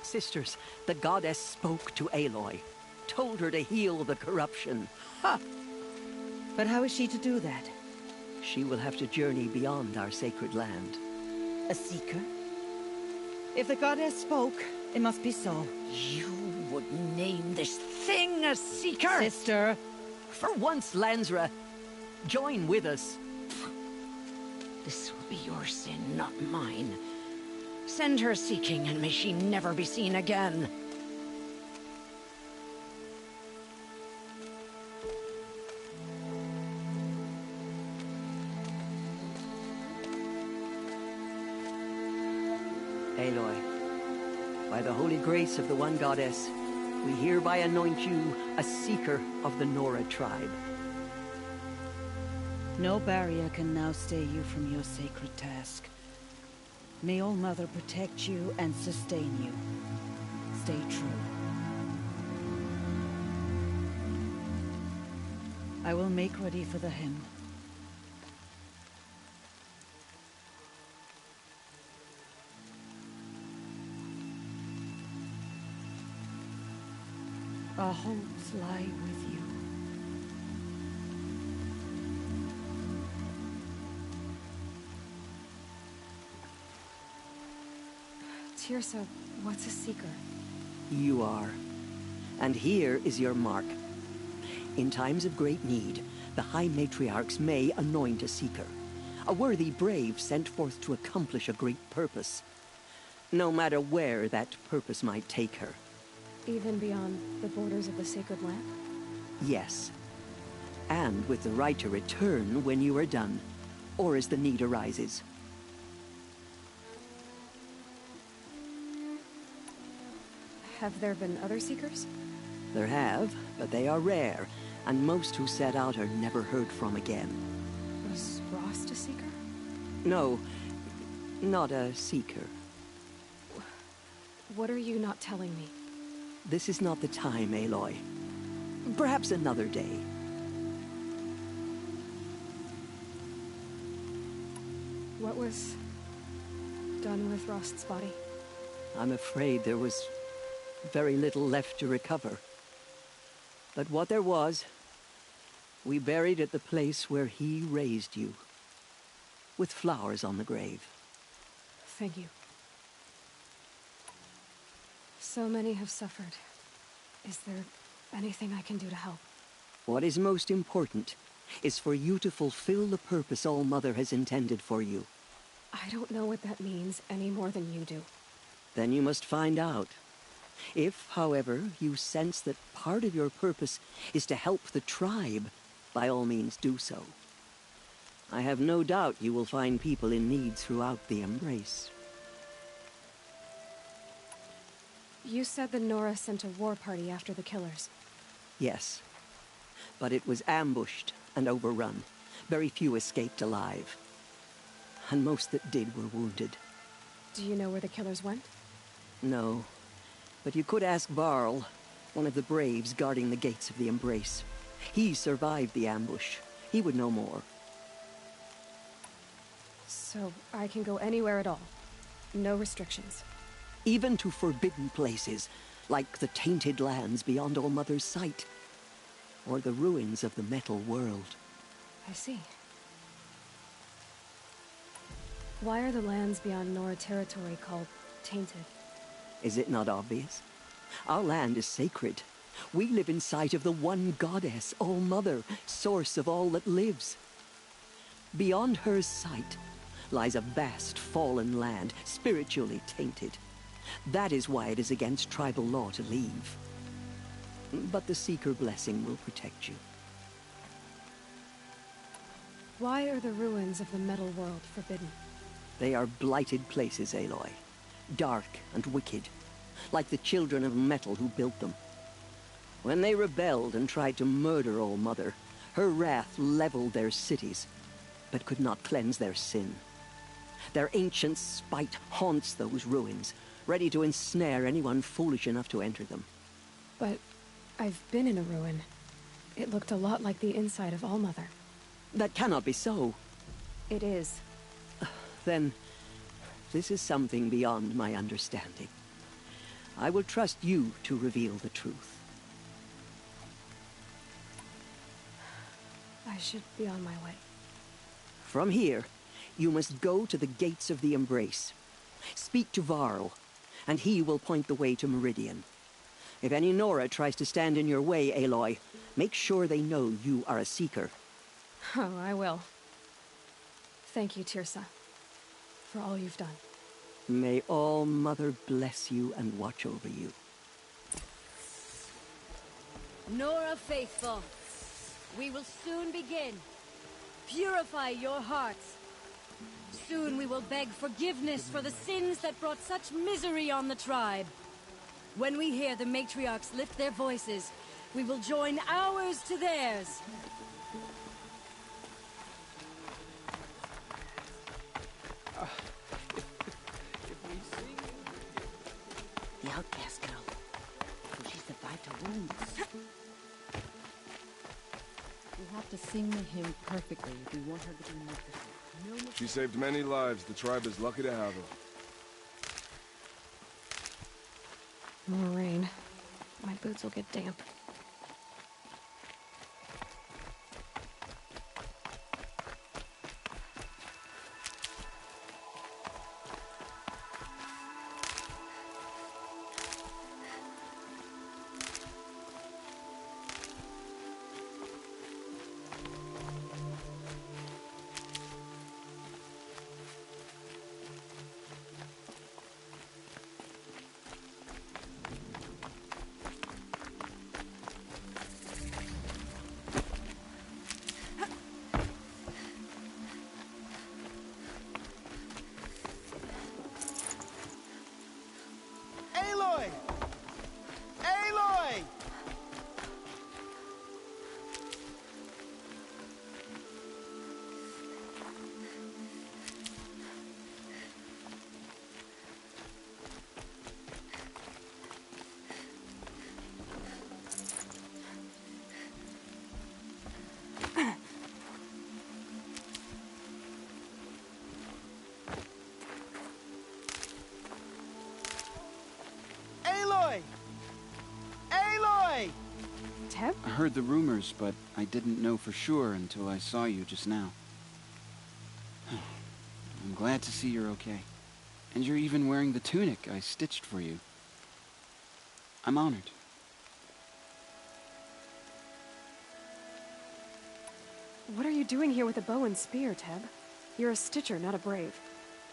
B: Sisters, the goddess spoke to Aloy. Told her to heal the corruption. Ha!
C: But how is she to do that?
B: She will have to journey beyond our sacred land.
C: A seeker? If the goddess spoke, it must be so.
B: You would name this thing a seeker?
C: Sister!
B: For once, Lansra, join with us. This will be your sin, not mine. Send her seeking, and may she never be seen again. Aloy, by the holy grace of the One Goddess, we hereby anoint you a seeker of the Nora tribe.
C: No barrier can now stay you from your sacred task. May All Mother protect you and sustain you. Stay true. I will make ready for the hymn. Our hopes lie with you.
L: Tirsa, what's a seeker?
B: You are. And here is your mark. In times of great need, the High Matriarchs may anoint a seeker. A worthy brave sent forth to accomplish a great purpose. No matter where that purpose might take her.
L: Even beyond the borders of the sacred land?
B: Yes. And with the right to return when you are done, or as the need arises.
L: Have there been other seekers?
B: There have, but they are rare, and most who set out are never heard from again.
L: Was Rost a seeker?
B: No, not a seeker.
L: What are you not telling me?
B: This is not the time, Aloy. Perhaps another day.
L: What was done with Rost's body?
B: I'm afraid there was very little left to recover. But what there was, we buried at the place where he raised you, with flowers on the grave.
L: Thank you. So many have suffered. Is there anything I can do to help?
B: What is most important is for you to fulfill the purpose All Mother has intended for you.
L: I don't know what that means any more than you do.
B: Then you must find out. If, however, you sense that part of your purpose is to help the tribe, by all means do so. I have no doubt you will find people in need throughout the Embrace.
L: You said the Nora sent a war party after the killers.
B: Yes, but it was ambushed and overrun. Very few escaped alive. And most that did were wounded.
L: Do you know where the killers went?
B: No, but you could ask Varl, one of the braves guarding the gates of the Embrace. He survived the ambush. He would know more.
L: So I can go anywhere at all? No restrictions?
B: Even to forbidden places, like the tainted lands beyond All Mother's sight. Or the ruins of the metal world.
L: I see. Why are the lands beyond Nora territory called tainted?
B: Is it not obvious? Our land is sacred. We live in sight of the One Goddess, All Mother, source of all that lives. Beyond her sight lies a vast fallen land, spiritually tainted. That is why it is against tribal law to leave. But the Seeker blessing will protect you.
L: Why are the ruins of the metal world forbidden?
B: They are blighted places, Aloy. Dark and wicked, like the children of metal who built them. When they rebelled and tried to murder All Mother, her wrath leveled their cities, but could not cleanse their sin. Their ancient spite haunts those ruins, ready to ensnare anyone foolish enough to enter them.
L: But I've been in a ruin. It looked a lot like the inside of All Mother.
B: That cannot be so.
L: It is.
B: Then, this is something beyond my understanding. I will trust you to reveal the truth.
L: I should be on my way.
B: From here, you must go to the gates of the Embrace. Speak to Varl, and he will point the way to Meridian. If any Nora tries to stand in your way, Aloy, make sure they know you are a Seeker.
L: Oh, I will. Thank you, Tirsa, for all you've done.
B: May All Mother bless you and watch over you.
Q: Nora faithful, we will soon begin. Purify your hearts. Soon we will beg forgiveness for the sins that brought such misery on the tribe. When we hear the matriarchs lift their voices, we will join ours to theirs.
C: The outcast girl. So she survived her wounds.
J: We'll have to sing the hymn perfectly if we want her to be merciful.
K: She saved many lives. The tribe is lucky to have her.
L: More rain. My boots will get damp.
V: Aloy! Aloy! Aloy! Aloy!
L: Teb?
P: I heard the rumors, but I didn't know for sure until I saw you just now. I'm glad to see you're okay. And you're even wearing the tunic I stitched for you. I'm honored.
L: What are you doing here with a bow and spear, Teb? You're a Stitcher, not a Brave.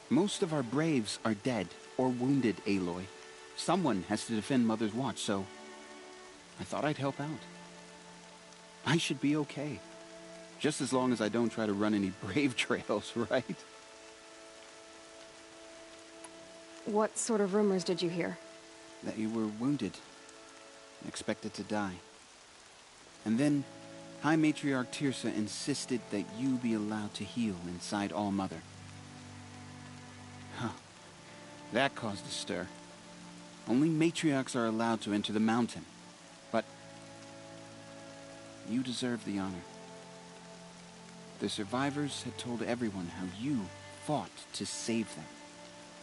P: Most of our braves are dead or wounded, Aloy. Someone has to defend Mother's Watch, so I thought I'd help out. I should be okay. Just as long as I don't try to run any brave trails, right?
L: What sort of rumors did you hear?
P: That you were wounded, expected to die. And then High Matriarch Tirsa insisted that you be allowed to heal inside All Mother. Huh. That caused a stir. Only matriarchs are allowed to enter the mountain. But you deserve the honor. The survivors had told everyone how you fought to save them.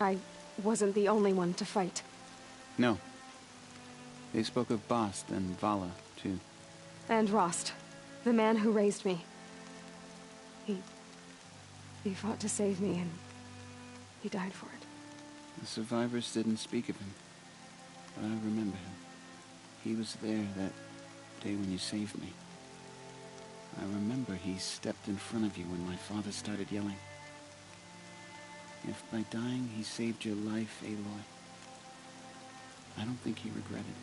L: I wasn't the only one to fight.
P: No. They spoke of Bast and Vala, too.
L: And Rost, the man who raised me. He fought to save me, and he died for it.
P: The survivors didn't speak of him, but I remember him. He was there that day when you saved me. I remember he stepped in front of you when my father started yelling. If by dying he saved your life, Aloy, I don't think he regretted it.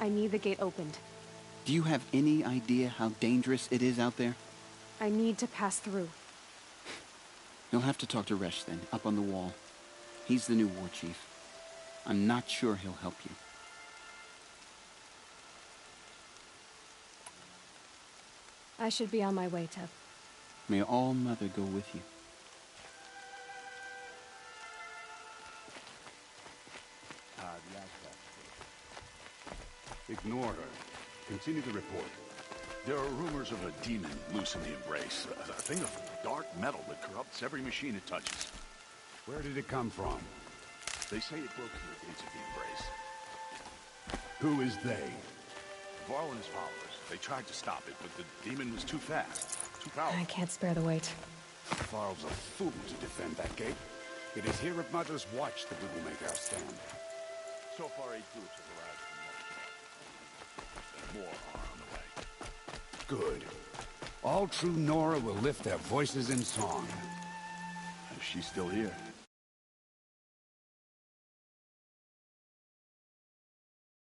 L: I need the gate opened.
P: Do you have any idea how dangerous it is out there?
L: I need to pass through.
P: You'll have to talk to Resh then, up on the wall. He's the new war chief. I'm not sure he'll help you.
L: I should be on my way, Teb.
P: May All Mother go with you.
U: Ignore her. Continue the report.
M: There are rumors of a demon loose in the Embrace. A thing of dark metal that corrupts every machine it touches.
U: Where did it come from?
M: They say it broke through the gates of the Embrace.
U: Who is they?
M: Varl and his followers. They tried to stop it, but the demon was too fast. Too powerful.
L: I can't spare the weight.
U: Varl's a fool to defend that gate. It is here at Mother's Watch that we will make our stand.
M: So far, 8 groups have arrived from Mother's Watch. And more are on the way.
U: Good. All true Nora will lift their voices in song.
M: She's still here.